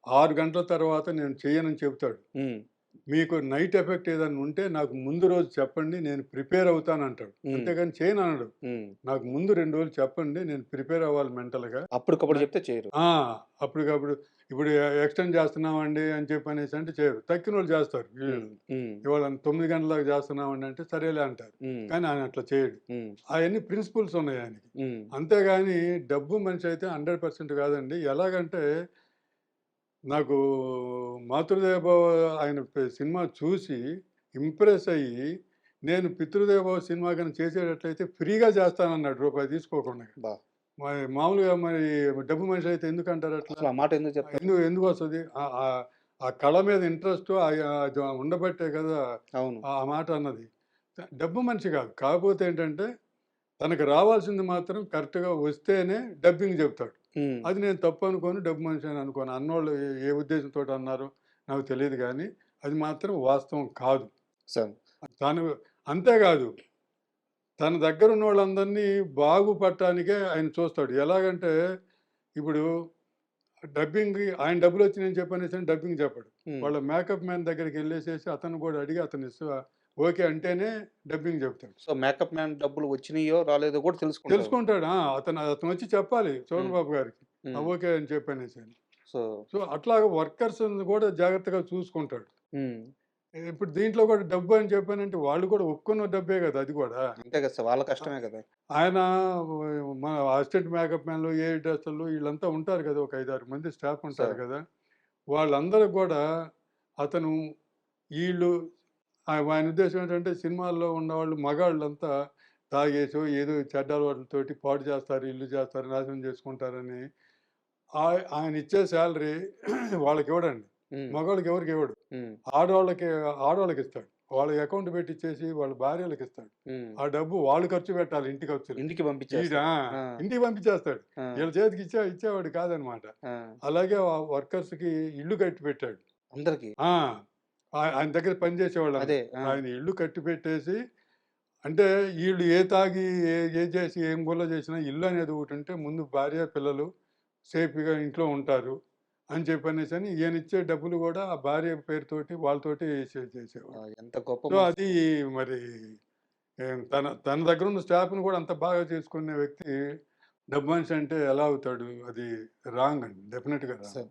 6 గంటల తర్వాత నేను చెయ్యనని చెబుతాడు. హ్మ్. మీకు నైట్ ఎఫెక్ట్ ఏదన్నా ఉంటే నాకు ముందు రోజు చెప్పండి. నేను ప్రిపేర్ అవుతానంటాడు. హ్మ్. అంతేగాని చేయననడు. హ్మ్. నాకు ముందు 2 రోజులు చెప్పండి. నేను ప్రిపేర్ అవ్వాలి మెంటల్‌గా. అప్పటికప్పుడు న జెప్తే చేయరు. ఆ! అప్పటికప్పుడు ఇప్పుడు ఎక్స్‌టెండ్ చేస్తున్నామండి అని చెప్పనేసి అంటే చేయరు. తక్కినోళ్ళు చేస్తారు హ్మ్. వీళ్ళు. హ్మ్. ఇవాళ 9 గంటల దాకా చేస్తున్నామండి అంటే సరేలే అంటారు. హ్మ్. కానీ ఆయన అట్లా చేయడు. హ్మ్. అయన్నీ ప్రిన్సిపుల్స్ ఉన్నాయి ఆయనకి. హ్మ్. అంతేగాని డబ్బు మనిషి అయితే 100% కాదండి. ఎలాగంటే నాకు 'మాతృదేవోభవ' ఆయన సినిమా చూసి ఇంప్రెస్ అయ్యి, నేను 'పితృదేవోభవ' సినిమా గాని చేసేటట్లయితే ఫ్రీగా చేస్తానన్నాడు రూపాయి తీసుకోకుండా. అబ్బా! మరి మామూలుగా మరి డబ్బు మనిషి అయితే ఎందుకంటారు అట్లా? అసలు ఆ మాట ఎందుకు చెప్తారు? ఎందుకొస్తది? ఆ కళ మీద ఇంట్రెస్టు అది ఉండబట్టే కదా! అవును. ఆ మాట అన్నది. డబ్బు మనిషి కాదు. కాకపోతే ఏంటంటే, తనకు రావాల్సింది మాత్రం కరెక్ట్‌గా వస్తేనే డబ్బింగ్ చెప్తాడు. హ్మ్. అది నేను తప్పనుకోను, డబ్బు మనిషి అని అనుకోను. అన్నోళ్ళు ఏ ఉద్దేశంతోటి అన్నారో నాకు తెలీదు గానీ, అది మాత్రం వాస్తవం కాదు. సరే. తను అంతేకాదు, తన దగ్గరున్నోళ్ళందరినీ బాగుపడటానికే ఆయన చూస్తాడు. ఎలాగంటే, ఇప్పుడు డబ్బింగ్‌కి ఆయన డబ్బులొచ్చినాయని చెప్పనేసని డబ్బింగ్ చెప్పడు. హ్మ్. వాళ్ళ మేకప్ మ్యాన్ దగ్గరికెళ్ళేసేసి అతను గూడా అడిగి అతను ఓకే అంటేనే డబ్బింగ్ చెప్తాడు. సో, మేకప్ మ్యాన్ డబ్బులు వచ్చినియో, రాలేదో గూడా తెలుసుకుంటారు. తెలుసుకుంటాడు. అతనొచ్చి చెప్పాలి హ్మ్. 'సోను బాబు' గారికి. ఓకే అని చెప్పనేసి. సో సో అట్లాగా వర్కర్స్ కూడా జాగ్రత్తగా చూసుకుంటాడు. ఇప్పుడు దీంట్లో కూడా డబ్బు అని చెప్పానంటే వాళ్ళు కూడా ఒప్పుకున్న డబ్బే కదా అది కూడా. అంతే కదా సార్, వాళ్ళ కష్టమే కదా. ఆయన మన అసిస్టెంట్ మేకప్ మ్యాన్లు, ఏఐ డ్రెస్సర్లు వీళ్ళంతా ఉంటారు కదా! ఒక 5, 6 మంది స్టాఫ్ ఉంటారు సార్ కదా! వాళ్ళందరూ కూడా అతను ఈళ్ళు ఆయన ఉద్దేశ్యం ఏంటంటే సినిమాల్లో ఉన్నవాళ్ళు మగాళ్ళంతా తాగేసో ఏదో చెడ్డ అలవాట్లతోటి పాడు చేస్తారు, ఇల్లు చేస్తారు, నాశనం చేసుకుంటారని ఆయన ఇచ్చే సాలరీ వాళ్ళకి ఇవ్వడండి. మగవాళ్ళకి ఎవరికి ఇవ్వడు. ఆడవాళ్ళకి ఆడవాళ్ళకిస్తాడు. వాళ్ళ అకౌంట్ పెట్టిచ్చేసి వాళ్ళ భార్యలకిస్తాడు. ఆ డబ్బు వాళ్ళు ఖర్చు పెట్టాలి ఇంటి ఖర్చులకి. ఇంటికి ఈడ పంపించేస్తారు. ఇంటికి పంపించేస్తాడు. వీళ్ళ చేతికి ఇచ్చేవాడు కాదనమాట. అలాగే వర్కర్స్‌కి ఇల్లు కట్టి పెట్టాడు. అందరికి ఆ! ఆయన దగ్గర పనిచేసేవాళ్ళందరూ. అదే. ఆయన ఇల్లు కట్టి పెట్టేసి అంటే ఈళ్ళు ఏ తాగి ఏది చేసి ఏం గోల చేసినా ఇల్లు అనేది ఒకటుంటే ముందు భార్య, పిల్లలు సేఫ్‌గా ఇంట్లో ఉంటారు అని చెప్పనేసని ఈయనిచ్చే డబ్బులు గూడా ఆ భార్య పేరుతోటి వాళ్ళతోటి చేసేవాడు. ఎంత గొప్ప సో, మనసు. అది మరి తన తన దగ్గరున్న స్టాఫ్‌ని గూడా అంత బాగా చేసుకునే వ్యక్తి డబ్బు మనిషి అంటే ఎలా అవుతాడు? అది రాంగ్ అండి. డెఫినిట్‌గా రాంగ్. సార్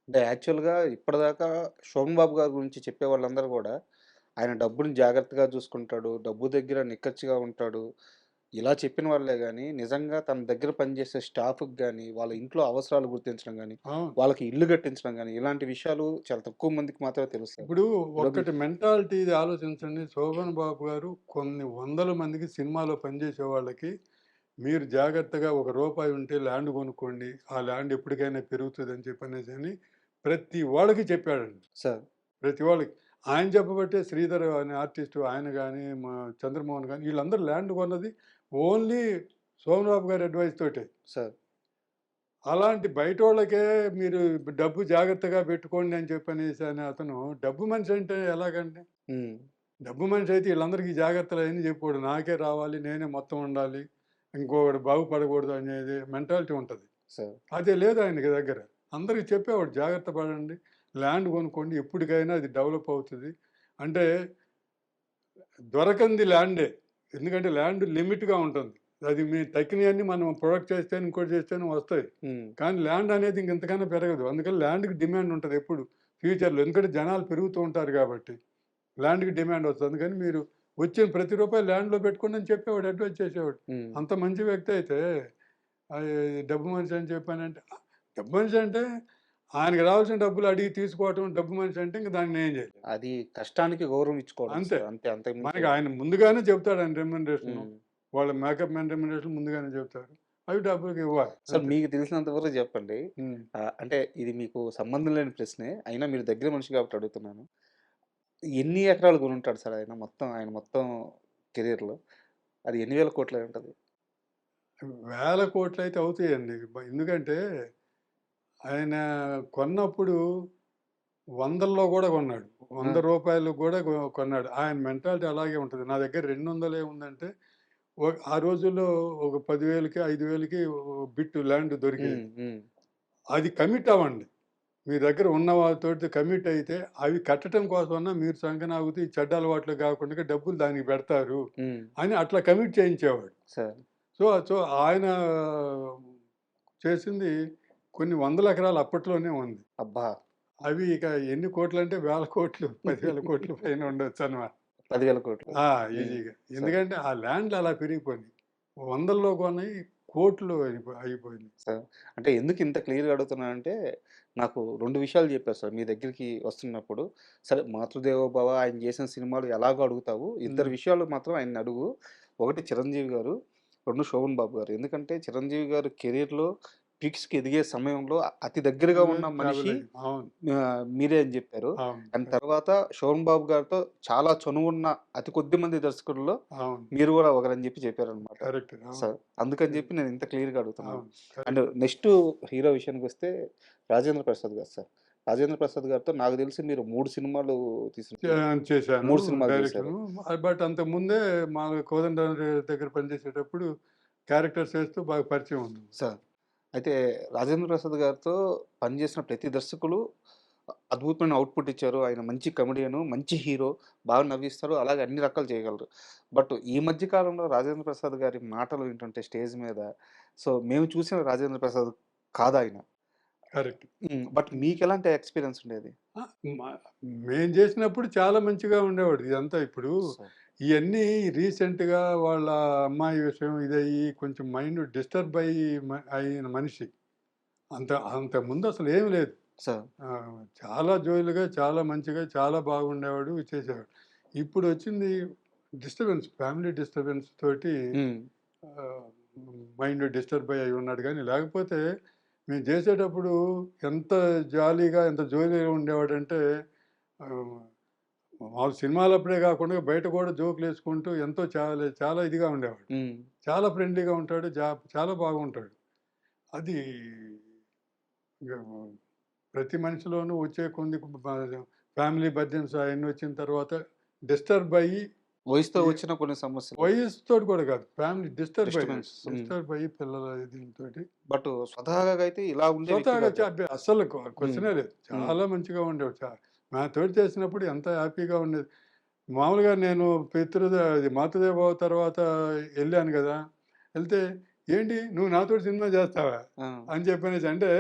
అంటే యాక్చువల్‌గా ఇప్పటిదాకా 'శోభన్ బాబు' గారి గురించి చెప్పే వాళ్ళందరూ గూడా, ఆయన డబ్బుని జాగ్రత్తగా చూసుకుంటాడు, డబ్బు దగ్గర నిక్కచ్చిగా ఉంటాడు, ఇలా చెప్పిన వాళ్ళే గానీ, నిజంగా తన దగ్గర పనిచేసే స్టాఫ్‌కి గానీ, వాళ్ళ ఇంట్లో అవసరాలు గుర్తించడం గానీ, అవును. వాళ్ళకి ఇల్లు కట్టించడం గానీ, ఇలాంటి విషయాలు చాలా తక్కువ మందికి మాత్రమే తెలుస్తాయి. ఇప్పుడు ఈరోజు ఒక్కటి మెంటాలిటీ ఇది ఆలోచించండి. 'శోభన్ బాబు' గారు కొన్ని వందల మందికి సినిమాలో పనిచేసే వాళ్ళకి మీరు జాగ్రత్తగా ఒక రూపాయి ఉంటే ల్యాండ్ కొనుక్కోండి. ఆ ల్యాండ్ ఎప్పటికైనా పెరుగుతదని చెప్పనేసని ప్రతి వాళ్ళకి చెప్పాడండి. సార్. ప్రతి వాళ్ళకి. ఆయన చెప్పబట్టే 'శ్రీధర్' అనే ఆర్టిస్టు ఆయన గాని, మా 'చంద్రమోహన్' గాని వీళ్ళందరూ ల్యాండ్ కొన్నది ఓన్లీ 'సోమన్ బాబు' గారి అడ్వైస్ తోటే. సార్. అలాంటి బయటోళ్ళకే మీరు డబ్బు జాగ్రత్తగా పెట్టుకోండి అని చెప్పనేసి అని అతను డబ్బు మనిషి అంటే ఎలాగండి? హ్మ్. డబ్బు మనిషి అయితే ఈళ్ళందరికీ జాగ్రత్తలు అయన్నీ చెప్పోడు. నాకే రావాలి, నేనే మొత్తం ఉండాలి, ఇంకొకడు బాగుపడకూడదు అనేది మెంటాలిటీ ఉంటది. సార్. అదే లేదు ఆయనకి దగ్గర. అందరికి చెప్పేవాడు జాగ్రత్త పడండి. ల్యాండ్ కొనుక్కోండి. ఎప్పటికైనా అది డెవలప్ అవుతది. అంటే దొరకంది ల్యాండే. ఎందుకంటే ల్యాండ్ లిమిట్‌గా ఉంటుంది. అది మీరు తక్కినయన్నీ మనం ప్రొడక్ట్ చేస్తేనే, ఇంకోటి చేస్తేనే వస్తాయి. హ్మ్. కానీ ల్యాండ్ అనేది ఇంక ఇంతకన్నా పెరగదు. అందుకని ల్యాండ్‌కి డిమాండ్ ఉంటది ఎప్పుడు ఫ్యూచర్‌లో. ఎందుకంటే జనాలు పెరుగుతూ ఉంటారు కాబట్టి. ల్యాండ్‌కి డిమాండ్ వస్తది. అందుకని మీరు వచ్చిన ప్రతి రూపాయి ల్యాండ్‌లో పెట్టుకోండి అని చెప్పేవాడు. అడ్వైస్ చేసేవాడు. హ్మ్. అంత మంచి వ్యక్తి అయితే ఆహ్, డబ్బు మనిషి అని చెప్పానంటే డబ్బు మనిషి అంటే ఆయనకి రావాల్సిన డబ్బులు అడిగి తీసుకోవటం డబ్బు మనిషి అంటే ఇంక దాన్ని ఏం చేయలేం. అది కష్టానికి గౌరవం ఇచ్చుకోవడం అంతే. సార్. అంతే. అంతకు మించి మనకి ఆయన ముందుగానే చెప్తాడండి రెమ్యునరేషను. హ్మ్. వాళ్ళ మేకప్ మ్యాన్ రెమ్యునరేషన్ ముందుగానే చెప్తారు. అవి డబ్బులకి ఇవ్వాలి. సార్ అంతే. మీకు తెలిసినంత వరకు చెప్పండి. హ్మ్. అంటే ఇది మీకు సంబంధం లేని ప్రశ్నే. అయినా మీరు దగ్గర మనిషి కాబట్టి అడుగుతున్నాను. ఎన్ని ఎకరాలు కొనుంటాడు సార్ ఆయన మొత్తం? ఆయన మొత్తం కెరియర్‌లో? అది ఎన్ని వేల కోట్లు అయుంటది? వేల కోట్లయితే అవుతాయండి. ఎందుకంటే ఆయన కొన్నప్పుడు వందల్లో గూడా కొన్నాడు. ఆ! రూ. 100 గూడా కొన్నాడు. ఆయన మెంటాలిటీ అలాగే ఉంటది. నా దగ్గర 200 ఉందంటే ఆ రోజుల్లో ఒక 10,000కి, 5,000కి బిట్ ల్యాండ్ దొరికేది. హ్మ్. అది కమిట్ అవ్వండి. మీ దగ్గర ఉన్న వాళ్ళతోటి కమిట్ అయితే అవి కట్టటం కోసమన్నా మీరు సంకనాగుతూ ఈ చెడ్డ అలవాట్లు కాకుండా డబ్బులు దానికి పెడతారు హ్మ్. అని అట్లా కమిట్ చేయించేవాడు. సార్. సో ఆయన చేసింది కొన్ని వందల ఎకరాలు అప్పట్లోనే ఉంది. అబ్బా! అవి ఇక ఎన్ని కోట్లంటే వేల కోట్లు, 10,000 కోట్ల పైన ఉండొచ్చనమాట. 10,000,00,00,000. ఆ! హ్మ్. ఈజీగా. సార్. ఎందుకంటే ఆ ల్యాండ్‌లు అలా పెరిగిపోయినాయి. వందల్లో కొన్నయి కోట్లు అయిపోయినాయి. సార్. అంటే ఎందుకు ఇంత క్లియర్‌గా అడుగుతున్నానంటే, నాకు 2 విషయాలు చెప్పారు సార్ మీ దగ్గరికి వస్తున్నప్పుడు. సరే 'మాతృదేవోభవ' ఆయన చేసిన సినిమాలు ఎలాగో అడుగుతావు. ఇద్దరు హ్మ్. విషయాలు మాత్రం ఆయన్ని అడుగు. ఒకటి 'చిరంజీవి' గారు, 2 'శోభన్ బాబు' గారు. ఎందుకంటే 'చిరంజీవి' గారు కెరియర్‌లో పీక్స్‌కి ఎదిగే సమయంలో అతి దగ్గరగా ఉన్న మనిషి ట్రావెలింగ్. అవును. మీరే అని చెప్పారు. అవును. అండ్ తర్వాత 'శోభన్ బాబు' గారితో చాలా చనువున్న అతి కొద్ది మంది దర్శకుల్లో అవును. మీరు గూడా ఒకరని జెప్పి చెప్పారనమాట. కరెక్ట్. అవును. సార్. అందుకని హ్మ్. జెప్పి నేను ఇంత క్లియర్‌గా అడుగుతున్నాను. అవును. And correct. నెక్స్ట్ హీరో విషయానికొస్తే 'రాజేంద్ర ప్రసాద్' గారు సార్. 'రాజేంద్ర ప్రసాద్' గారితో నాకు తెలిసి మీరు 3 సినిమాలు చే చేశాను 3 సినిమాలు చేశారు. డైరెక్షను. బట్ అంతకుముందే మా కోదండరాం దగ్గర పనిచేసేటప్పుడు క్యారెక్టర్స్ చేస్తూ బాగా పరిచయం ఉంది. సార్. అయితే 'రాజేంద్ర ప్రసాద్' గారితో పనిచేసిన ప్రతి దర్శకులు అద్భుతమైన ఔట్‌పుట్ ఇచ్చారు. ఆయన మంచి కమెడియను, మంచి హీరో, బాగా నవ్విస్తారు. అలాగే అన్ని రకాలు చేయగలరు. బట్ ఈ మధ్య కాలంలో 'రాజేంద్ర ప్రసాద్' గారి మాటలు వింటుంటే స్టేజ్ మీద, సో, మేము చూసిన 'రాజేంద్ర ప్రసాద్' కాదాయన. కరెక్ట్. బట్ మీకెలాంటి ఎక్స్‌పీరియన్స్ ఉండేది? ఆ! మ మేము జేసినప్పుడు చాలా మంచిగా ఉండేవాడు. ఇదంతా ఇప్పుడు సో ఇయన్నీ రీసెంట్‌గా వాళ్ళ అమ్మాయి విషయం ఇదయ్యి కొంచెం మైండ్ డిస్టర్బ్ అయ్యి అయిన మనిషి. అంతకుముందు అసలేమి లేదు. సో చాలా జోయిల్‌గా, చాలా మంచిగా, చాలా బాగుండేవాడు. చేసేవాడు. ఇప్పుడొచ్చింది డిస్టర్బెన్స్, ఫ్యామిలీ డిస్టర్బెన్స్ తోటి హ్మ్. ఆహ్, మైండ్ డిస్టర్బ్ అయ్యి ఉన్నాడు గానీ, లేకపోతే మేము చేసేటప్పుడు ఎంత జాలీగా, ఎంత జోలీగా ఉండేవాడంటే ఆహ్, మామూలు సినిమాలప్పుడే గాకుండా బయట కూడా జోకులేసుకుంటూ ఎంతో చాలా ఇదిగా ఉండేవాడు. హ్మ్. చాలా ఫ్రెండ్లీగా ఉంటాడు. చాలా బాగుంటాడు. అది ఇగ ప్రతి మనిషిలోనూ వచ్చే కొన్ని ఫ్యామిలీ బర్డెన్స్ అయన్నీ వచ్చిన తర్వాత డిస్టర్బ్ అయ్యి వయసుతో ఈ వచ్చిన కొన్ని సమస్యలు. వయస్సుతోటి కూడా కాదు. ఫ్యామిలీ డిస్టర్బ్ అయ్యాడు. డిస్టర్బెన్స్. డిస్టర్బ్ అయ్యి పిల్లల దీనితోటి బట్ స్వతహాగా అయితే ఇలా ఉండే వ్యక్తి స్వతహాగా కాదు. అబ్బే అస్సలు హ్మ్. క్వెషనే లేదు. హ్మ్. చాలా మంచిగా ఉండేవాడు. నాతోటి చేసినప్పుడు ఎంత హ్యాపీగా ఉండేది. మామూలుగా నేను అది మాతృదేవోభవ తర్వాత ఎళ్ళాను గదా! ఎళ్తే "ఏంటి నువ్వు నాతోటి సినిమా జేస్తావా?" ఆ! అని చెప్పనేసి అంటే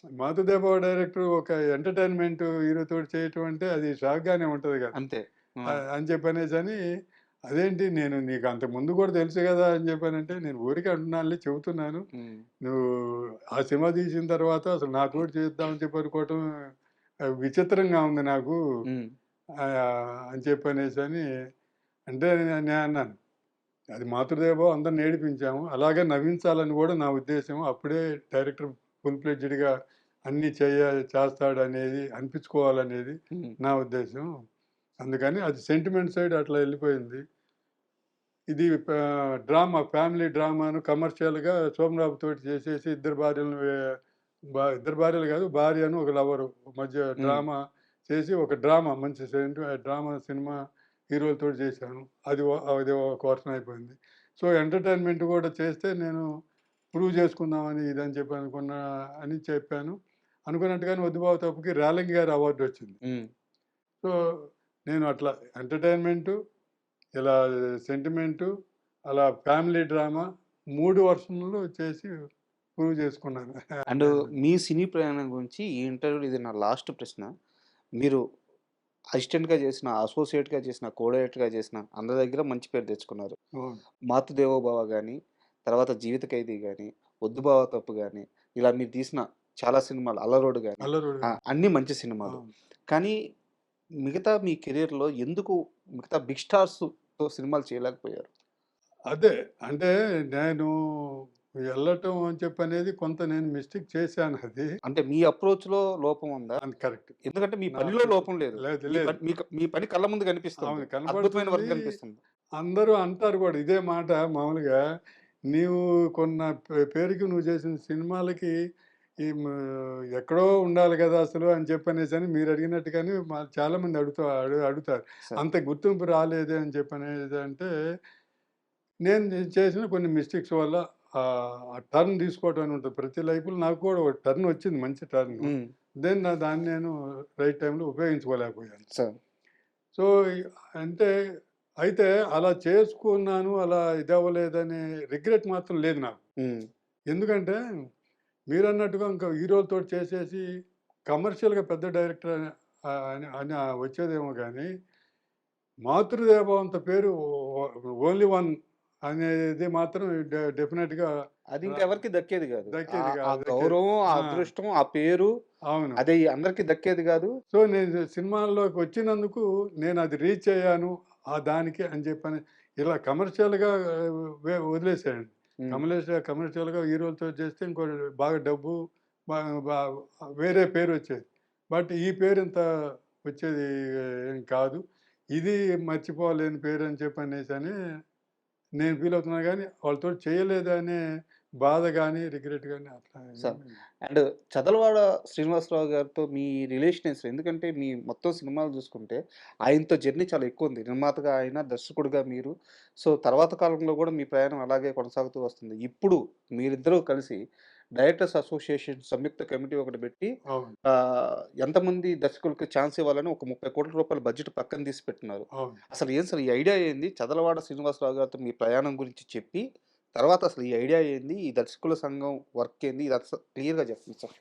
మాతృదేవోభవ డైరెక్టర్ ఒక ఎంటర్‌టైన్‌మెంట్ హీరోతోటి చేయటం అంటే అది షాక్‌గానే ఉంటది గదా! అంతే. ఆ! అని చెప్పనేసని "అదేంటి నేను నీకు అంతకుముందు గూడా తెలుసు గదా!" అని చెప్పానంటే, "నేను ఊరికే అంటున్నానులే చెబుతున్నాను. హ్మ్. నువ్వు ఆ సినిమా తీసిన తర్వాత అసలు నాతోటి చేద్దామని చెప్పి అనుకోవటం విచిత్రంగా ఉంది నాకు." హ్మ్. అని చెప్పనేసని అంటే నేనన్నాను. అది మాతృదేవోభవ అందరిని ఏడిపించాము. అలాగే నవ్వించాలని గూడా నా ఉద్దేశ్యం. అప్పుడే డైరెక్టర్ ఫుల్ ఫ్లెడ్జ్డ్‌గా అన్నీ చేస్తాడనేది అనిపించుకోవాలనేది హ్మ్. నా ఉద్దేశ్యం. అందుకని అది సెంటిమెంట్ సైడ్ అట్లా ఎళ్ళిపోయింది. ఇది డ్రామా, ఫ్యామిలీ డ్రామాను కమర్షియల్‌గా సోమరావు తోటి చేసేసి ఇద్దరు భార్యలను ఇద్దరు భార్యలు గాదు. భార్యను, ఒక లవరు మధ్య హ్మ్. డ్రామా చేసి ఒక డ్రామా మంచి డ్రామా సినిమా హీరోలతోటి చేశాను. అది ఒక వర్షన్ అయిపోయింది. సో, ఎంటర్‌టైన్‌మెంట్ గూడా చేస్తే నేను ప్రూవ్ చేసుకుందామని ఇదని చెప్పి అని చెప్పాను. అనుకున్నట్టుగానే 'వద్దు బావ తప్పు'కి రేలంగి గారి అవార్డొచ్చింది. హ్మ్. సో, నేను అట్లా ఎంటర్‌టైన్‌మెంటు, ఇలా సెంటిమెంటు, అలా ఫ్యామిలీ డ్రామా 3 వర్షన్‌లు చేసి ప్రూవ్ చేసుకున్నాను. అండ్ మీ సినీ ప్రయాణం గురించి ఈ ఇంటర్వ్యూలో ఇది నా లాస్ట్ ప్రశ్న. మీరు అసిస్టెంట్‌గా చేసిన, అసోసియేట్‌గా చేసిన, కో డైరెక్టర్‌గా చేసిన అందరి దగ్గర మంచి పేరు తెచ్చుకున్నారు. అవును. 'మాతృదేవోభవ' గాని, తర్వాత 'జీవిత ఖైదీ' గాని, 'వద్దు బావ తప్పు' గాని, ఇలా మీరు తీసిన చాలా సినిమాలు 'అల్లరోడు' గాని, 'అల్లరోడు' అన్నీ మంచి సినిమాలు. అవును. కానీ మిగతా మీ కెరియర్‌లో ఎందుకు మిగతా బిగ్ స్టార్స్‌తో సినిమాలు చేయలేకపోయారు? అదే. అంటే నేను వెళ్ళటం అని చెప్పనేది కొంత నేను మిస్టేక్ చేశానది. అంటే మీ అప్రోచ్‌లో లోపం ఉందా? అది కరెక్ట్. ఎందుకంటే మీ నా పనిలో అప్రోచ్ లోపం లేదు. లేదు. మీ లేదు. పని మీ పని కళ్ళ ముందు కనిపిస్తుంది. అవును. అద్భుతమైన కనపడుతుంది. వర్క్ కనిపిస్తుంది. అందరూ అంటారు గూడా ఇదే మాట మామూలుగా. నీవు కొన్న పేరుకి నువ్వు చేసిన సినిమాలకి ఈ మ ఎక్కడో ఉండాలి గదా! అసలు అని చెప్పనేసని మీరడిగినట్టుగానే చాలామంది అడుగుతారు. సార్. అంత గుర్తింపు రాలేదే అని చెప్పనేదంటే, నేను చేసిన కొన్ని మిస్టేక్స్ వల్ల ఆ టర్న్ తీసుకోవడం అని ఉంటది. ప్రతి లైఫ్‌లో నాకు కూడా ఒక టర్న్ వచ్చింది. మంచి టర్ను. హ్మ్. దాన్ని నేను రైట్ టైమ్‌లో ఉపయోగించుకోలేకపోయాను. సార్. సో, అంటే అయితే అలా చేసుకున్నాను. అలా ఇదవ్వలేదనే రిగ్రెట్ మాత్రం లేదు నాకు. హ్మ్. ఎందుకంటే మీరన్నట్టుగా ఇంకా హీరోలతోటి చేసేసి కమర్షియల్‌గా పెద్ద డైరెక్టర్ అని అని వచ్చేదేమో గానీ, మాతృదేవోభవ అంత పేరు ఓన్లీ వన్ అనేది మాత్రం డెఫినిట్‌గా అది ర ఇంకెవరికీ దక్కేది గాదు. దక్కేది ఆ దక్కేది. గౌరవం, ఆ ఆ! అదృష్టం, ఆ పేరు అవును. అది అందరికి దక్కేది గాదు. సో, నేను సినిమాల్లోకి వచ్చినందుకు నేనది రీచ్ అయ్యాను. దానికి అని చెప్పని ఇలా కమర్షియల్‌గా వదిలేసాయండి. హ్మ్. కమర్షియల్‌గా హీరోలతో చేస్తే బాగా డబ్బు బా బా వేరే పేరొచ్చేది. బట్ ఈ పేరింత వచ్చేది ఏం కాదు. ఇది మర్చిపోలేని పేరని చెప్పనేసని నేను ఫీల్ అవుతున్నా గానీ, వాళ్ళతోటి చేయలేదనే బాధ గాని, రిగ్రెట్ గాని అట్లా సార్. ఏమి అండ్ 'చదలవాడ శ్రీనివాసరావు' గారితో మీ రిలేషన్స్ ఎందుకంటే మీ మొత్తం సినిమాలు జూసుకుంటే ఆయనతో జర్నీ చాలా ఎక్కువుంది. నిర్మాతగా ఆయన, దర్శకుడిగా మీరు. సో, తర్వాత కాలంలో గూడా మీ ప్రయాణం అలాగే కొనసాగుతూ వస్తుంది. ఇప్పుడు మీరిద్దరూ కలిసి డైరెక్టర్స్ అసోసియేషన్ సంయుక్త కమిటీ ఒకటి బెట్టి అవును. ఎంతమంది దర్శకులకి ఛాన్స్ ఇవ్వాలని ఒక ₹30,00,00,000 బడ్జెట్ పక్కన తీసి పెట్టున్నారు. అవును. అసలు ఏం సార్ ఈ ఐడియా ఏంది? 'చదలవాడ శ్రీనివాసరావు' గారితో మీ ప్రయాణం గురించి చెప్పి తర్వాత అసలు ఈ ఐడియా ఏంది? ఈ దర్శకుల సంఘం వర్క్ ఏంది? ఇది అసలు క్లియర్‌గా చెప్పండి సార్.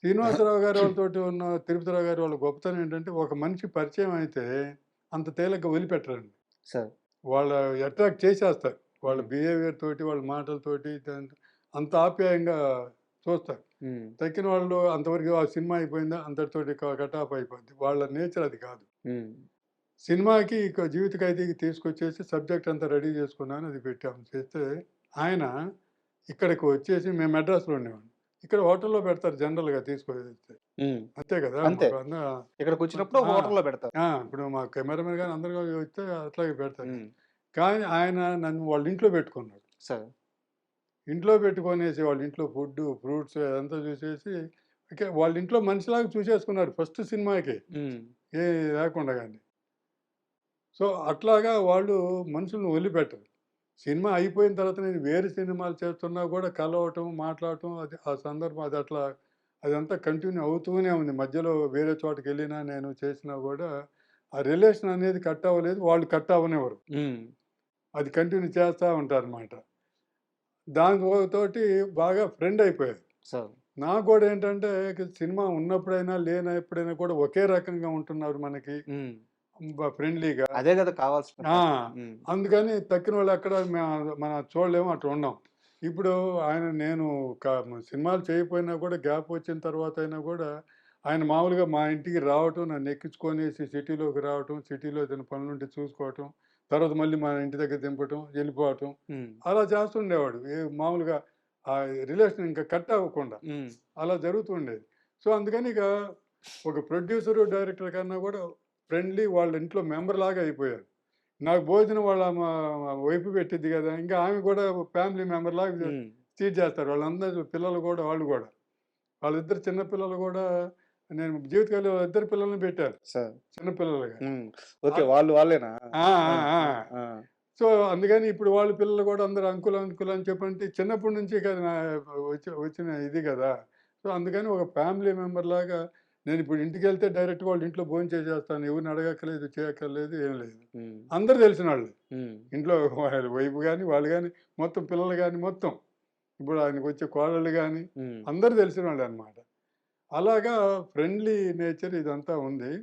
శ్రీనివాసరావు గారు వాళ్ళతోటి ఉన్న తిరుపతిరావు గారు వాళ్ళ గొప్పతనం ఏంటంటే, ఒక మనిషి పరిచయం అయితే అంత తేలిగ్గా వదిలిపెట్టరండి. సార్. వాళ్ళు అట్రాక్ట్ చేసేస్తారు. వాళ్ళ హ్మ్. బిహేవియర్ తోటి, వాళ్ళ మాటలతోటి అంత ఆప్యాయంగా చూస్తారు. హ్మ్. తక్కిన వాళ్ళు అంతవరకు ఆ సినిమా అయిపోయిందా అంతటితోటి కట్ ఆఫ్ అయిపోద్ది. వాళ్ళ నేచర్ అది కాదు. హ్మ్. సినిమాకి ఇక జీవిత ఖైదీకి తీసుకొచ్చేసి సబ్జెక్ట్ అంతా రెడీ చేసుకున్నాను. అది పెట్టాము. చేస్తే ఆయన ఇక్కడికి వచ్చేసి మేము మెడ్రాస్‌లో ఉండేవాళ్ళం. ఇక్కడ హోటల్‌లో పెడతారు జనరల్‌గా తీసుకొస్తే. హ్మ్. అంతే కదా! అంతే. మాకు ఇక్కడికొచ్చినప్పుడు ఆ! హోటల్‌లో పెడతారు. ఇప్పుడు మా కెమెరామెన్ గాని అందరూ వస్తే అట్లాగే పెడతారు కదా! హ్మ్. కానీ ఆయన నన్ను వాళ్ళ ఇంట్లో పెట్టుకున్నాడు. సార్. ఇంట్లో పెట్టుకొనేసి వాళ్ళ ఇంట్లో ఫుడ్డు, ఫ్రూట్స్ అదంతా చూసేసి ఇక వాళ్ళ ఇంట్లో మనిషిలాగా చూసేసుకున్నాడు ఫస్ట్ సినిమాకే. హ్మ్. ఏది లేకుండా గాని. సో, అట్లాగా వాళ్ళు మనుషుల్ని వదిలిపెట్టరు. సినిమా అయిపోయిన తర్వాత నేను వేరే సినిమాలు చేస్తున్నా కూడా కలవటం, మాట్లాడటం అది ఆ సందర్భం అది అట్లా అదంతా కంటిన్యూ అవుతూనే ఉంది. మధ్యలో వేరే చోటకెళ్ళినా నేను చేసినా గూడా ఆ రిలేషన్ అనేది కట్ అవ్వలేదు. వాళ్ళు కట్ అవ్వనివ్వరు. హ్మ్. అది కంటిన్యూ చేస్తా ఉంటారనమాట. తోటి బాగా ఫ్రెండ్ అయిపోయారు. సార్. నాకు గూడా ఏంటంటే సినిమా ఉన్నప్పుడైనా, లేనప్పుడైనా కూడా ఒకే రకంగా ఉంటున్నారు మనకి. హ్మ్. ఫ్రెండ్లీగా. అదే గదా కావాల్సిన ఆ! ఫస్ట్. హ్మ్. అందుకని తక్కినోళ్ళు ఎక్కడ మనం చూడలేము, అటు ఉండం. ఇప్పుడు నేను సినిమాలు చేయకపోయినా కూడా గ్యాప్ వచ్చిన తర్వాతైనా కూడా ఆయన మామూలుగా మా ఇంటికి రావటం, నన్ను ఎక్కించుకొనేసి సిటీలోకి రావటం, సిటీలో ఏదైనా పనులుంటే చూసుకోవటం, తర్వాత మళ్ళీ మా ఇంటి దగ్గర దింపటం, వెళ్ళిపోవటం. హ్మ్. అలా చేస్తుండేవాడు. మామూలుగా ఆ రిలేషన్ ఇంకా కట్ అవ్వకుండా. హ్మ్. అలా జరుగుతుండేది. సో, అందుకని ఇక ఒక ప్రొడ్యూసరు, డైరెక్టర్ కన్నా కూడా ఫ్రెండ్లీ వాళ్ళ ఇంట్లో మెంబర్‌లాగా అయిపోయారు. నాకు భోజనం వాళ్ళ వైఫ్ పెట్టిద్ది గదా! ఇంకా ఆమె కూడా ఫ్యామిలీ మెంబర్‌లాగా హ్మ్. ట్రీట్ చేస్తారు. వాళ్ళందరూ పిల్లలు గూడా వాళ్ళు గూడా. వాళ్ళిద్దరు చిన్న పిల్లలు గూడా నేను జీవితకాలంలో ఇద్దరు పిల్లల్ని పెట్టాను. సార్. చిన్న పిల్లలుగా. హ్మ్. ఓకే. ఆహ్, వాళ్ళేనా? ఆ! ఆ! ఆ! ఆ! ఆ! ఆ! సో, అందుకని ఇప్పుడు వాళ్ళ పిల్లలు గూడా అందరూ అంకుల్, అంకుల్ అని చెప్పంటే చిన్నప్పటి నుంచి కదా వచ్చిన ఇది గదా! సో, అందుకని ఒక ఫ్యామిలీ మెంబర్‌లాగా నేనిప్పుడు ఇంటికెళ్తే డైరెక్ట్‌గా వాళ్ళ ఇంట్లో భోంచేసేస్తాను. ఎవరిని అడగక్కర్లేదు, చేయక్కర్లేదు, ఏం లేదు. హ్మ్. అందరూ తెలిసినోళ్ళే. హ్మ్. ఇంట్లో వాళ్ళ వైఫ్ గాని, వాళ్ళు గాని, మొత్తం పిల్లలు గాని మొత్తం. ఇప్పుడు ఆయనకొచ్చే కోడళ్ళు గాని, హ్మ్. అందరూ తెలిసినోళ్ళనమాట. అలాగా ఫ్రెండ్లీ నేచర్ ఇదంతా ఉంది.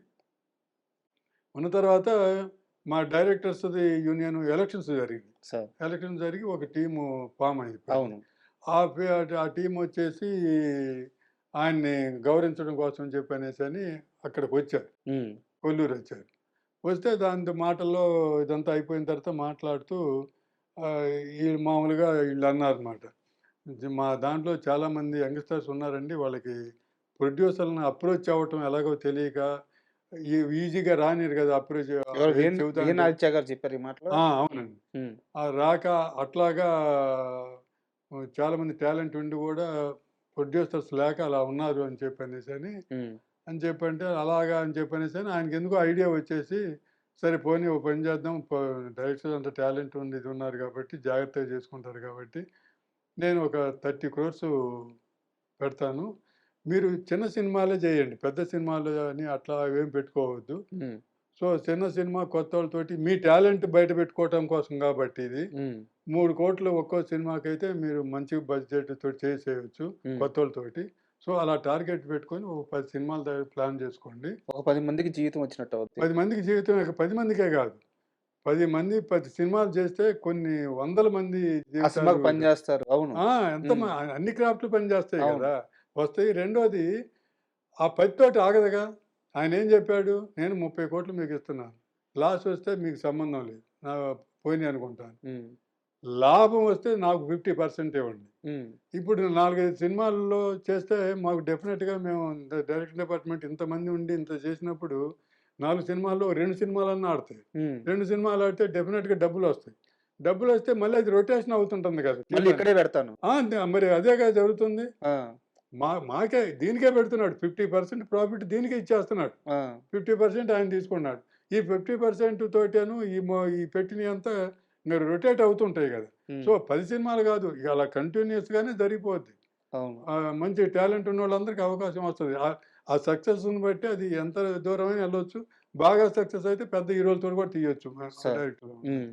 ఉన్న తర్వాత మా డైరెక్టర్స్‌ది యూనియన్ ఎలక్షన్స్ జరిగింది. సార్. ఎలక్షన్ జరిగి ఒక టీము ఫార్మ్ అయిపోయింది. అవును. ఆ టీమొచ్చేసి ఆయన్ని గౌరవించడం కోసం చెప్పనేసని అక్కడికొచ్చారు. హ్మ్. కొల్లూరొచ్చారు. వస్తే దాంతో మాటల్లో ఇదంతా అయిపోయిన తర్వాత మాట్లాడుతూ ఆహ్, మామూలుగా ఈళ్ళన్నారనమాట. మా దాంట్లో చాలామంది యంగ్‌స్టర్స్ ఉన్నారండి. వాళ్ళకి ప్రొడ్యూసర్‌లని అప్రోచ్ అవ్వటం ఎలాగో తెలియక ఈజీగా రానియరు కదా! అప్రోచ్ ఎవరు ఏది వేణు చెబుతాంటే వేణు ఆదిత్య గారు చెప్పారా ఈ మాటలు? అవునండి. హ్మ్. రాక అట్లాగా చాలామంది టాలెంట్ ఉండి గూడా ప్రొడ్యూసర్స్ లేక అలా ఉన్నారు అని చెప్పనేసని హ్మ్. అని చెప్పంటే, అలాగా అని చెప్పనేసని ఆయనకెందుకో ఐడియా వచ్చేసి, సరే పోనీ ఓ పని చేద్దాం. డైరెక్టర్స్ అంత టాలెంట్ ఉండి ఇది ఉన్నారు కాబట్టి, జాగ్రత్తగా చేసుకుంటారు కాబట్టి, నేను ఒక 30 క్రోర్స్ పెడతాను. మీరు చిన్న సినిమాలే చేయండి. పెద్ద సినిమాలు అని అట్లా ఏం పెట్టుకోవద్దు. హ్మ్. సో, చిన్న సినిమా కొత్తోళ్ళతోటి మీ టాలెంట్ బయట పెట్టుకోవటం కోసం కాబట్టి ఇది. హ్మ్. 3,00,00,000 ఒక్కో సినిమాకైతే మీరు మంచి బడ్జెట్‌తో చేసేయొచ్చు హ్మ్. కొత్తోళ్ళతోటి. సో, అలా టార్గెట్ పెట్టుకొని ఒక 10 సినిమాలు ప్లాన్ చేసుకోండి. ఒక 10 మందికి జీవితం వచ్చినట్టు అవుద్ది. 10 మందికి జీవితం 10 మందికే గాదు. 10 మంది 10 సినిమాలు చేస్తే కొన్ని వందల మంది ఆ జీవితాలు సినిమాకి పని జేస్తారు. అవును. ఆ! ఎంత హ్మ్. అన్ని క్రాఫ్ట్‌లు పనిచేస్తాయి అవును. గదా! వస్తాయి. రెండోది ఆ 10 తోటి ఆగదుగా. ఆయనేం జెప్పాడు? నేను 30,00,00,000 మీకిస్తున్నాను. లాస్ వస్తే మీకు సంబంధం లేదు. పోయినాయనుకుంటాను. హ్మ్. లాభం వస్తే నాకు 50% ఇవ్వండి. హ్మ్. ఇప్పుడు 4, 5 సినిమాల్లో చేస్తే మాకు డెఫినిట్‌గా మేము డైరెక్షన్ డిపార్ట్‌మెంట్ ఇంతమంది ఉండి ఇంత చేసినప్పుడు 4 సినిమాల్లో 2 సినిమాలన్నా ఆడతాయి. హ్మ్. 2 సినిమాలు ఆడితే డెఫినిట్‌గా డబ్బులొస్తాయి. డబ్బులొస్తే మళ్ళీ అది రొటేషన్ అవుతుంటుంది కదా! మళ్ళీ ఇక్కడే పెడతాను. మరి అదేగా జరుగుతుంది. ఆ! మాకే దీనికే పెడుతున్నాడు. 50% ప్రాఫిట్ దీనికే ఇచ్చేస్తున్నాడు. ఆ! 50% ఆయన తీసుకున్నాడు. ఈ 50% తోటేను ఈ పెట్టినయంతా ఇంగ రొటేట్ అవుతుంటాయి గదా! సో, హ్మ్. 10 సినిమాలు గాదు. ఇగ అలా కంటిన్యూయస్‌గానే జరిగిపోద్ది. అవును. మంచి టాలెంట్ ఉన్నోళ్ళందరికి అవకాశం వస్తది. ఆ సక్సెస్‌ని బట్టి అది ఎంత దూరమైనా ఎళ్ళొచ్చు. బాగా సక్సెస్ అయితే పెద్ద హీరోలతోని కూడా తీయొచ్చు. సార్. డైరెక్టర్లు. హ్మ్.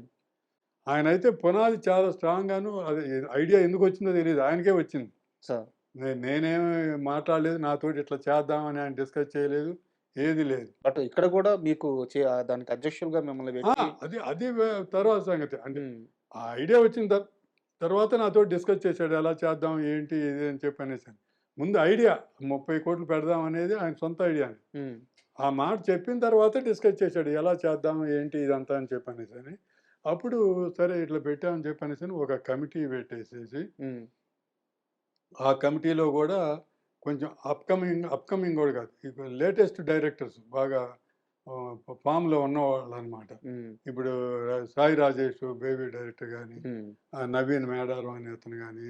ఆయన అయితే పునాది చాలా స్ట్రాంగ్‌గాను అది ఐడియా ఎందుకు వచ్చిందో తెలీదు. ఆయనకే వచ్చింది. సార్. నేనేమి మాట్లాడలేదు. నాతోటి ఇట్లా చేద్దామని ఆయన డిస్కస్ చేయలేదు. ఏది లేదు. బట్ ఇక్కడ గూడా మీకు దానికి అధ్యక్షులుగా మిమ్మల్ని ఆ! పెట్టి అది అది తర్వాత సంగతి. అంటే హ్మ్. ఆ ఐడియా వచ్చిన తర్వాత నాతోటి డిస్కస్ చేశాడు. ఎలా చేద్దాం? ఏంటి? ఇది అని చెప్పనేసని. ముందు ఐడియా 30,00,00,000 పెడదాం అనేది ఆయన సొంత ఐడియా. హ్మ్. ఆ మాట చెప్పిన తర్వాత డిస్కస్ చేశాడు. ఎలా చేద్దాం? ఏంటి? ఇదంతా అని చెప్పనేసని. అప్పుడు సరే ఇట్లా పెట్టామని చెప్పనేసని ఒక కమిటీ పెట్టేసేసి, హ్మ్. ఆ కమిటీలో గూడా కొంచెం అప్‌కమింగ్ గూడా కాదు. ఇప్పుడు లేటెస్ట్ డైరెక్టర్స్ బాగా ఫామ్‌లో ఉన్నవాళ్ళనమాట. హ్మ్. ఇప్పుడు సాయి రాజేష్ బేబీ డైరెక్టర్ గాని, హ్మ్. నవీన్ మేడారం అనే అతను గాని,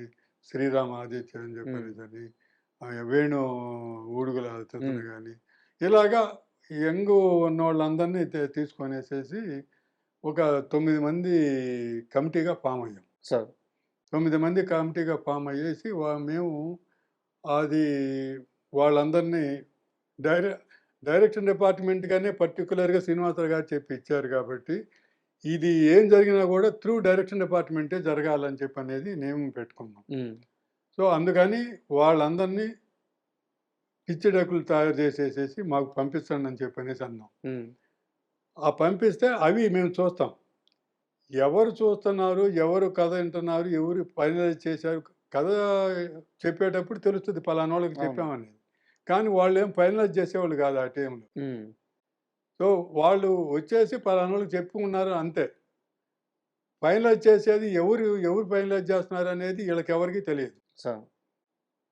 శ్రీరామ్ ఆదిత్య అని హ్మ్. చెప్పనేసని, వేణు ఊడుగుల హ్మ్. అతను గాని, ఇలాగా యంగు ఉన్నోళ్ళందరినీ తీసుకొనేసేసి ఒక 9 మంది కమిటీగా ఫామ్ అయ్యాం. సార్. 9 మంది కమిటీగా ఫామ్ అయ్యేసి మేము అది వాళ్ళందరినీ డైరె డైరెక్షన్ డిపార్ట్‌మెంట్‌గానే పర్టిక్యులర్‌గా శ్రీనివాసరావు గారు చెప్పి ఇచ్చారు కాబట్టి, ఇది ఏం జరిగినా గూడా త్రూ డైరెక్షన్ డిపార్ట్‌మెంటే జరగాలని చెప్పనేది నియమం పెట్టుకున్నాం. హ్మ్. సో, అందుకని వాళ్ళందరినీ పిచ్చి డక్కులు తయారు చేసేసేసి మాకు పంపించండి అని చెప్పనేసి అన్నాం. హ్మ్. ఆ పంపిస్తే అవి మేము చూస్తాం. ఎవరు చూస్తున్నారు? ఎవరు కథ వింటున్నారు? ఎవరు ఫైనలైజ్ చేశారు? కథ చెప్పేటప్పుడు తెలుస్తది పలానోళ్ళకి అవును. చెప్పామనేది. కానీ వాళ్ళేం ఫైనలైజ్ చేసేవాళ్ళు కాదు ఆ టైంలో. హ్మ్. సో, వాళ్ళు వచ్చేసి పలానోళ్ళకి చెప్పుకున్నారు అంతే. ఫైనలైజ్ చేసేది ఎవరు ఫైనలైజ్ చేస్తున్నారనేది ఈళ్ళకెవరికీ తెలీదు. సార్.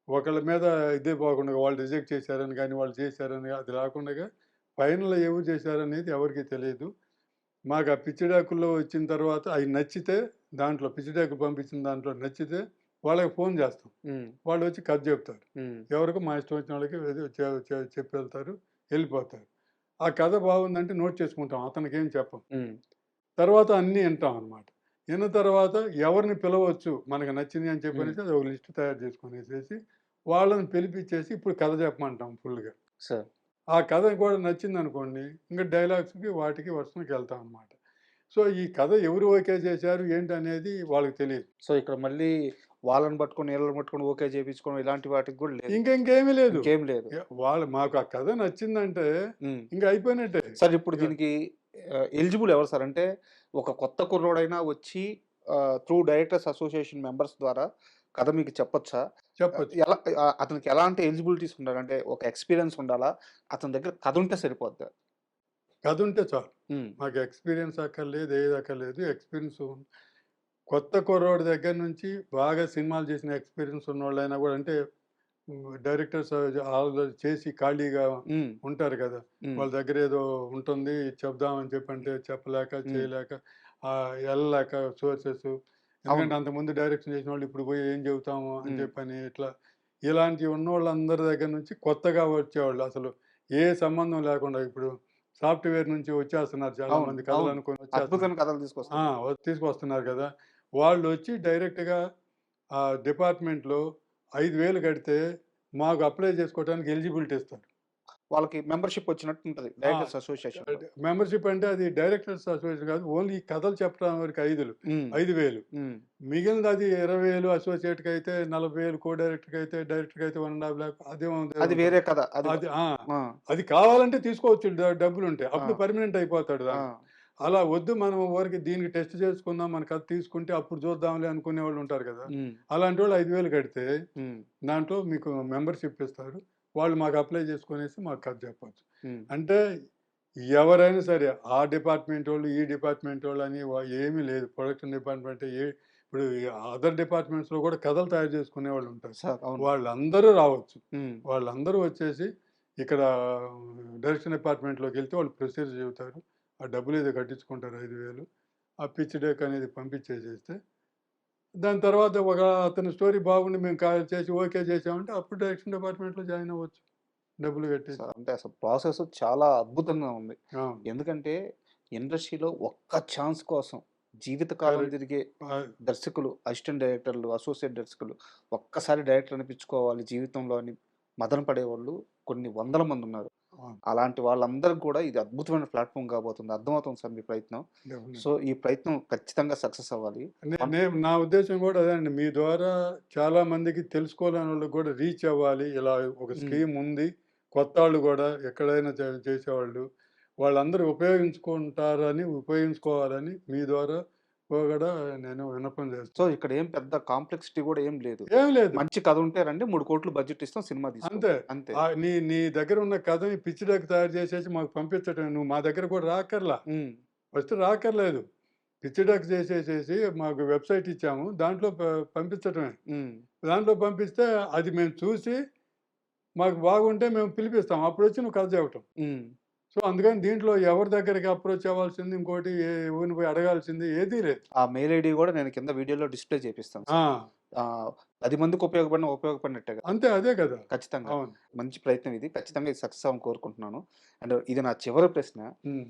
ఒకళ్ళ మీద ఇదే పోకుండా వాళ్ళు రిజెక్ట్ చేశారని గాని, వాళ్ళు చేశారని అది రాకుండగా ఫైనల్ ఎవరు చేశారనేది ఎవరికీ తెలీదు. మాకు ఆ పిచ్చిడాకుల్లో వచ్చిన తర్వాత అయి నచ్చితే దాంట్లో పిచ్చిడాకులు పంపించిన దాంట్లో నచ్చితే వాళ్ళకి ఫోన్ చేస్తాం. హ్మ్. వాళ్ళొచ్చి కథ చెప్తారు. హ్మ్. ఎవరికి మా ఇష్టం వచ్చిన వాళ్ళకి ఏదో చెప్పెళ్తారు. వెళ్ళిపోతారు. ఆ కథ బాగుందంటే నోట్ చేసుకుంటాం. అతనికేం చెప్పం. హ్మ్. తర్వాత అన్నీ వింటాం అనమాట. విన్న తర్వాత ఎవరిని పిలవచ్చు మనకు నచ్చింది అని హ్మ్. చెప్పనేసి అది ఒక లిస్ట్ తయారు చేసుకొనేసేసి వాళ్ళని పిలిపించేసి ఇప్పుడు కథ చెప్పమంటాం ఫుల్‌గా. సార్. ఆ కథ కూడా నచ్చిందనుకోండి, ఇంక డైలాగ్స్‌కి వాటికి వరుసలకెళ్తాం అనమాట. సో, ఈ కథ ఎవరు ఓకే చేశారు ఏంటనేది వాళ్ళకి తెలీదు. సో, ఇక్కడ మళ్ళీ వాళ్ళని పట్టుకొని, ఈళ్ళని పట్టుకొని ఓకే చేపించుకోవడం ఇలాంటి వాటికి గూడా లేదు. ఇంకేమీ లేదు. ఇంకేం లేదు. వాళ్ళు మాకు ఆ కథ నచ్చిందంటే హ్మ్. ఇంక అయిపోయినట్టే. సార్ ఇప్పుడు ఇక దీనికి ఎలిజిబుల్ ఎవరు సార్? అంటే ఒక కొత్త కుర్రోడైనా వచ్చి త్రూ డైరెక్టర్స్ అసోసియేషన్ మెంబర్స్ ద్వారా కథ మీకు చెప్పొచ్చా? చెప్పొచ్చు. ఎలా అతనికి ఎలాంటి ఎలిజిబిలిటీస్ ఉండాలి? అంటే ఒక ఎక్స్‌పీరియన్స్ ఉండాలా? అతని దగ్గర కథ ఉంటే సరిపోద్దా? కథుంటే చాలు. హ్మ్. మాకు ఎక్స్‌పీరియన్స్ అక్కర్లేదు, ఏది అక్కర్లేదు. కొత్త కుర్రోడి దగ్గర నుంచి బాగా సినిమాలు చేసిన ఎక్స్‌పీరియన్స్ ఉన్నోళ్ళైనా గూడా అంటే డైరెక్టర్స్ ఆల్రెడీ చేసి ఖాళీగా హ్మ్. ఉంటారు గదా! హ్మ్. వాళ్ళ దగ్గర ఏదో ఉంటుంది చెప్దామని చెప్పంటే చెప్పలేక, హ్మ్. చేయలేక ఎళ్ళలేక సోర్సెస్ అవును. ఎందుకంటే అంతకుముందు డైరెక్షన్ చేసినోళ్ళు ఇప్పుడు పోయి ఏం చెబుతాము అని హ్మ్. చెప్పని ఇట్లా ఇలాంటివి ఉన్నోళ్ళందరి దగ్గర నుంచి కొత్తగా వచ్చేవాళ్ళు అసలు ఏ సంబంధం లేకుండా ఇప్పుడు సాఫ్ట్‌వేర్ నుంచి వచ్చేస్తున్నారు అవును. చాలామంది కథలు అవును. అనుకోని వచ్చేస్తున్నారు. అద్భుతమైన కథలు ఆ! తీసుకొస్తున్నారు. తీసుకొస్తున్నారు గదా! వాళ్ళొచ్చి డైరెక్ట్‌గా డిపార్ట్‌మెంట్‌లో 5,000 కడితే మాకు అప్లై చేసుకోవడానికి ఎలిజిబిలిటీ ఇస్తారు. వాళ్ళకి మెంబర్‌షిప్ వచ్చినట్టు ఉంటది. ఆ! డైరెక్టర్స్ అసోసియేషన్‌లో. మెంబర్‌షిప్ అంటే అది డైరెక్టర్స్ అసోసియేషన్ కాదు. ఓన్లీ కథలు చెప్పడం వరకు హ్మ్. 5,000 హ్మ్. మిగిలినది 20,000 అసోసియేట్‌కైతే 40,000 డైరెక్టర్‌కైతే 1,50,000 అదేదో అది ఉంటది. వేరే కథ. అది అది ఆ! ఆ! అది కావాలంటే తీసుకోవచ్చు డబ్బులుంటే. ఆ! అప్పుడు పర్మనెంట్ అయిపోతాడు ఆ! దాంట్లో. అలా వద్దు మనం ఊరికే దీనికి టెస్ట్ చేసుకుందాం మన కథ తీసుకుంటే అప్పుడు చూద్దాంలే అనుకునేవాళ్ళు ఉంటారు కదా! హ్మ్. అలాంటోళ్ళు 5,000 కడితే హ్మ్. దాంట్లో మీకు మెంబర్‌షిప్ ఇస్తారు. వాళ్ళు మాకు అప్లై చేసుకొనేసి మాకు కథ చెప్పొచ్చు. హ్మ్. అంటే ఎవరైనా సరే ఆ డిపార్ట్‌మెంటోళ్ళు, ఈ డిపార్ట్‌మెంటోళ్ళని ఏమీ లేదు. ప్రొడక్షన్ డిపార్ట్‌మెంట్ ఇప్పుడు అదర్ డిపార్ట్‌మెంట్స్‌లో కూడా కథలు తయారు చేసుకునేవాళ్ళుంటారు. సార్ అవును. వాళ్ళందరూ రావచ్చు. హ్మ్. వాళ్ళందరూ వచ్చేసి ఇక్కడ డైరెక్షన్ డిపార్ట్‌మెంట్‌లోకెళ్తే వాళ్ళు ప్రొసీజర్ చెబుతారు. ఆ డబ్బులేదో కట్టించుకుంటారు 5,000 ఆ పిచ్ డెక్ అనేది పంపించేసేస్తే దాని తర్వాత అతని స్టోరీ బాగుండి మేము చేసి ఓకే చేసామంటే అప్పుడు డైరెక్షన్ డిపార్ట్‌మెంట్‌లో జాయిన్ అవ్వచ్చు. డబ్బులు కట్టేసి. సార్ అంటే అసలు ప్రాసెస్ చాలా అద్భుతంగా ఉంది. అవును. ఎందుకంటే ఇండస్ట్రీలో ఒక్క ఛాన్స్ కోసం జీవితకాలం కరెక్ట్. తిరిగే ఆహ్, దర్శకులు, అసిస్టెంట్ డైరెక్టర్లు, అసోసియేట్ దర్శకులు ఒక్కసారి డైరెక్టర్ అనిపించుకోవాలి జీవితంలో అని మదన పడేవాళ్ళు కొన్ని వందల మందున్నారు. అవును. అలాంటి వాళ్ళందరికి కూడా ఇది అద్భుతమైన ప్లాట్ఫామ్ కాబోతుంది. అర్థమవుతుంది సార్ మీ ప్రయత్నం. డెఫినెట్. సో, ఈ ప్రయత్నం ఖచ్చితంగా సక్సెస్ అవ్వాలి. నా ఉద్దేశం కూడా అదే అండి. మీ ద్వారా చాలా మందికి తెలుసుకోలేనోళ్ళకి కూడా రీచ్ అవ్వాలి. ఇలా ఒక హ్మ్. స్కీమ్ ఉంది. కొత్తాళ్ళు గూడా ఎక్కడైనా చేసేవాళ్ళు. వాళ్ళందరూ ఉపయోగించుకోవాలని మీ ద్వారా కూడా నేను విన్నపం సో, చేస్తున్నాను. ఇక్కడ ఏం పెద్ద కాంప్లెక్సిటీ కూడా ఏం లేదు. ఏం లేదు. మంచి కథ ఉంటే రండి 3,00,00,000 బడ్జెట్ ఇస్తాం సినిమా అంతే. తీసుకోండి. అంతే. నీ నీ దగ్గర ఉన్న కథని పిచ్ డెక్ తయారు చేసేసి మాకు పంపించటమే. నువ్వు మా దగ్గర కూడా రాక్కర్లా. హ్మ్. ఫస్ట్ రాక్కర్లేదు. పిచ్ డెక్ చేసేసేసి మాకు వెబ్‌సైట్ ఇచ్చాము. దాంట్లో పంపించటమే. హ్మ్. దాంట్లో పంపిస్తే అది మేము చూసి మాకు బాగుంటే మేము పిలిపిస్తాం. అప్పుడొచ్చి నువ్వు కథ చెప్పటం. హ్మ్. సో, అందుకని దీంట్లో ఎవరి దగ్గరికి అప్రోచ్ అవ్వాల్సింది, ఇంకోటి ఎవరిని పోయి అడగాల్సింది ఏదీ లేదు. ఆ మెయిల్ ఐడీ గూడా నేను కింద వీడియోలో డిస్‌ప్లే చేపిస్తాను ఆ! సార్. 10 మందికి ఉపయోగపడినట్టే కదా! అంతే. అదే కదా! ఖచ్చితంగా. అవును. మంచి ప్రయత్నం ఇది. ఖచ్చితంగా ఇది సక్సెస్ అవ్వాలని కోరుకుంటున్నాను. అండ్ ఇది నా చివరి ప్రశ్న. హ్మ్.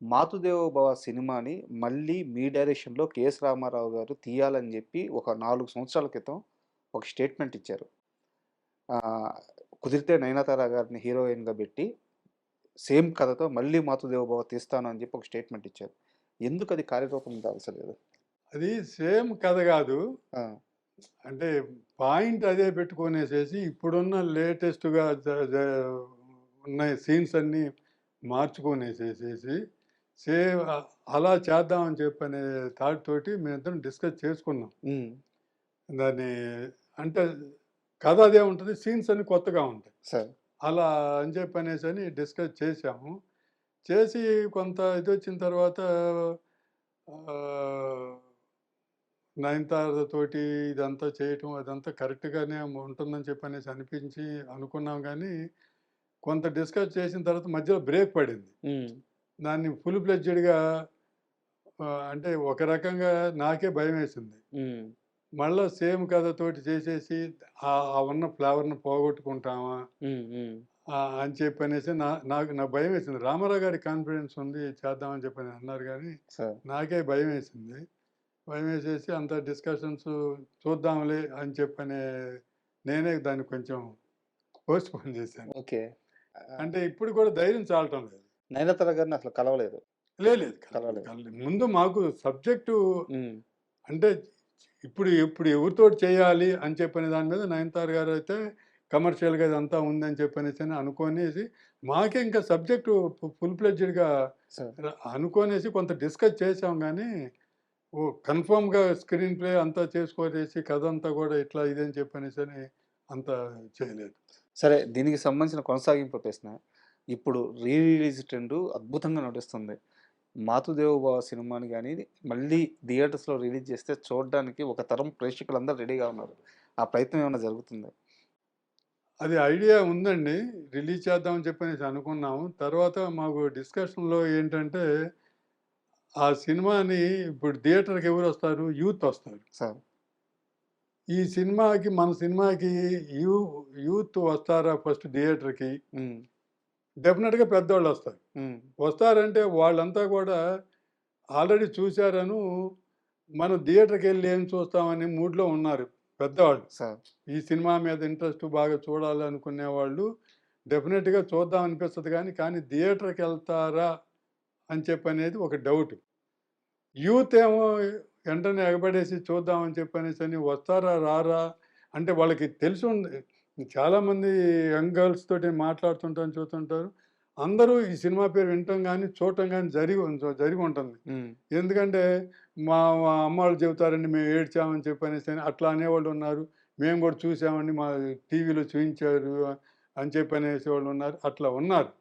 'మాతృదేవో భవ' సినిమాని మళ్ళీ మీ డైరెక్షన్‌లో 'కెఎస్ రామారావు' గారు తీయాలని జెప్పి ఒక 4 సంవత్సరాల క్రితం ఒక స్టేట్మెంట్ ఇచ్చారు. ఆహ్, కుదిరితే 'నయనతార' గారిని హీరోయిన్‌గా బెట్టి సేమ్ కథతో మళ్ళీ 'మాతృదేవో భవ' తీస్తాను అని జెప్పి ఒక స్టేట్మెంట్ ఇచ్చారు. ఎందుకది కార్యరూపం దాల్చలేదు? అది సేమ్ కథ గాదు. ఆ! అంటే పాయింట్ అదే పెట్టుకొనేసేసి ఇప్పుడున్న లేటెస్ట్‌గా జ జ ఉన్న సీన్స్ అన్నీ మార్చుకొనేసేసేసి సేమ్ అలా చేద్దామని చెప్పనే థాట్ తోటి మేమిద్దరం డిస్కస్ చేసుకున్నాం. హ్మ్. దాన్ని అంటే కథ అదే ఉంటది. సీన్స్ అన్నీ కొత్తగా ఉంటాయి. సార్. అలా అని చెప్పనేసని డిస్కస్ చేశాము. చేసి కొంత ఇదొచ్చిన తర్వాత ఆహ్, నయనతారతోటి ఇదంతా చేయటం అదంతా కరెక్ట్‌గానే ఉంటుందని చెప్పనేసి అనిపించి అనుకున్నాం గానీ, కొంత డిస్కస్ చేసిన తర్వాత మధ్యలో బ్రేక్ పడింది. హ్మ్. దాన్ని ఫుల్ ఫ్లెడ్జెడ్‌గా అంటే ఒక రకంగా నాకే భయమేసింది. హ్మ్. మళ్ళా సేమ్ కథతోటి చేసేసి ఆ ఉన్న ఫ్లేవర్‌ని పోగొట్టుకుంటామా? హ్మ్. హ్మ్. అని చెప్పనేసి నాకు భయమేసింది. రామారావు గారికి కాన్ఫిడెన్స్ ఉంది చేద్దామని చెప్పని అన్నారు గానీ, సార్. నాకే భయమేసింది. భయమేసేసి అంత డిస్కషన్స్ చూద్దాంలే అని చెప్పనే నేనే దాన్ని కొంచెం పోస్ట్‌పోన్ చేశాను. ఓకే. అంటే ఇప్పుడు కూడా ధైర్యం చాలటం లేదు. 'నయనతార' గారిని అసలు కలవలేదు. లేదు. కలవలేదు. ముందు మాకు సబ్జెక్టు హ్మ్. అంటే ఇప్పుడు ఇప్పుడు ఎవరితోటి చేయాలి అని చెప్పిన దాని మీద 'నయనతార' గారైతే కమర్షియల్‌గా ఇదంతా ఉందని చెప్పనేసని అనుకోనేసి మాకే ఇంకా సబ్జెక్టు ఫుల్ ఫ్లెడ్జెడ్‌గా సార్. అనుకోనేసి కొంత డిస్కస్ చేసాం గానీ, కన్ఫర్మ్‌గా స్క్రీన్ ప్లే అంతా చేసుకొనేసి కథ అంతా గూడా ఇట్లా ఇదని చెప్పనేసని అంత చేయలేదు. సరే దీనికి సంబంధించిన కొనసాగింపు ప్రశ్న. ఇప్పుడు రీ రిలీజ్ ట్రెండు అద్భుతంగా నడుస్తుంది. 'మాతృదేవో భవ' సినిమాని గాని మళ్ళీ థియేటర్స్‌లో రిలీజ్ చేస్తే చూడడానికి ఒక తరం ప్రేక్షకులందరూ రెడీగా ఉన్నారు. ఆ ప్రయత్నం ఏమన్నా జరుగుతుందా? అది ఐడియా ఉందండి. రిలీజ్ చేద్దామని చెప్పనేసి అనుకున్నాము. తర్వాత మాకు డిస్కషన్‌లో ఏంటంటే, ఆ సినిమాని ఇప్పుడు థియేటర్‌కి ఎవరొస్తారు? యూత్ వస్తారు. సార్. మన సినిమాకి యూ యూత్ వస్తారా ఫస్ట్ థియేటర్‌కి? హ్మ్. డెఫినిట్‌గా పెద్దోళ్ళొస్తారు. హ్మ్. వస్తారంటే వాళ్ళంతా గూడా ఆల్రెడీ చూసారను, మనం థియేటర్‌కెళ్ళి ఏం చూస్తామని మూడ్‌లో ఉన్నారు పెద్దవాళ్ళు. సార్. ఈ సినిమా మీద ఇంట్రెస్ట్ బాగా చూడాలనుకునేవాళ్ళు డెఫినిట్‌గా చూద్దాం అనిపిస్తది కానీ థియేటర్‌కెళ్తారా అని చెప్పనేది ఒక డౌట్. యూత్ ఏమో వెంటనే ఎగబడేసి చూద్దామని చెప్పనేసని వస్తారా? రారా? అంటే వాళ్ళకి తెలిసుంది. చాలామంది యంగ్ గర్ల్స్ తోటి మాట్లాడుతుంటాను, చూస్తుంటారు. అందరూ ఈ సినిమా పేరు వినటం గాని, చూడటం గాని జరిగుంటుంది. హ్మ్. ఎందుకంటే మా అమ్మోళ్ళు చెబుతారండి మేము ఏడ్చామని చెప్పనేసని అట్లా అనేవాళ్ళున్నారు. మేము గూడా చూసామండి మా టీవీలో చూయించారు అని చెప్పనేసేవాళ్ళున్నారు. అట్లా ఉన్నారు.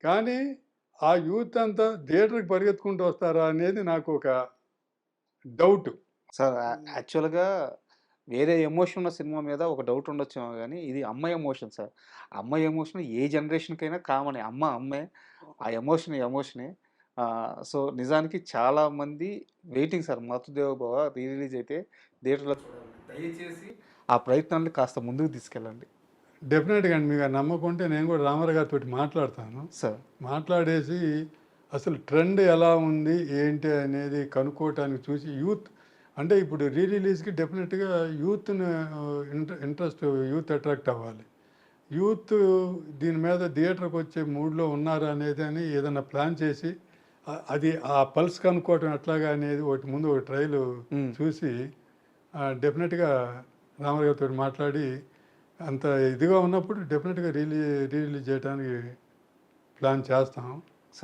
కానీ ఆ యూత్ అంతా థియేటర్‌కి పరిగెత్తుకుంటూ వస్తారా అనేది నాకు ఒక డౌట్. సార్ యాక్చువల్‌గా వేరే ఎమోషన్ ఉన్న సినిమా మీద ఒక డౌట్ ఉండొచ్చేమో గానీ, ఇది అమ్మ ఎమోషన్ సార్. అమ్మ ఎమోషన్ ఏ జనరేషన్‌కైనా కామనే. అమ్మ అమ్మే. ఆ ఎమోషన్ ఎమోషనే. సో, నిజానికి చాలా మంది వెయిటింగ్ సార్ 'మాతృదేవో భవ' రీ రిలీజ్ అయితే థియేటర్‌లో చూడాలని. దయచేసి ఆ ప్రయత్నాన్ని కాస్త ముందుకు తీసుకెళ్ళండి. డెఫినెట్‌గా అండి. మీకు ఆ నమ్మకం ఉంటే నేను కూడా రామారావు గారితోటి మాట్లాడతాను. సార్. మాట్లాడేసి అసలు ట్రెండ్ ఎలా ఉంది? ఏంటి? అనేది కనుక్కోవటానికి చూసి అంటే ఇప్పుడు రీ రిలీజ్‌కి డెఫినెట్‌గా యూత్‌ని ఇంట్రెస్ట్ యూత్ అట్రాక్ట్ అవ్వాలి. యూత్ దీని మీద థియేటర్కి వచ్చే మూడ్లో ఉన్నారా అనేది అని ఏదైనా ప్లాన్ చేసి అది ఆ పల్స్ కనుక్కోవటం ఎట్లాగా అనేది ముందు ఒక ట్రయల్ చూసి డెఫినెట్గా రామారావు గారితో మాట్లాడి అంత ఇదిగా ఉన్నప్పుడు డెఫినెట్గా రిలీజ్ చేయడానికి ప్లాన్ చేస్తాం.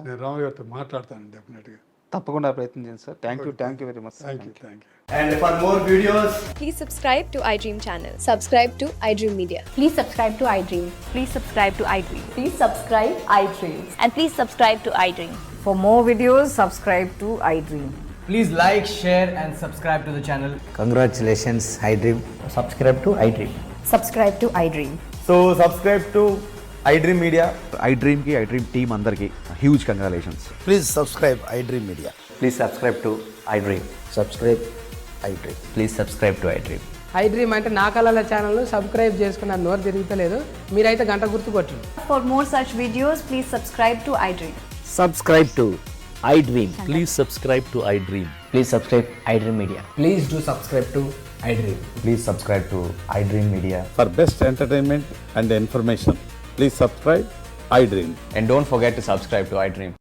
నేను రామారావు గారితో మాట్లాడతాను డెఫినెట్గా. తప్పకుండా ప్రయత్నం చేయండి sir. Thank you very much. Thank you. And for more videos, Please subscribe to iDream channel. Subscribe to iDream Media. Please subscribe to iDream. Please subscribe to iDream. Please subscribe iDream. And please subscribe to iDream. For more videos, subscribe to iDream. please like, share and subscribe to the channel. Congratulations, iDream. Subscribe to iDream. Subscribe to iDream. So subscribe to iDream Media. iDream ki iDream team andarki huge congratulations. Please subscribe iDream Media. Please subscribe to iDream. Subscribe iDream. Please subscribe to iDream. iDream అంటే నా కళల ఛానల్ను subscribe చేసుకున్న నోరు తిరుగుతలేదు, మీరైతే గంట గుర్తు కొట్టండి. For more such videos, please subscribe to iDream. Subscribe to iDream. Please subscribe to iDream. Please subscribe iDream Media. Please do subscribe to iDream. Please subscribe to iDream Media. For best entertainment and information, please subscribe iDream. And don't forget to subscribe to iDream.